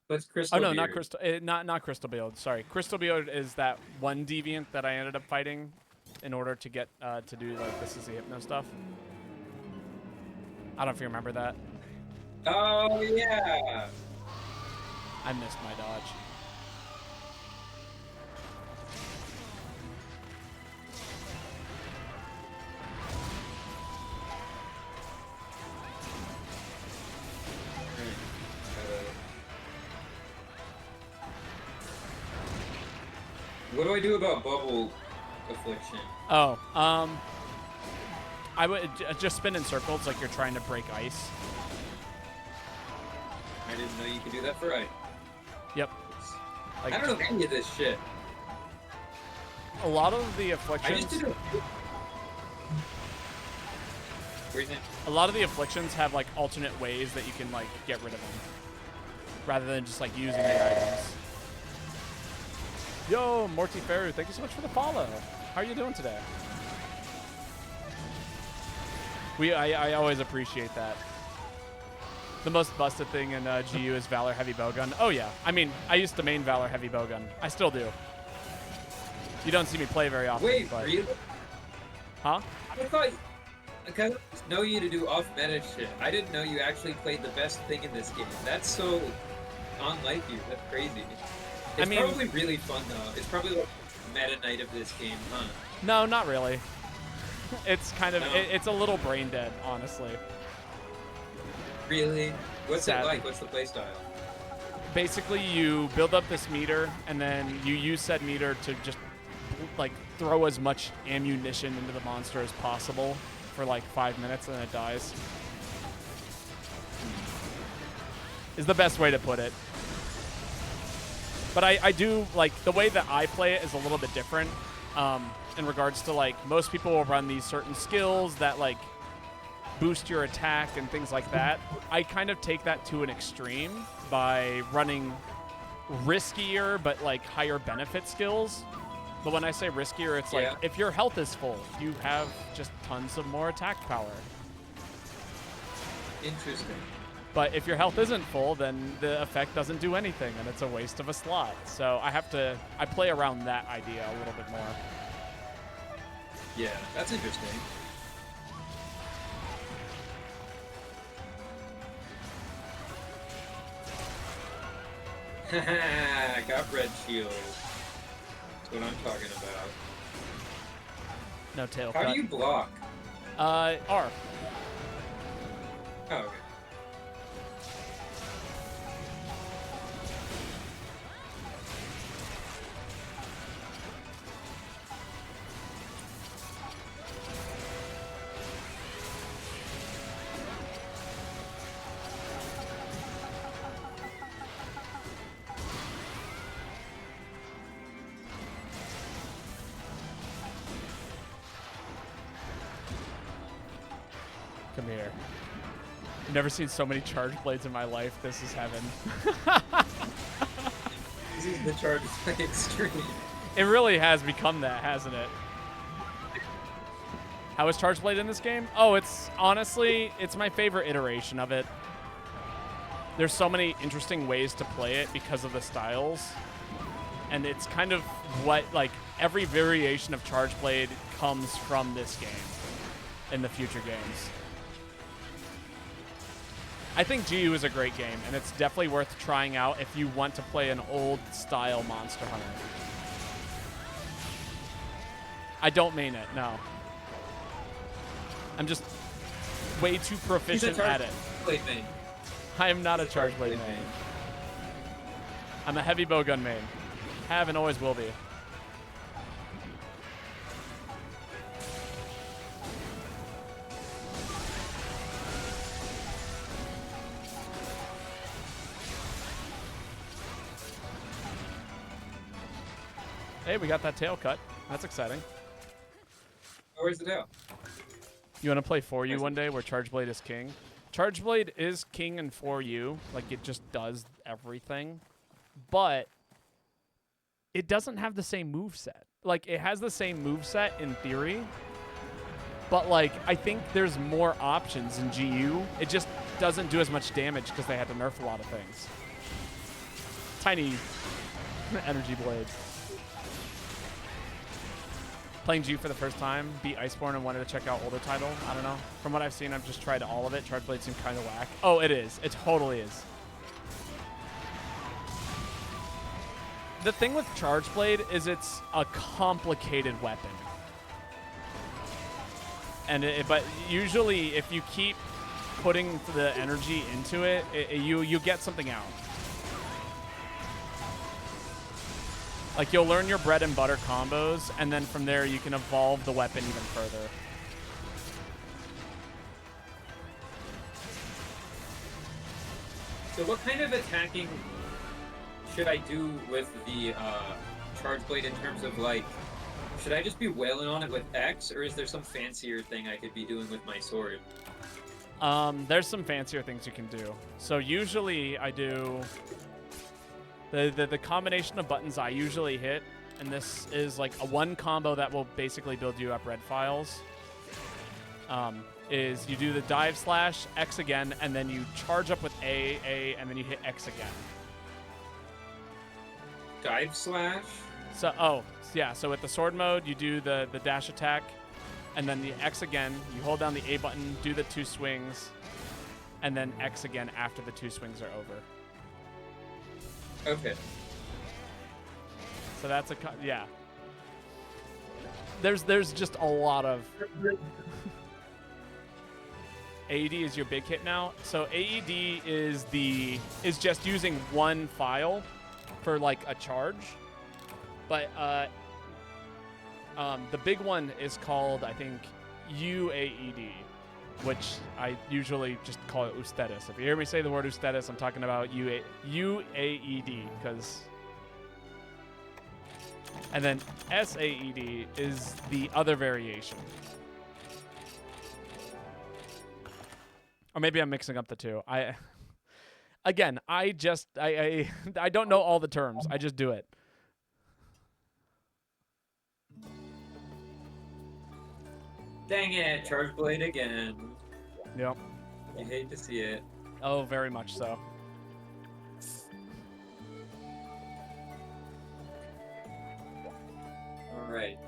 What's Crystal Oh, no, Beard? not Crystal. Not Crystal Beard. Sorry. Crystal Beard is that one deviant that I ended up fighting in order to get to do, like, this is the Hypno stuff. I don't know if you remember that. Oh, yeah. I missed my dodge. What do I do about bubble affliction? Oh, I would just spin in circles like you're trying to break ice. I didn't know you could do that for ice. Yep. Like, I don't know any of this shit. a lot of the I afflictions. just did it. What do you think? A lot of the afflictions have like alternate ways that you can like get rid of them, rather than just like using the items. Yo, Morty Ferru, thank you so much for the follow. How are you doing today? I always appreciate that. The most busted thing in GU is Valor Heavy Bowgun. Oh yeah, I mean, I used to main Valor Heavy Bowgun. I still do. You don't see me play very often. Wait, but really? Huh? I thought, because I know you to do off-meta shit. I didn't know you actually played the best thing in this game. That's so unlike you. That's crazy. I It's mean, probably really fun though. It's probably like meta night of this game, huh? no, not really. It's kind of, No. it's a little brain dead, honestly. Really? What's it Sadly. like? What's the playstyle? Basically, you build up this meter, and then you use said meter to just like throw as much ammunition into the monster as possible for like 5 minutes, and then it dies. Is the best way to put it. But I do, like, the way that I play it is a little bit different in regards to, like, most people will run these certain skills that, like, boost your attack and things like that. I kind of take that to an extreme by running riskier but, like, higher benefit skills. But when I say riskier, it's like, if your health is full, you have just tons of more attack power. Interesting. But if your health isn't full, then the effect doesn't do anything, and it's a waste of a slot. So I play around that idea a little bit more. Yeah, that's interesting. Haha, got red shield. That's what I'm talking about. No tail How cut. do you block? R. Oh, okay. Come here. I've never seen so many charge blades in my life. This is heaven. This is the charge extreme. It really has become that, hasn't it? How is charge blade in this game? Oh, it's honestly, it's my favorite iteration of it. There's so many interesting ways to play it because of the styles. And it's kind of what, like, every variation of charge blade comes from this game in the future games. I think GU is a great game, and it's definitely worth trying out if you want to play an old-style Monster Hunter. I don't mean it, no. I'm just way too proficient at it. Blade main. I am not a charge blade main. I'm a heavy bowgun main. Have and always will be. Hey, we got that tail cut. That's exciting. Where's the tail? You want to play for you one day where Charge Blade is king? Charge Blade is king in for you. Like, it just does everything. But it doesn't have the same moveset. Like, it has the same moveset in theory. But, like, I think there's more options in GU. It just doesn't do as much damage because they had to nerf a lot of things. Tiny energy blade. Playing GU for the first time, beat Iceborne and wanted to check out older title. I don't know. From what I've seen, I've just tried all of it. Charge Blade seemed kind of whack. Oh, it is. It totally is. The thing with Charge Blade is it's a complicated weapon. And but usually, if you keep putting the energy into it, you get something out. Like, you'll learn your bread and butter combos, and then from there you can evolve the weapon even further. So what kind of attacking should I do with the charge blade in terms of, like, should I just be wailing on it with X, or is there some fancier thing I could be doing with my sword? There's some fancier things you can do. So usually I do... The combination of buttons I usually hit, and this is like a one combo that will basically build you up red files, is you do the dive slash, X again, and then you charge up with A, and then you hit X again. Dive slash? So, yeah, so with the sword mode, you do the dash attack, and then the X again. You hold down the A button, do the 2 swings, and then X again after the 2 swings are over. Okay. So that's yeah. There's just a lot of AED is your big hit now. So AED is just using one file for like a charge, but the big one is called, I think, UAED, which I usually just call it Ustedes. If you hear me say the word Ustedes, I'm talking about UAED, because. And then SAED is the other variation. Or maybe I'm mixing up the two. I don't know all the terms. I just do it. Dang it, Charge Blade again. Yep. You hate to see it. Oh, very much so. Alright.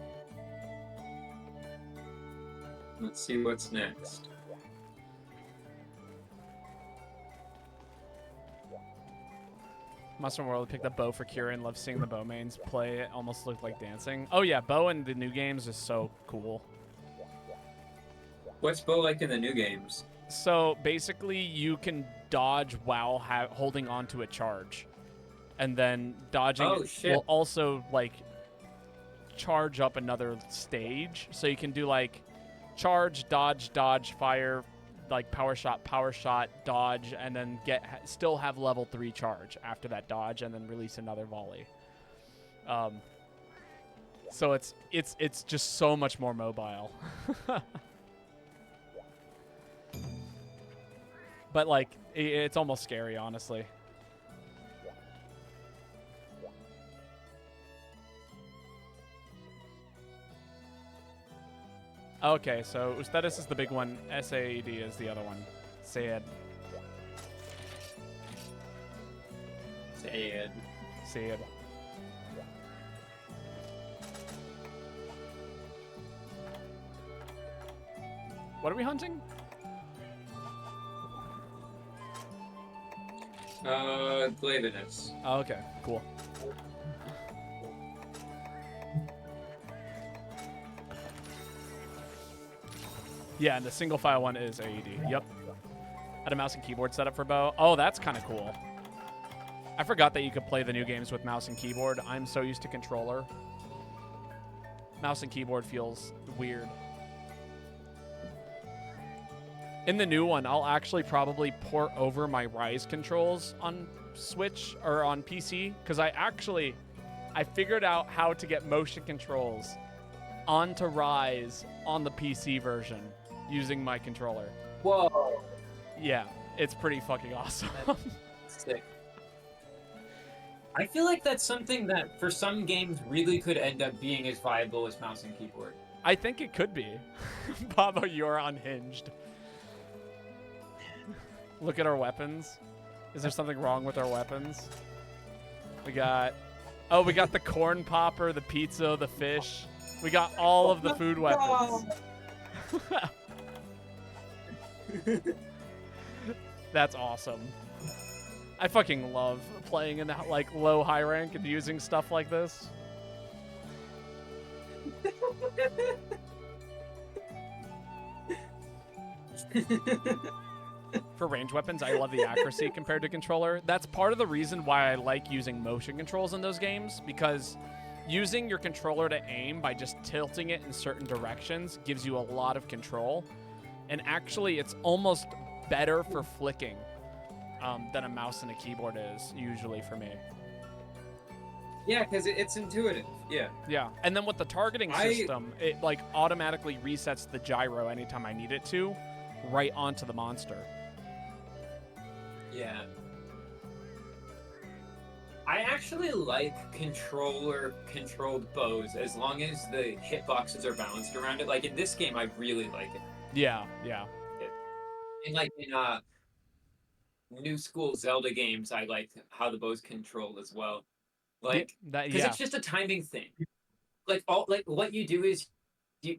Let's see what's next. Mushroom World picked up Bo for Kieran. Love seeing the Bo mains play. It almost looked like dancing. Oh yeah, Bo in the new games is so cool. What's Bo like in the new games? So basically, you can dodge while holding on to a charge, and then dodging will also like charge up another stage. So you can do like charge, dodge, fire, like power shot, dodge, and then still have level 3 charge after that dodge, and then release another volley. So it's just so much more mobile. But like it's almost scary, honestly. Okay, so Ustedes is the big one. SAED is the other one. Sayed. What are we hunting? Glavenus. Oh, okay, cool. Yeah, and the single file one is AED. Yep. Had a mouse and keyboard setup for Bo. Oh, that's kind of cool. I forgot that you could play the new games with mouse and keyboard. I'm so used to controller. Mouse and keyboard feels weird. In the new one, I'll actually probably port over my Rise controls on Switch or on PC, because I figured out how to get motion controls onto Rise on the PC version using my controller. Whoa. Yeah, it's pretty fucking awesome. Sick. I feel like that's something that for some games really could end up being as viable as mouse and keyboard. I think it could be. Babo, you're unhinged. Look at our weapons. Is there something wrong with our weapons? We got the corn popper, the pizza, the fish. We got all of the food weapons. That's awesome. I fucking love playing in that like low high rank and using stuff like this. For range weapons, I love the accuracy compared to controller. That's part of the reason why I like using motion controls in those games, because using your controller to aim by just tilting it in certain directions gives you a lot of control. And actually, it's almost better for flicking than a mouse and a keyboard is, usually for me. Yeah, because it's intuitive. Yeah. Yeah, and then with the targeting system, it like automatically resets the gyro anytime I need it to, right onto the monster. Yeah. I actually like controller-controlled bows as long as the hitboxes are balanced around it. Like in this game, I really like it. Yeah, yeah. And like in new school Zelda games, I like how the bow's controlled as well. Like, because it's just a timing thing. Like what you do is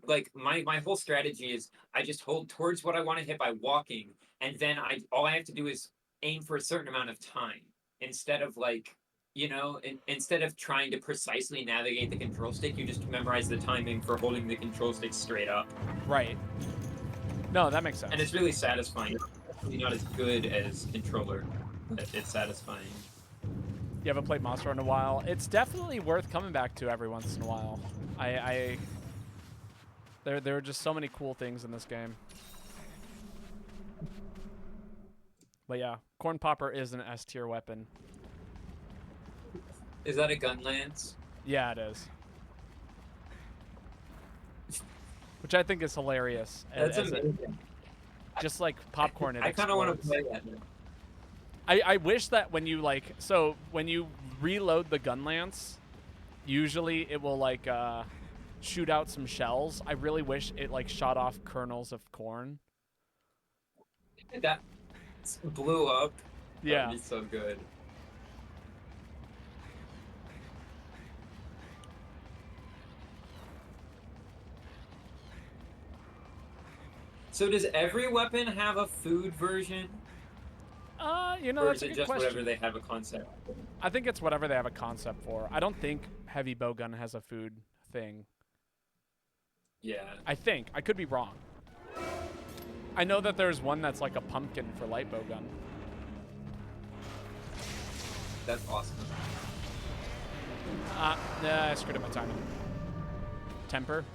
like my whole strategy is I just hold towards what I want to hit by walking, and then all I have to do is aim for a certain amount of time instead of like instead of trying to precisely navigate the control stick, you just memorize the timing for holding the control stick straight up. Right. No, that makes sense. And it's really satisfying. It's not as good as controller, but it's satisfying. You haven't played Monster in a while. It's definitely worth coming back to every once in a while. There are just so many cool things in this game. But yeah, Corn Popper is an S tier weapon. Is that a gun lance? Yeah, it is. Which I think is hilarious. That's amazing. Just like popcorn, I kind of want to play that now. I wish that when you when you reload the gun lance, usually it will like shoot out some shells. I really wish it like shot off kernels of corn. That blew up. Yeah. That'd be so good. So does every weapon have a food version? Or that's is it just question. Whatever they have a concept? I think it's whatever they have a concept for. I don't think heavy bowgun has a food thing. Yeah. I think. I could be wrong. I know that there's one that's like a pumpkin for light bowgun. That's awesome. Nah, I screwed up my timing. Temper.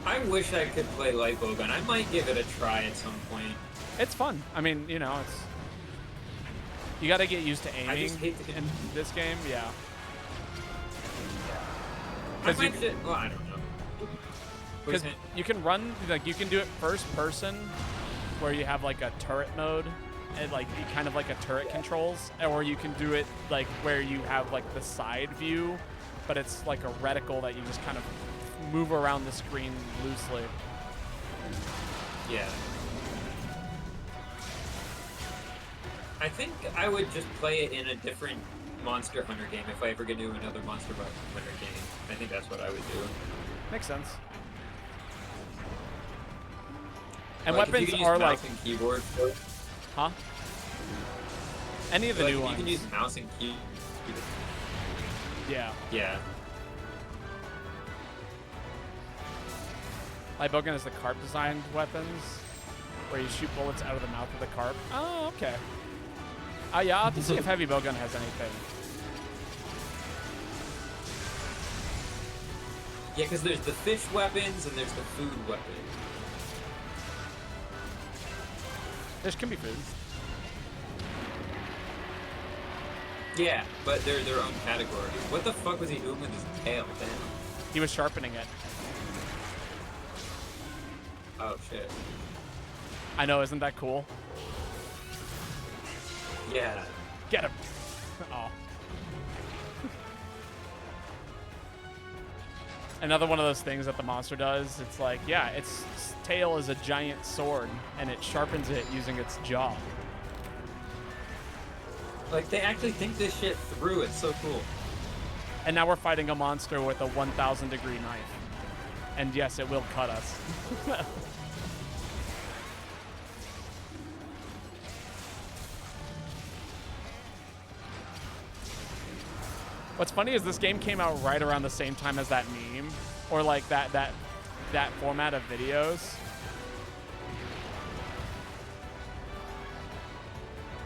I wish I could play light bowgun. I might give it a try at some point. It's fun. I mean, it's... You gotta get used to aiming I just hate in this game, yeah. I don't know. Because you can run, like, you can do it first person, where you have, like, a turret mode, and, like, kind of like a turret controls, or you can do it, like, where you have, like, the side view, but it's, like, a reticle that you just kind of move around the screen loosely. Yeah. I think I would just play it in a different Monster Hunter game if I ever get into another Monster Hunter game. I think that's what I would do. Makes sense. And like, weapons if you can are use like... mouse and keyboard for it. Huh? Any of the new ones. You can use mouse and keyboard. Yeah. Yeah. Light bowgun is the carp designed weapons, where you shoot bullets out of the mouth of the carp. Oh, okay. Yeah, I'll have to see if heavy bowgun has anything. Yeah, because there's the fish weapons and there's the food weapons. Fish can be food. Yeah, but they're their own category. What the fuck was he doing with his tail, then? He was sharpening it. Oh, shit. I know, isn't that cool? Yeah. Get him. Oh. Another one of those things that the monster does, it's like, yeah, its tail is a giant sword, and it sharpens it using its jaw. Like, they actually think this shit through. It's so cool. And now we're fighting a monster with a 1,000-degree knife. And yes, it will cut us. What's funny is this game came out right around the same time as that meme, or like that format of videos.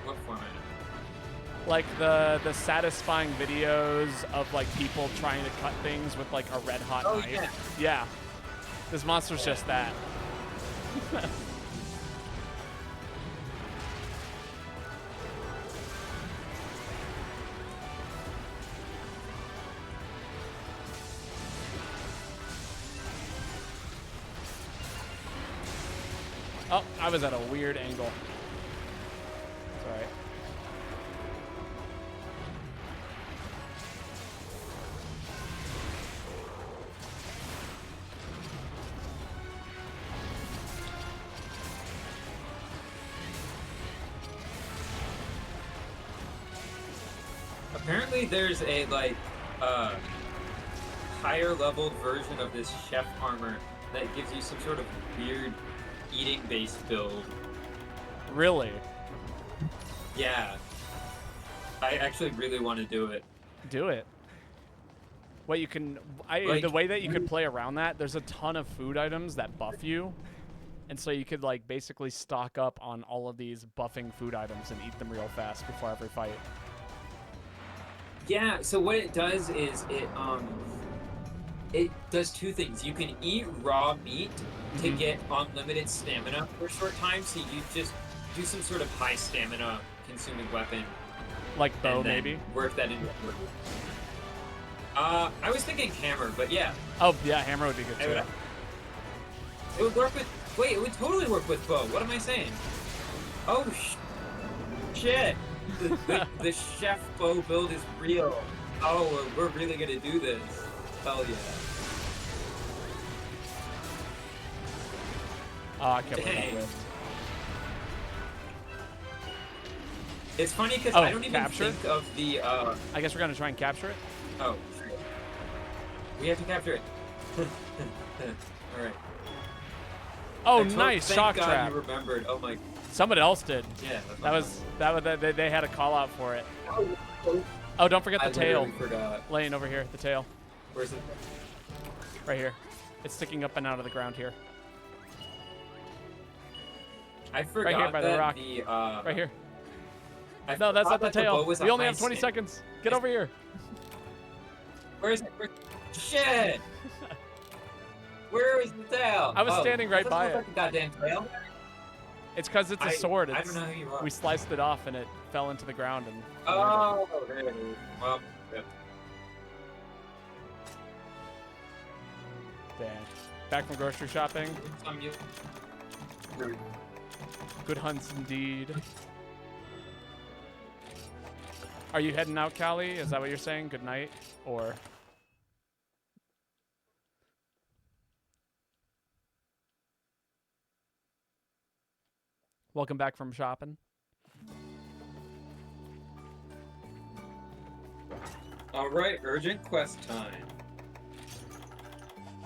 What format? Like the satisfying videos of like people trying to cut things with like a red hot knife. Yeah. Yeah. This monster's just that. Oh, I was at a weird angle. It's all right. Apparently there's a, like, higher level version of this chef armor that gives you some sort of weird eating-based build. Really? Yeah. I actually really want to do it. Do it. What you can, Like, the way that you could play around that, there's a ton of food items that buff you. And so you could like basically stock up on all of these buffing food items and eat them real fast before every fight. Yeah, so what it does is it does two things. You can eat raw meat to get unlimited stamina for a short time, so you just do some sort of high stamina consuming weapon. Like bow, and then maybe? Work that into I was thinking hammer, but yeah. Oh, yeah, hammer would be good too. It would work with... Wait, it would totally work with bow. What am I saying? Oh, shit. The chef bow build is real. Oh, we're really gonna do this. Hell yeah. Oh, I can't Dang. believe It's funny because Oh, I don't even capture? think of the... I guess we're going to try and capture it. Oh, we have to capture it. Alright. Oh, nice. Thank Shock God trap. you remembered. Oh my... Somebody else did. Yeah. They had a call out for it. Oh, Oh, don't forget the I tail. literally forgot. Laying over here, the tail. Where's it? Right here. It's sticking up and out of the ground here. I forgot Right here by the that rock. the, Right here. I No, that's not forgot the that bow tail. was a We only high have 20 stand. seconds. Get over here. Where is it? Shit! Where is the tail? I was standing right by it. Like a goddamn tail. It's because it's a sword. I don't know who you are. We sliced it off and it fell into the ground. And Oh, there it is. Well, yeah. Damn. Back from grocery shopping. Good hunts indeed. Are you heading out, Callie? Is that what you're saying? Good night? Or... Welcome back from shopping. All right, urgent quest time.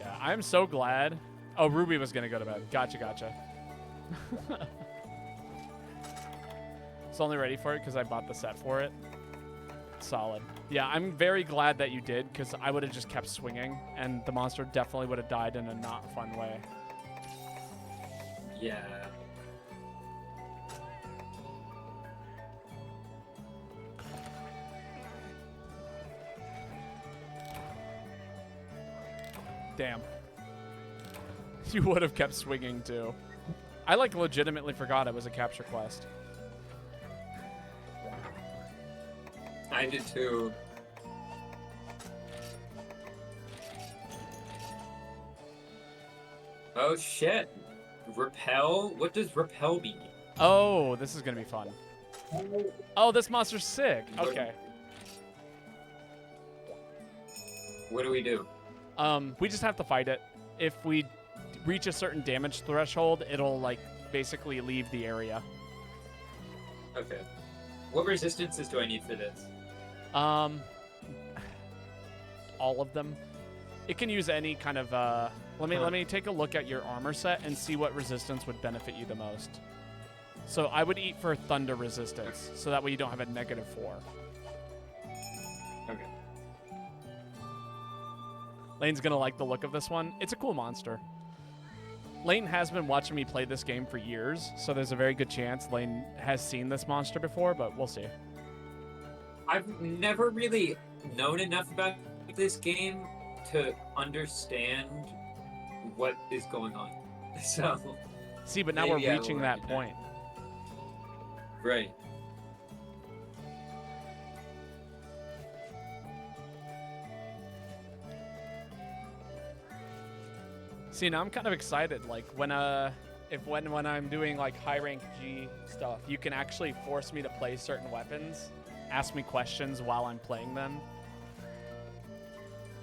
Yeah, I'm so glad. Oh, Ruby was gonna go to bed. Gotcha. It's only ready for it because I bought the set for it. Solid. Yeah, I'm very glad that you did because I would have just kept swinging and the monster definitely would have died in a not fun way. Yeah. Damn. You would have kept swinging too. I like legitimately forgot it was a capture quest. I did too. Oh shit. Repel? What does repel mean? Oh, this is gonna be fun. Oh, this monster's sick. Okay. What do we do? We just have to fight it. If we reach a certain damage threshold, it'll like basically leave the area. Okay. What resistances do I need for this? All of them. It can use any kind of let me take a look at your armor set and see what resistance would benefit you the most. So I would eat for thunder resistance, so that way you don't have a -4. Okay. Lane's gonna like the look of this one. It's a cool monster. Lane has been watching me play this game for years, so there's a very good chance Lane has seen this monster before, but we'll see. I've never really known enough about this game to understand what is going on. So. See, but now we're maybe I will reaching write that it down. point. Right. See, now I'm kind of excited. Like when when I'm doing like high rank G stuff, you can actually force me to play certain weapons, ask me questions while I'm playing them.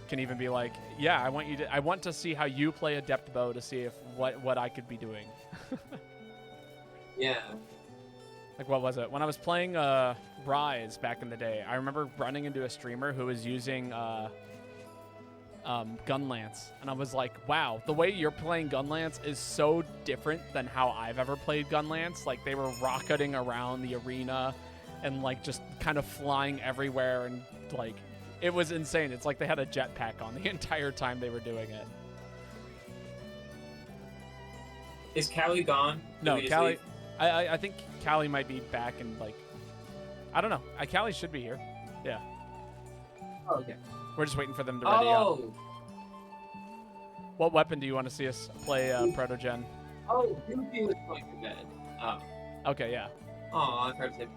Can even be like, yeah, I want to see how you play adept bow to see if what I could be doing. Yeah. Like what was it? When I was playing Rise back in the day, I remember running into a streamer who was using Gunlance, and I was like, wow, the way you're playing Gunlance is so different than how I've ever played Gunlance. Like, they were rocketing around the arena and like just kind of flying everywhere, and like it was insane. It's like they had a jetpack on the entire time they were doing it. Is Callie gone? No, Did we just Callie. leave? I think Callie might be back, and like, I don't know. Callie should be here. Yeah, Oh, okay. we're just waiting for them to ready up. Oh, What weapon do you want to see us play Proto-Gen? oh, Goofy was going to bed. Oh, Okay, yeah. I tried to say.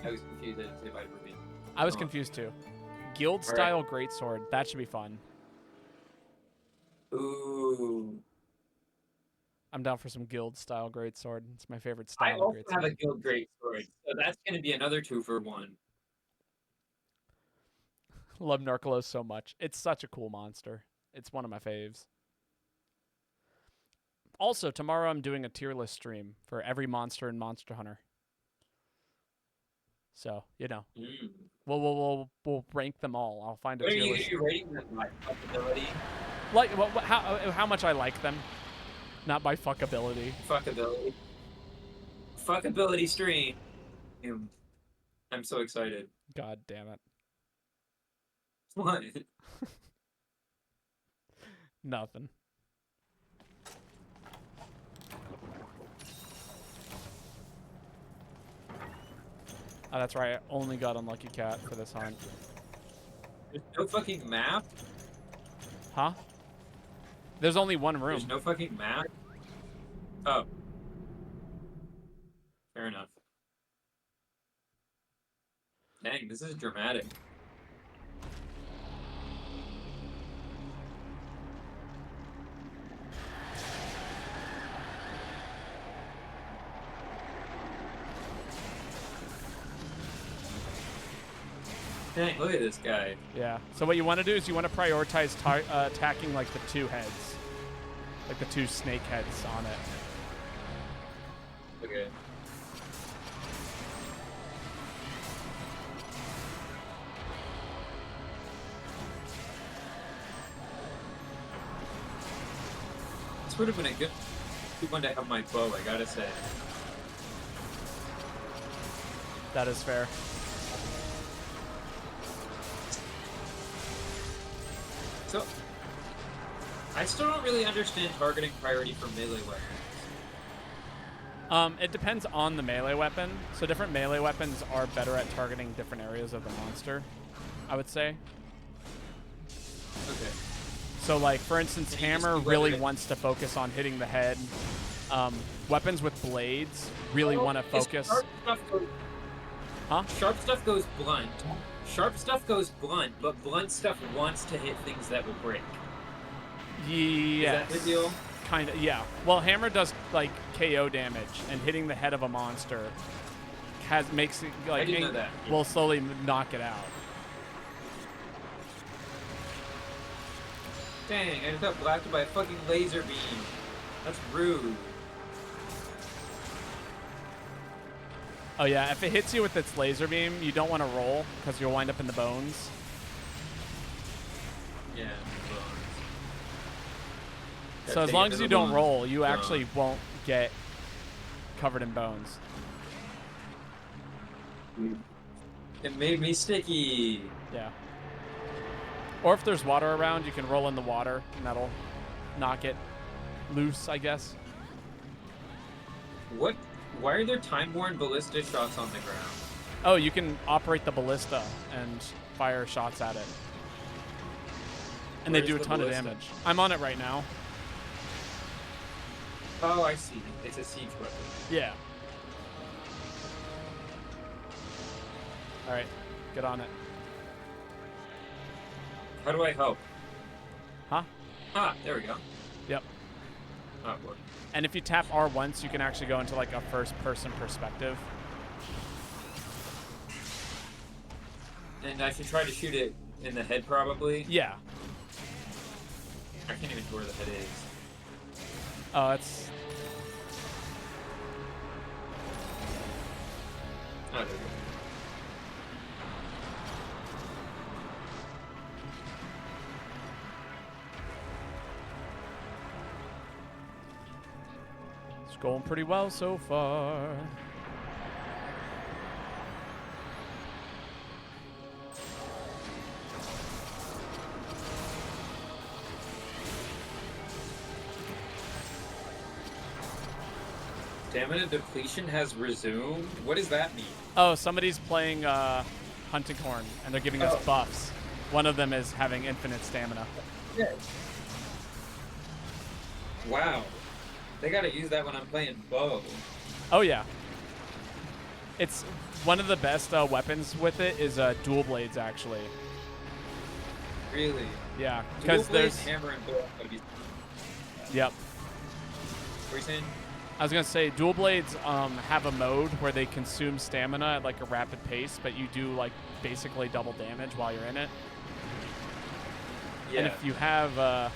I was confused. I didn't say Viper Beam. I was confused too. Guild style greatsword. That should be fun. Ooh. I'm down for some guild style greatsword. It's my favorite style. I of also greatsword. have a Guild Great Sword, so that's going to be another 2-for-1. Love Narcolos so much. It's such a cool monster. It's one of my faves. Also, tomorrow I'm doing a tier list stream for every monster in Monster Hunter. So, you know, we'll rank them all. I'll find a What are tier you list. rating them by? Fuckability? Like how much I like them, not by fuckability. Fuckability. Fuckability stream. I'm so excited. God damn it. What? Nothing. Oh, that's right. I only got Unlucky Cat for this hunt. There's no fucking map? Huh? There's only one room. There's no fucking map? Oh. Fair enough. Dang, this is dramatic. Dang, look at this guy. Yeah. So what you want to do is you want to prioritize attacking like the two heads, like the two snake heads on it. Okay. This would have been a good one to have my bow, I gotta say. That is fair. So, I still don't really understand targeting priority for melee weapons. It depends on the melee weapon. So different melee weapons are better at targeting different areas of the monster, I would say. Okay. So like, for instance, Can you just hammer do really whether- wants to focus on hitting the head. Weapons with blades really want to focus. Sharp stuff goes, Huh? Sharp stuff goes blunt. Sharp stuff goes blunt, but blunt stuff wants to hit things that will break. Yes. Is that the deal? Kind of, yeah. Well, hammer does like KO damage, and hitting the head of a monster makes it like I didn't know that. will slowly knock it out. Dang, I just got blasted by a fucking laser beam. That's rude. Oh yeah, if it hits you with its laser beam, you don't want to roll because you'll wind up in the bones. Yeah. So as long as you don't roll, you actually won't get covered in bones. It made me sticky. Yeah. Or if there's water around, you can roll in the water, and that'll knock it loose, I guess. What? Why are there time-worn ballista shots on the ground? Oh, you can operate the ballista and fire shots at it. And they Where's do a the ton of ballista? damage. I'm on it right now. Oh, I see. It's a siege weapon. Yeah. All right, get on it. How do I help? Huh? Ah, there we go. Yep. Oh, boy. And if you tap R once, you can actually go into like a first-person perspective. And I should try to shoot it in the head, probably. Yeah. I can't even see where the head is. Oh, it's... Oh, there we go. Going pretty well so far. Stamina depletion has resumed? What does that mean? Oh, somebody's playing Hunting Horn, and they're giving us buffs. One of them is having infinite stamina. Yeah. Wow. They gotta use that when I'm playing bow. Oh, yeah. It's one of the best weapons with it is dual blades, actually. Really? Yeah, because there's... hammer and bow. Yep. What are you saying? I was going to say, dual blades have a mode where they consume stamina at, like, a rapid pace, but you do, like, basically double damage while you're in it. Yeah. And if you have...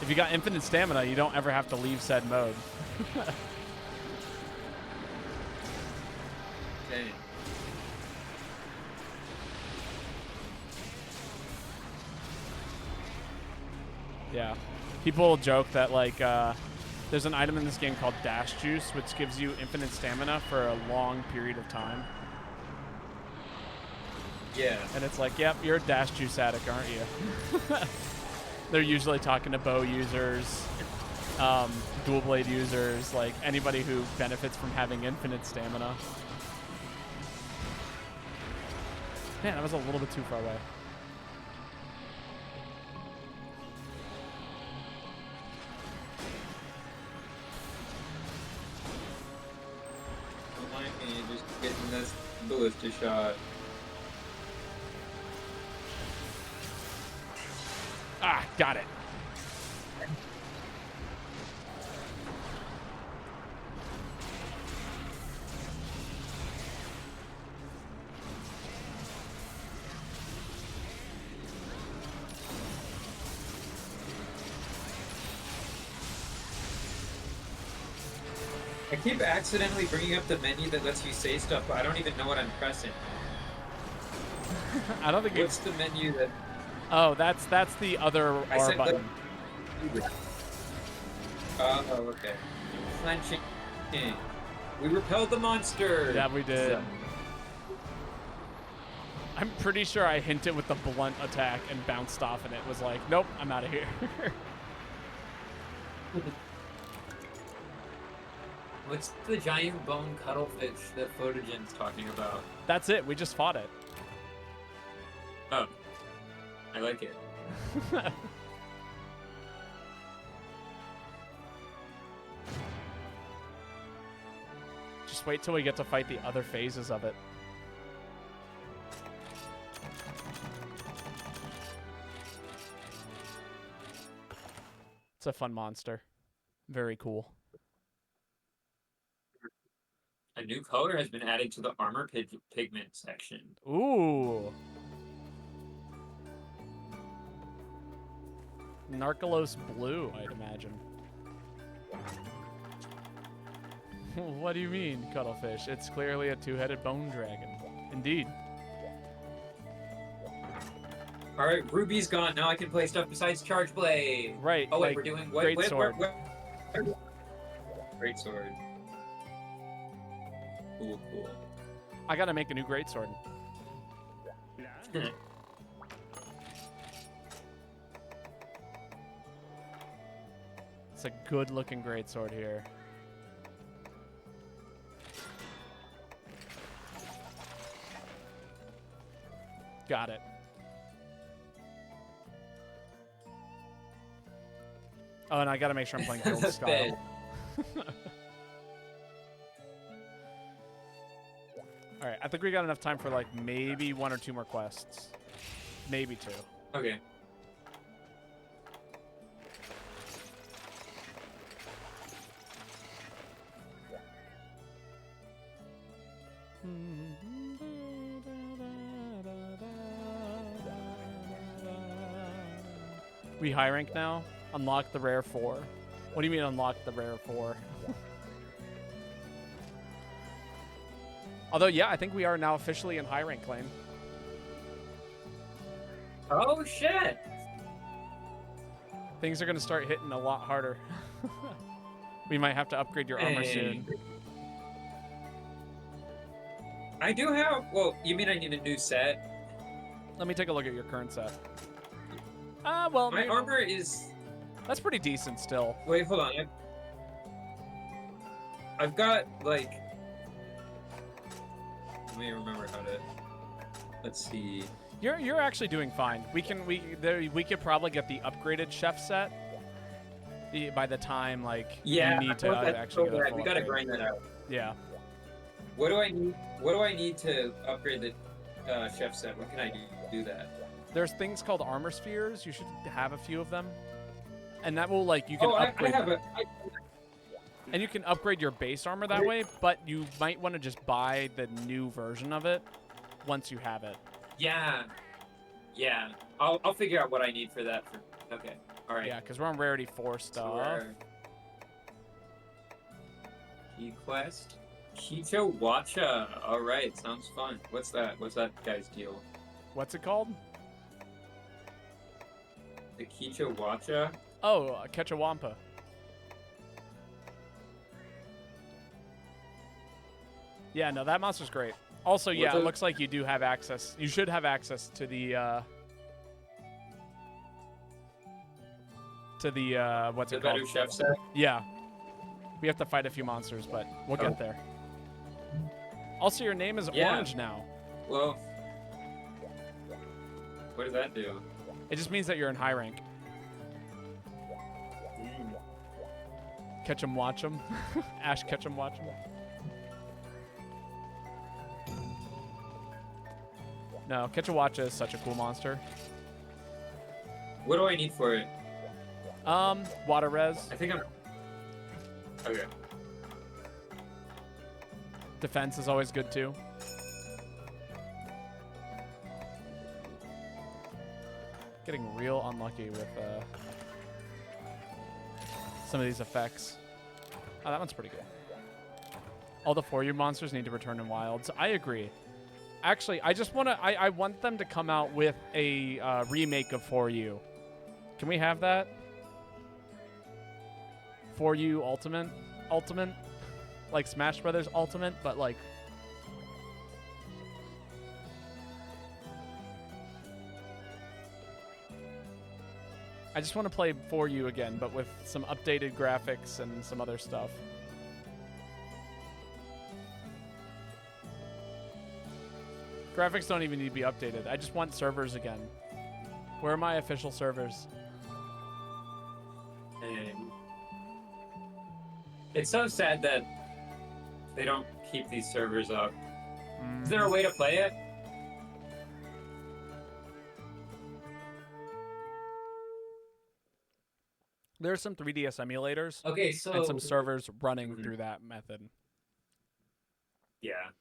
if you got infinite stamina, you don't ever have to leave said mode. Okay. Yeah. People joke that, like, there's an item in this game called Dash Juice, which gives you infinite stamina for a long period of time. Yeah. And it's like, yep, you're a Dash Juice addict, aren't you? They're usually talking to bow users, dual blade users, like anybody who benefits from having infinite stamina. Man, I was a little bit too far away. Don't mind me just getting this ballista shot. Ah, got it. I keep accidentally bringing up the menu that lets you say stuff, but I don't even know what I'm pressing. I don't think What's the menu that... Oh, that's the other R button. Oh, okay. Clenching. We repelled the monster! Yeah, we did. So. I'm pretty sure I hinted with the blunt attack and bounced off, and it was like, nope, I'm out of here. What's the giant bone cuttlefish that Photogen's talking about? That's it. We just fought it. Oh. I like it. Just wait till we get to fight the other phases of it. It's a fun monster. Very cool. A new color has been added to the armor pigment section. Ooh. Narcolos blue, I'd imagine. What do you mean, Cuttlefish? It's clearly a two-headed bone dragon. Indeed. Alright, Ruby's gone. Now I can play stuff besides Charge Blade. Right. Oh, wait, like we're doing... What, Great Sword. Great Sword. Cool, cool. I gotta make a new Great Sword. It's a good-looking Great Sword here. Got it. Oh, and I gotta make sure I'm playing Guild style. Alright, I think we got enough time for like maybe one or two more quests. Maybe two. Okay. We high rank now? Unlock the rare 4. What do you mean unlock the rare 4? Although, yeah, I think we are now officially in high rank lane. Oh, shit! Things are going to start hitting a lot harder. We might have to upgrade your armor soon. I do have... Well, you mean I need a new set? Let me take a look at your current set. Well... My armor is... That's pretty decent still. Wait, hold on. I've got, like... Let me remember how to... Let's see... You're actually doing fine. We could probably get the upgraded chef set by the time you need to actually get a full we gotta upgrade. grind that out. Yeah. What do I need? What do I need to upgrade the chef set? What can I do that? There's things called armor spheres. You should have a few of them, and that will you can upgrade. And you can upgrade your base armor that way, but you might want to just buy the new version of it once you have it. Yeah. I'll figure out what I need for that. Okay. All right. Yeah, because we're on rarity 4 stuff. Key quest. Kicho Wacha. All right, sounds fun. What's that? What's that guy's deal? What's it called? The Kicho Wacha. Oh, catch a wampa. Yeah, no, that monster's great. Also, yeah, it looks like you do have access. You should have access to the what's it called? The better chef set? Yeah. We have to fight a few monsters, but we'll get there. Also, your name is Orange now. Well, what does that do? It just means that you're in high rank. Catch 'em, watch 'em. Ash, catch 'em, watch 'em. No, Catch a Watcha is such a cool monster. What do I need for it? Water res. I think I'm... Okay. Defense is always good too. Getting real unlucky with some of these effects. Oh, that one's pretty good. All the For You monsters need to return in wilds. I agree. Actually, I just want to... I want them to come out with a remake of For You. Can we have that? For You Ultimate? Ultimate? Like Smash Brothers Ultimate, but like... I just want to play For You again, but with some updated graphics and some other stuff. Graphics don't even need to be updated. I just want servers again. Where are my official servers? And it's so sad that they don't keep these servers up. Is there a way to play it? There are some 3DS emulators. Okay, so... And some servers running through that method. Yeah.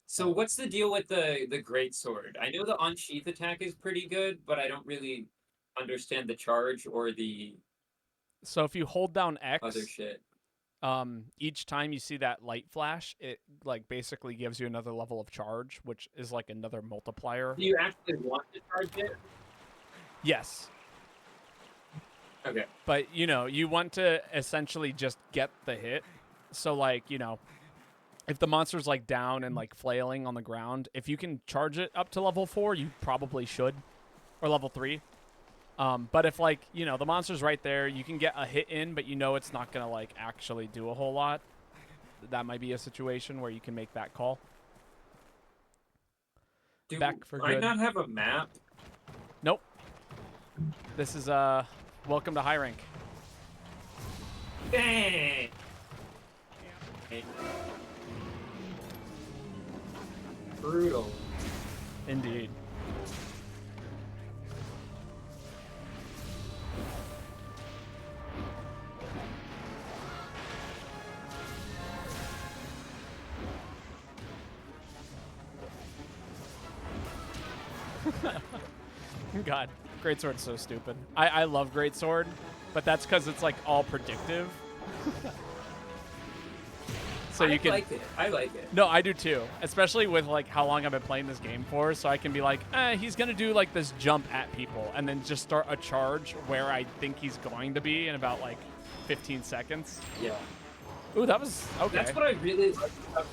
So what's the deal with the great sword? I know the unsheath attack is pretty good, but I don't really understand the charge or the... So if you hold down X... Other shit. Each time you see that light flash, it basically gives you another level of charge, which is like another multiplier. Do you actually want to charge it? Yes. Okay. But, you want to essentially just get the hit. So, if the monster's, down and, flailing on the ground, if you can charge it up to level 4, you probably should. Or level 3. But if, the monster's right there, you can get a hit in, but it's not going to, actually do a whole lot. That might be a situation where you can make that call. Do Back for I good. not have a map? Nope. This is, welcome to high rank. Dang! Brutal. Indeed. God, Greatsword's so stupid. I love Greatsword, but that's because it's all predictive. So you can. like it. I like it. No, I do too. Especially with like how long I've been playing this game for, so I can be like, he's gonna do like this jump at people, and then just start a charge where I think he's going to be in about like 15 seconds. Yeah. Ooh, that was okay. That's what I really like about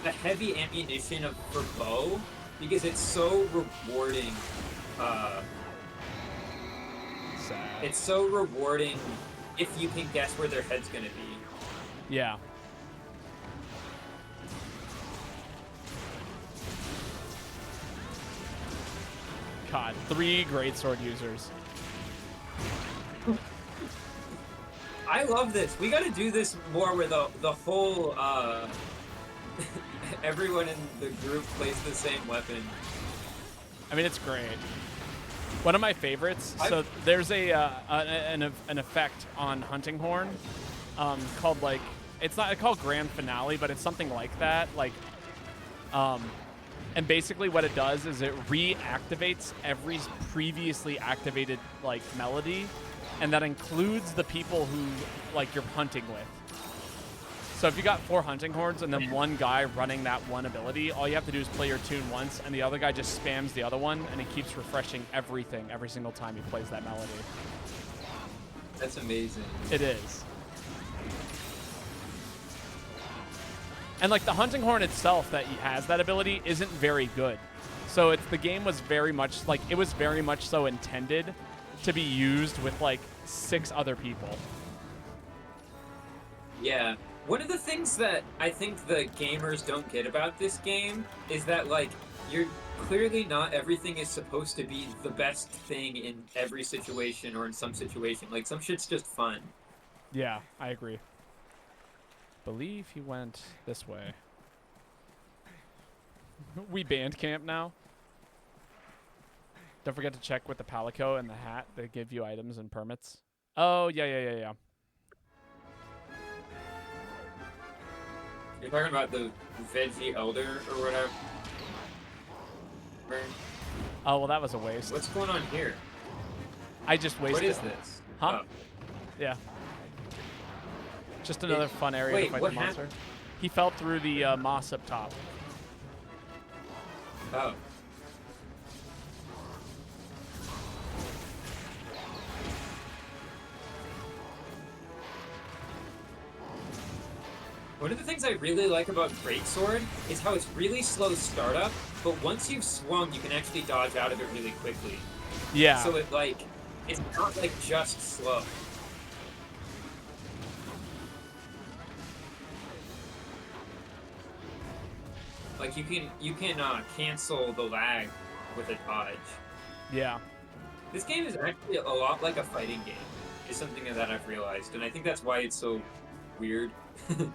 the heavy ammunition for bow, because it's so rewarding. Sad. It's so rewarding if you can guess where their head's gonna be. Yeah. God, 3 greatsword users. I love this. We got to do this more where the whole everyone in the group plays the same weapon. I mean, it's great. One of my favorites. So there's an effect on Hunting Horn called like, it's not called Grand Finale, but it's something like that. Like, and basically what it does is it reactivates every previously activated like melody, and that includes the people who like you're hunting with. So if you got 4 hunting horns and then one guy running that one ability, all you have to do is play your tune once, and the other guy just spams the other one, and he keeps refreshing everything every single time he plays that melody. That's amazing. It is. And like the hunting horn itself that he has that ability isn't very good. So it's the game was very much like it was very much so intended to be used with like 6 other people. Yeah. One of the things that I think the gamers don't get about this game is that, like, you're clearly not everything is supposed to be the best thing in every situation or in some situation. Like, some shit's just fun. Yeah, I agree. Believe he went this way. We band camp now. Don't forget to check with the palico and the hat. They give you items and permits. Oh, yeah. You're talking about the Veggie Elder or whatever? Oh, well, that was a waste. What's going on here? I just wasted. What is this? Huh? Oh. Yeah. Just another fun area wait, to fight what the monster. happened? He fell through the moss up top. Oh. One of the things I really like about Greatsword is how it's really slow startup, but once you've swung, you can actually dodge out of it really quickly. Yeah. So it like, it's not like just slow. Like you can cancel the lag with a dodge. Yeah. This game is actually a lot like a fighting game. Is something that I've realized, and I think that's why it's so weird.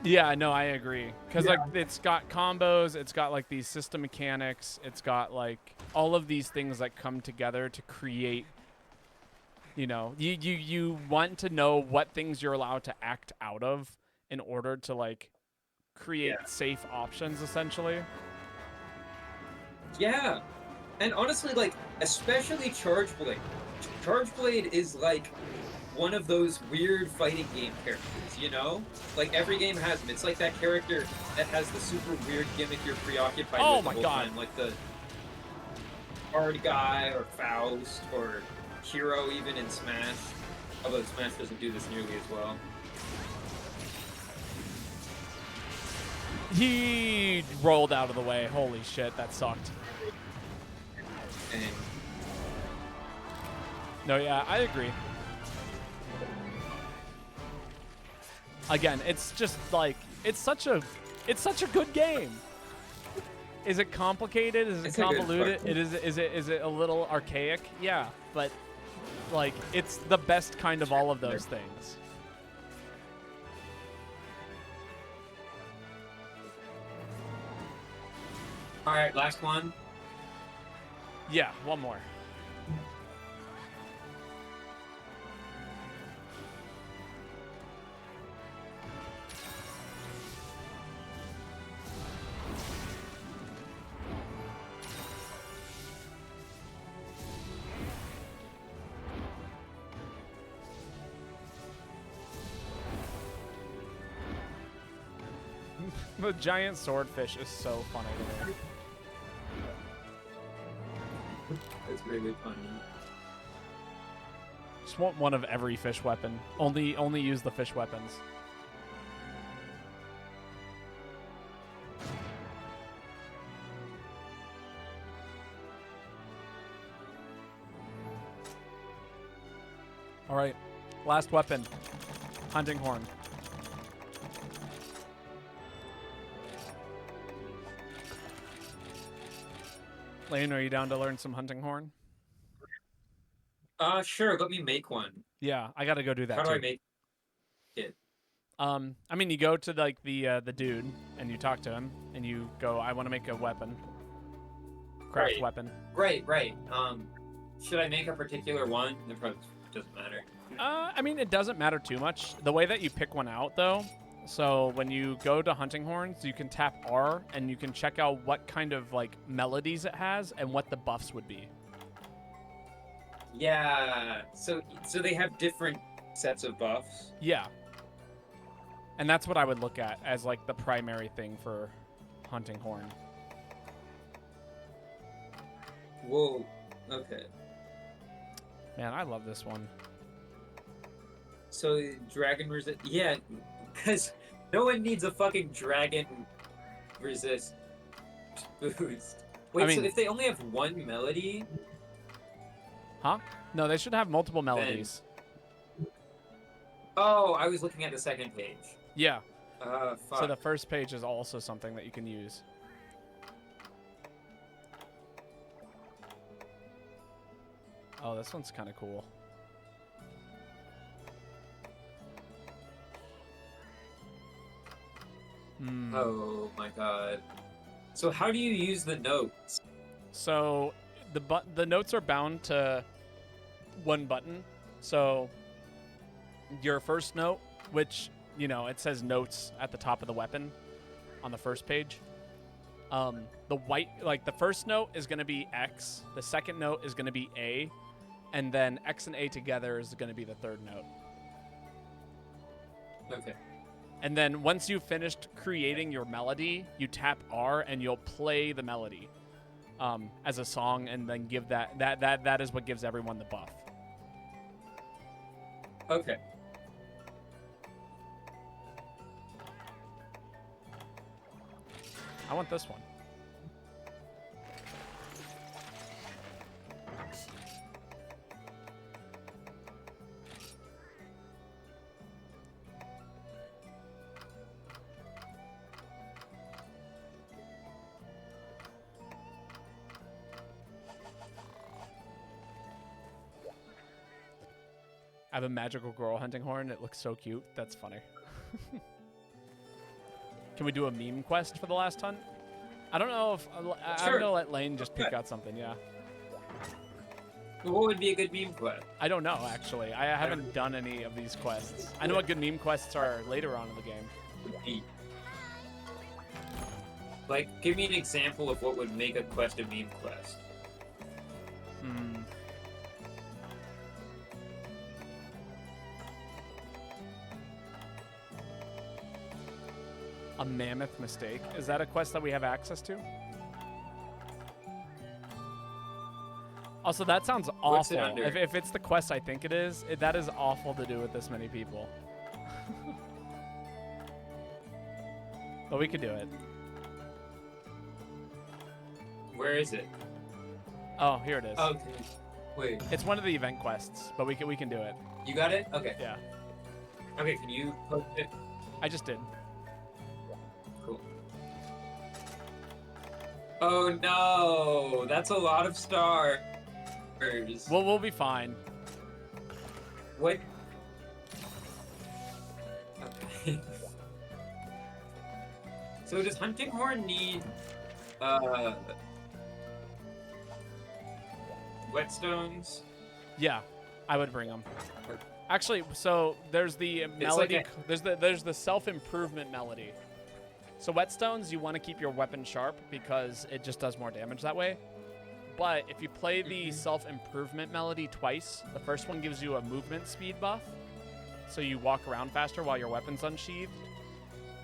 Yeah, no, I agree. Because like it's got combos, it's got like these system mechanics, it's got like all of these things that come together to create. You know, you want to know what things you're allowed to act out of in order to like create safe options, essentially. Yeah, and honestly, like especially Charge Blade. Charge Blade is like one of those weird fighting game characters, you know? Like every game has them. It's like that character that has the super weird gimmick you're preoccupied with the whole time, like the hard guy or Faust or Hero even in Smash. Although Smash doesn't do this nearly as well. He rolled out of the way. Holy shit, that sucked. And no, yeah, I agree. Again, it's just like it's such a good game. Is it complicated? Is it convoluted? Is it a little archaic? Yeah, but like it's the best kind of all of those things. all right, last one. Yeah, one more. The giant swordfish is so funny to me. It's really funny. Just want one of every fish weapon. Only use the fish weapons. All right, last weapon, hunting horn. Lane, are you down to learn some hunting horn? Sure. Let me make one. Yeah, I gotta go do that How too. do I make it? I mean, you go to like the dude and you talk to him and you go, I want to make a weapon. Craft Right. weapon. Right. Should I make a particular one? It probably doesn't matter. I mean, it doesn't matter too much. The way that you pick one out, though, so when you go to hunting horns, you can tap R and you can check out what kind of like melodies it has and what the buffs would be. Yeah. So they have different sets of buffs. Yeah. And that's what I would look at as like the primary thing for hunting horn. Whoa. Okay. Man, I love this one. So dragon resist. Yeah, because no one needs a fucking dragon resist boost. Wait, I mean, so if they only have one melody, huh? No, they should have multiple melodies. oh, I was looking at the second page. Yeah. Fuck. So the first page is also something that you can use. Oh, this one's kind of cool. Oh my god. So how do you use the notes? So the notes are bound to one button. So your first note, which, you know, it says notes at the top of the weapon on the first page. The white, like the first note is going to be X, the second note is going to be A, and then X and A together is going to be the third note. Okay. And then once you've finished creating your melody, you tap R and you'll play the melody as a song, and then give that is what gives everyone the buff. Okay. I want this one. I have a magical girl hunting horn. It looks so cute. That's funny. Can we do a meme quest for the last hunt? I don't know if... I'm going to let Lane just pick out something, yeah. What would be a good meme quest? I don't know, actually. I haven't done any of these quests. I know what good meme quests are later on in the game. Like, give me an example of what would make a quest a meme quest. A mammoth mistake. Is that a quest that we have access to? Also, that sounds What's it awful. under? If it's the quest I think it is, that is awful to do with this many people. But we could do it. Where is it? Oh, here it is. Okay. Wait. It's one of the event quests, but we can do it. You got it? Okay. Yeah. Okay, can you post it? I just did. Cool. Oh no, that's a lot of stars. Well, we'll be fine. What? Okay. So does hunting horn need whetstones? Yeah, I would bring them. Actually, so there's the melody. Like there's the self-improvement melody. So whetstones, you want to keep your weapon sharp because it just does more damage that way. But if you play the self-improvement melody twice, the first one gives you a movement speed buff, so you walk around faster while your weapon's unsheathed.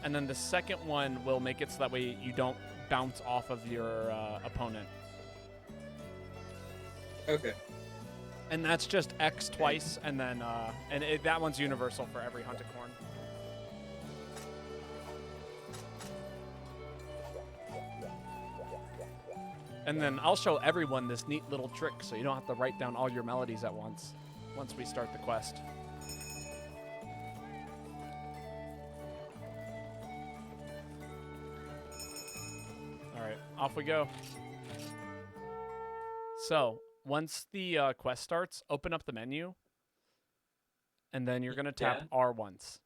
and then the second one will make it so that way you don't bounce off of your opponent. Okay. And that's just X twice, and then that one's universal for every hunting horn. And then I'll show everyone this neat little trick so you don't have to write down all your melodies at once we start the quest. All right, off we go. So, once the quest starts, open up the menu, and then you're going to tap R once.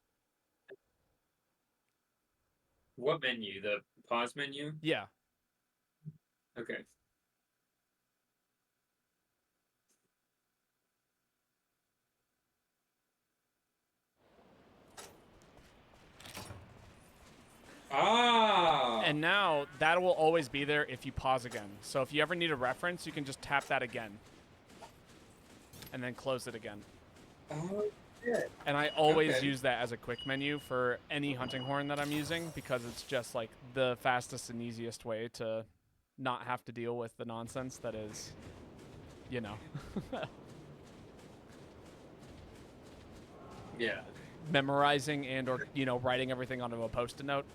What menu? The pause menu? Yeah. Okay. Ah! And now that will always be there if you pause again. So if you ever need a reference, you can just tap that again. And then close it again. Oh, shit. And I always use that as a quick menu for any hunting horn that I'm using because it's just like the fastest and easiest way to not have to deal with the nonsense that is, you know. Yeah. Memorizing and or, you know, writing everything onto a Post-it note.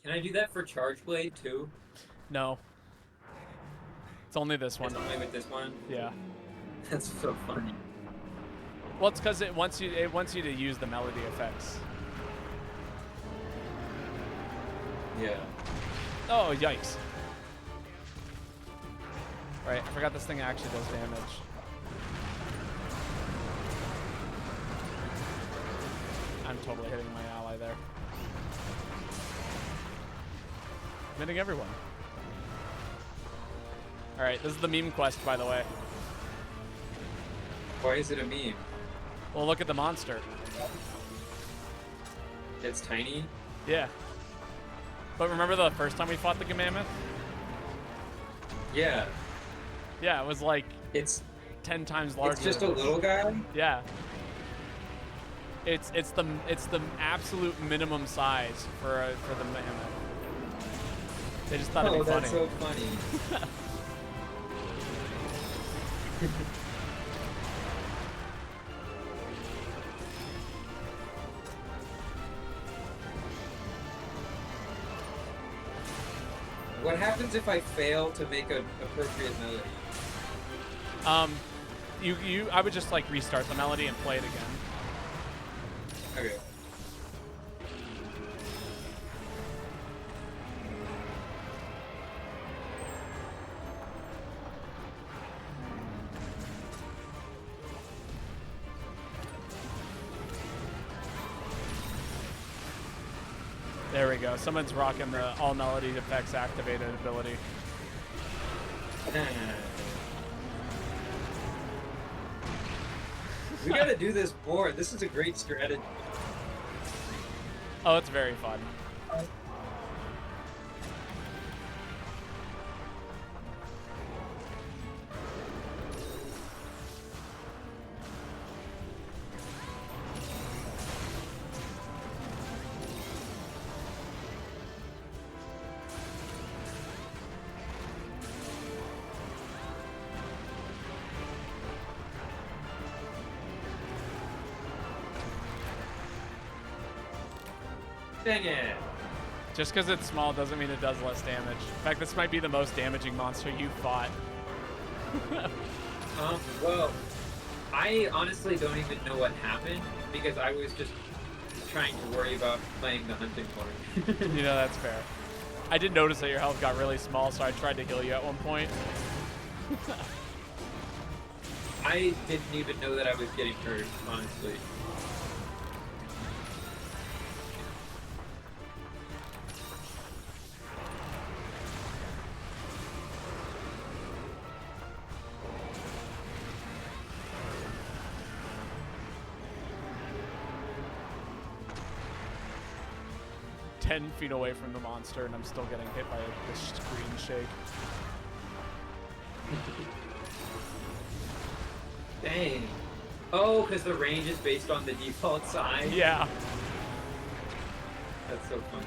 Can I do that for Charge Blade too? No. It's only this one. It's only with this one? Yeah. That's so funny. Well, it's because it wants you to use the melody effects. Yeah. Oh, yikes. Right, I forgot this thing actually does damage. I'm totally hitting my ally there. I'm hitting everyone. Alright, this is the meme quest, by the way. Why is it a meme? Well, look at the monster. It's tiny? Yeah. But remember the first time we fought the Mammoth? Yeah. Yeah, it was like It's 10 times larger. It's just a little guy? Yeah. It's the absolute minimum size for the Mammoth. They just thought it'd be funny. Oh, that's so funny. What happens if I fail to make an appropriate melody? I would just like restart the melody and play it again. Okay. There we go. Someone's rocking the all melody effects activated ability. We gotta do this more. This is a great strategy. Oh, it's very fun. Dang it. Just because it's small doesn't mean it does less damage. In fact, this might be the most damaging monster you've fought. Well, I honestly don't even know what happened because I was just trying to worry about playing the hunting horn. You know, that's fair. I did notice that your health got really small, so I tried to heal you at one point. I didn't even know that I was getting hurt, honestly. I'm 10 feet away from the monster, and I'm still getting hit by the screen shake. Dang. Oh, because the range is based on the default size? Yeah. That's so funny.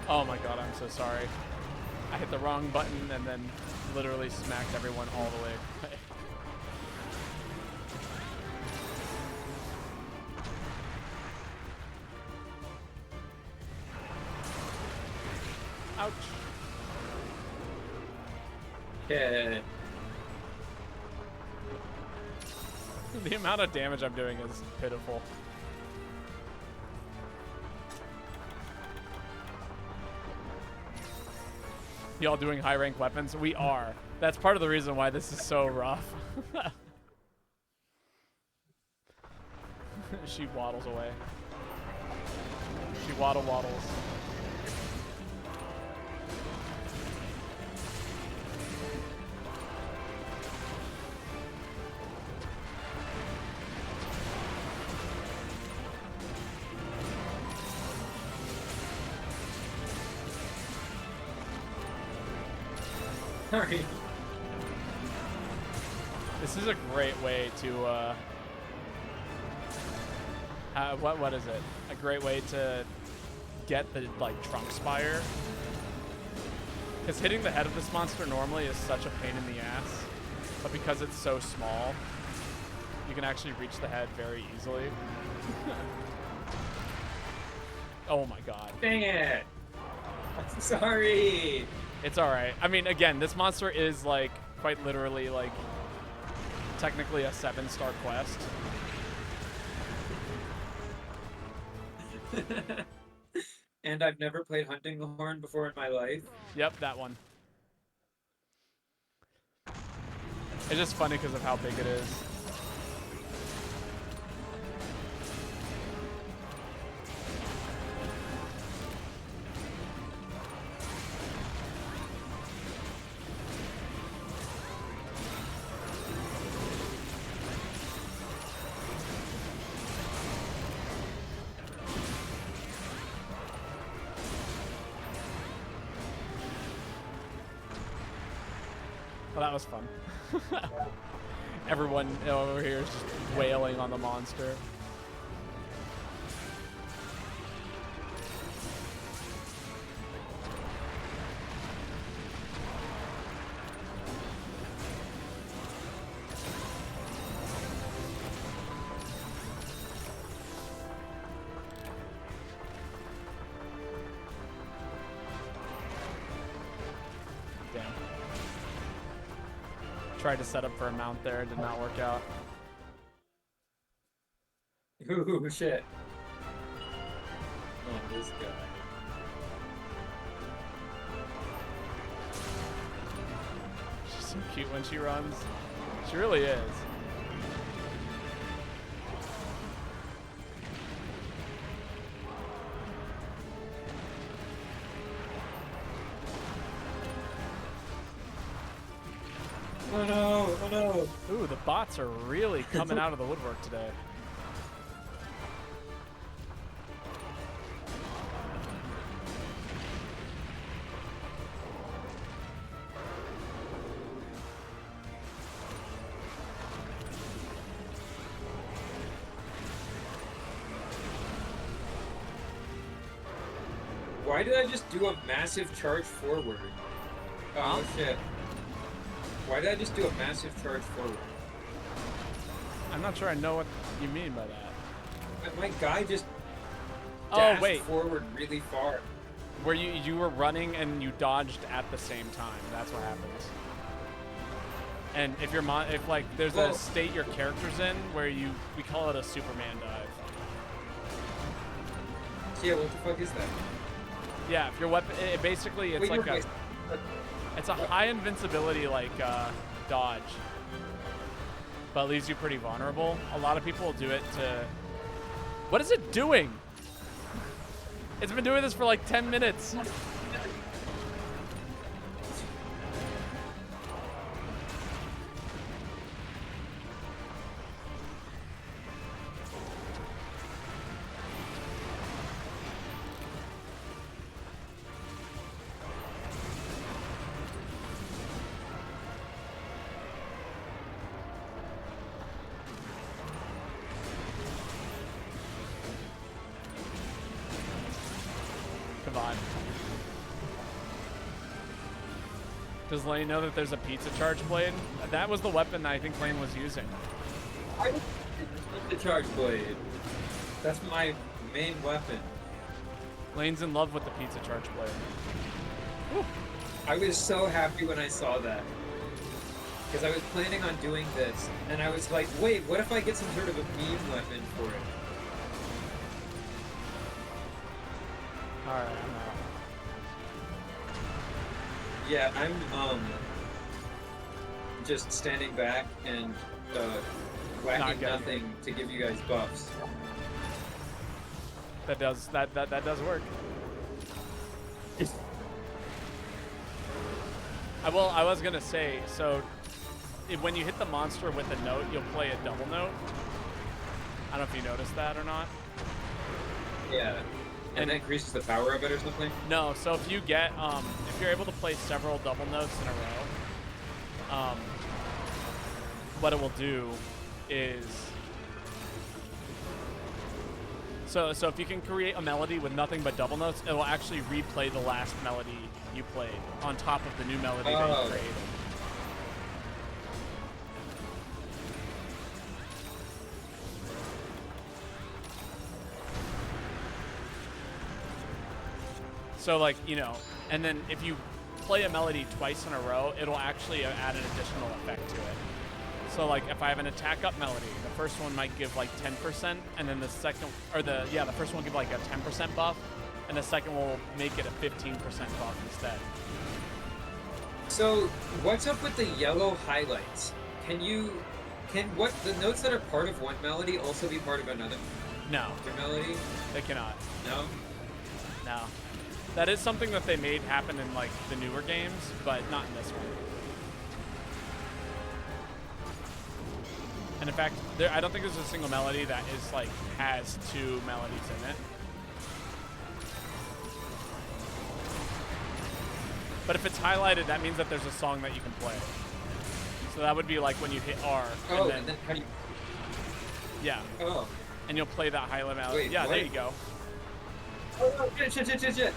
Oh my god, I'm so sorry. I hit the wrong button and then literally smacked everyone all the way away. Ouch. Yeah. The amount of damage I'm doing is pitiful. Y'all doing high rank weapons? We are. That's part of the reason why this is so rough. She waddles away. She waddles. Sorry. This is a great way to, what is it? A great way to get the, like, trunk spire. Because hitting the head of this monster normally is such a pain in the ass. But because it's so small, you can actually reach the head very easily. Oh my god. Dang it. I'm sorry. It's alright. I mean, again, this monster is, like, quite literally, like, technically a 7-star quest. And I've never played Hunting the Horn before in my life. Yep, that one. It's just funny because of how big it is. Well, that was fun. Everyone over here is just wailing on the monster. Tried to set up for a mount there, did not work out. Ooh, shit. Oh, this guy. She's so cute when she runs. She really is. Oh no, oh no. Ooh, the bots are really coming out of the woodwork today. Why did I just do a massive charge forward? Oh shit. Why did I just do a massive charge forward? I'm not sure I know what you mean by that. My guy just Oh, dashed wait. forward really far. Where you were running and you dodged at the same time. That's what happens. And if you're if like there's a state your character's in where we call it a Superman dive. Yeah, what the fuck is that? Yeah, if your weapon, basically it's Wait, like a, it's a high invincibility like dodge, but leaves you pretty vulnerable. A lot of people will do it to. What is it doing? It's been doing this for like 10 minutes. Come on. Does Lane know that there's a pizza charge blade? That was the weapon that I think Lane was using. I love the charge blade. That's my main weapon. Lane's in love with the pizza charge blade. Whew. I was so happy when I saw that. Because I was planning on doing this, and I was like, wait, what if I get some sort of a beam weapon for it? Alright, I'm out. Yeah, I'm just standing back and whacking nothing to give you guys buffs. That does work. I was gonna say, so when you hit the monster with a note, you'll play a double note. I don't know if you noticed that or not. Yeah. And that increases the power of it or something? No, so if you get, if you're able to play several double notes in a row, what it will do is, so if you can create a melody with nothing but double notes, it will actually replay the last melody you played on top of the new melody that you created. So like, you know, and then if you play a melody twice in a row, it'll actually add an additional effect to it. So like if I have an attack up melody, the first one might give like 10%, and then the second, or the first one will give like a 10% buff, and the second will make it a 15% buff instead. So what's up with the yellow highlights? Can what the notes that are part of one melody also be part of another No. melody? They cannot. No? No. That is something that they made happen in like the newer games, but not in this one. And in fact, I don't think there's a single melody that is like has two melodies in it. But if it's highlighted, that means that there's a song that you can play. So that would be like when you hit R. Oh, and then how do you... Yeah. Oh. And you'll play that highlight melody. Wait, yeah, what? there you go. Oh, shit.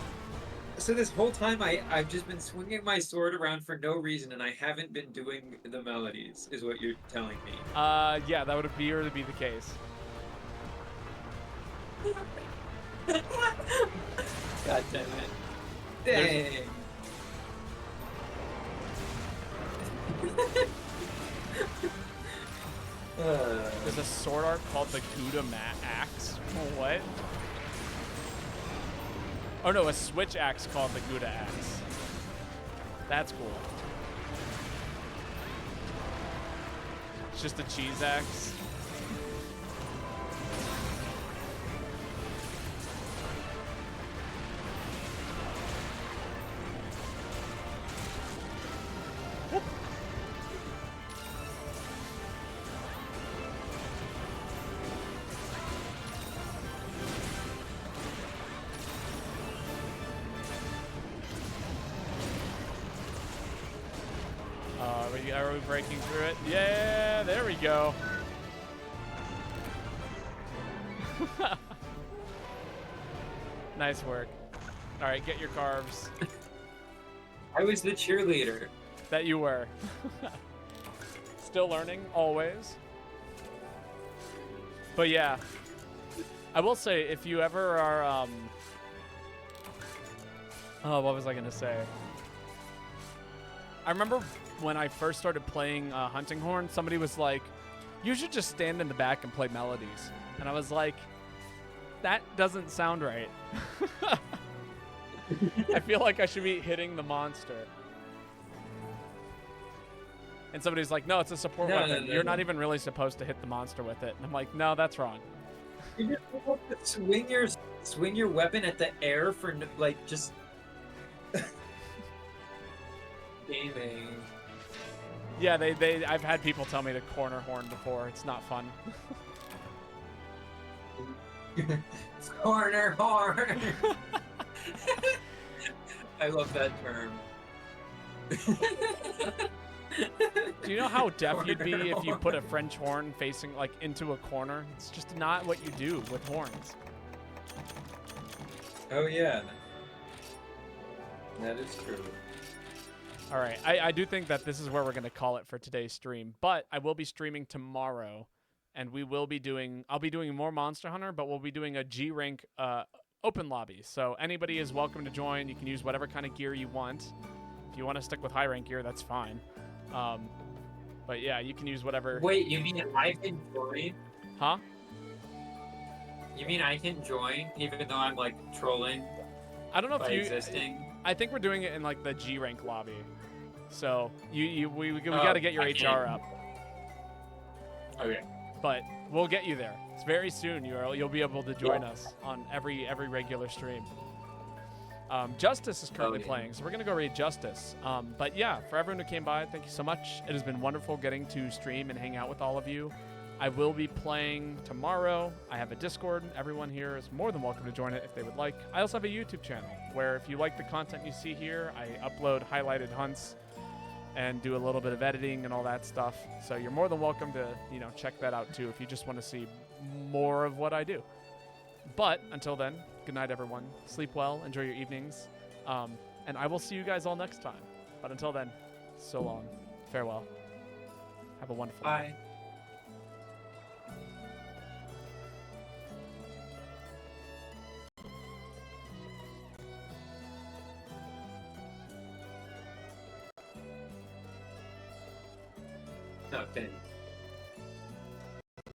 So this whole time I've just been swinging my sword around for no reason, and I haven't been doing the melodies, is what you're telling me. Yeah, that would appear to be the case. God damn it. Dang. There's a sword art called the Gouda Axe. What? Oh no, a switch axe called the Gouda Axe. That's cool. It's just a cheese axe. Whoop. Are we breaking through it? Yeah, there we go. Nice work. All right, get your carves. I was the cheerleader. That you were. Still learning, always. But yeah, I will say, if you ever are, oh, what was I gonna say? I remember when I first started playing Hunting Horn, somebody was like, you should just stand in the back and play melodies. And I was like, that doesn't sound right. I feel like I should be hitting the monster. And somebody's like, no, it's a support weapon. You're not even really supposed to hit the monster with it. And I'm like, no, that's wrong. You're just supposed to swing your weapon at the air for like just gaming. Yeah, I've had people tell me to corner horn before. It's not fun. It's corner horn. I love that term. Do you know how deaf you'd be if you put a French horn facing like into a corner? It's just not what you do with horns. Oh yeah, that is true. All right, I do think that this is where we're going to call it for today's stream, but I will be streaming tomorrow, and I'll be doing more Monster Hunter, but we'll be doing a G rank open lobby. So anybody is welcome to join. You can use whatever kind of gear you want. If you want to stick with high rank gear, that's fine. But yeah, you can use whatever. Wait, you mean I can join? Huh? You mean I can join even though I'm like trolling? I don't know if you. Existing? I think we're doing it in like the G rank lobby. So we got to get your HR up. Okay. But we'll get you there. It's very soon. You'll be able to join us on every regular stream. Justice is currently playing, so we're gonna go raid Justice. But yeah, for everyone who came by, thank you so much. It has been wonderful getting to stream and hang out with all of you. I will be playing tomorrow. I have a Discord. Everyone here is more than welcome to join it if they would like. I also have a YouTube channel where if you like the content you see here, I upload highlighted hunts and do a little bit of editing and all that stuff. So you're more than welcome to, check that out too if you just want to see more of what I do. But until then, good night, everyone. Sleep well. Enjoy your evenings. And I will see you guys all next time. But until then, so long. Farewell. Have a wonderful night. Bye. No, finish.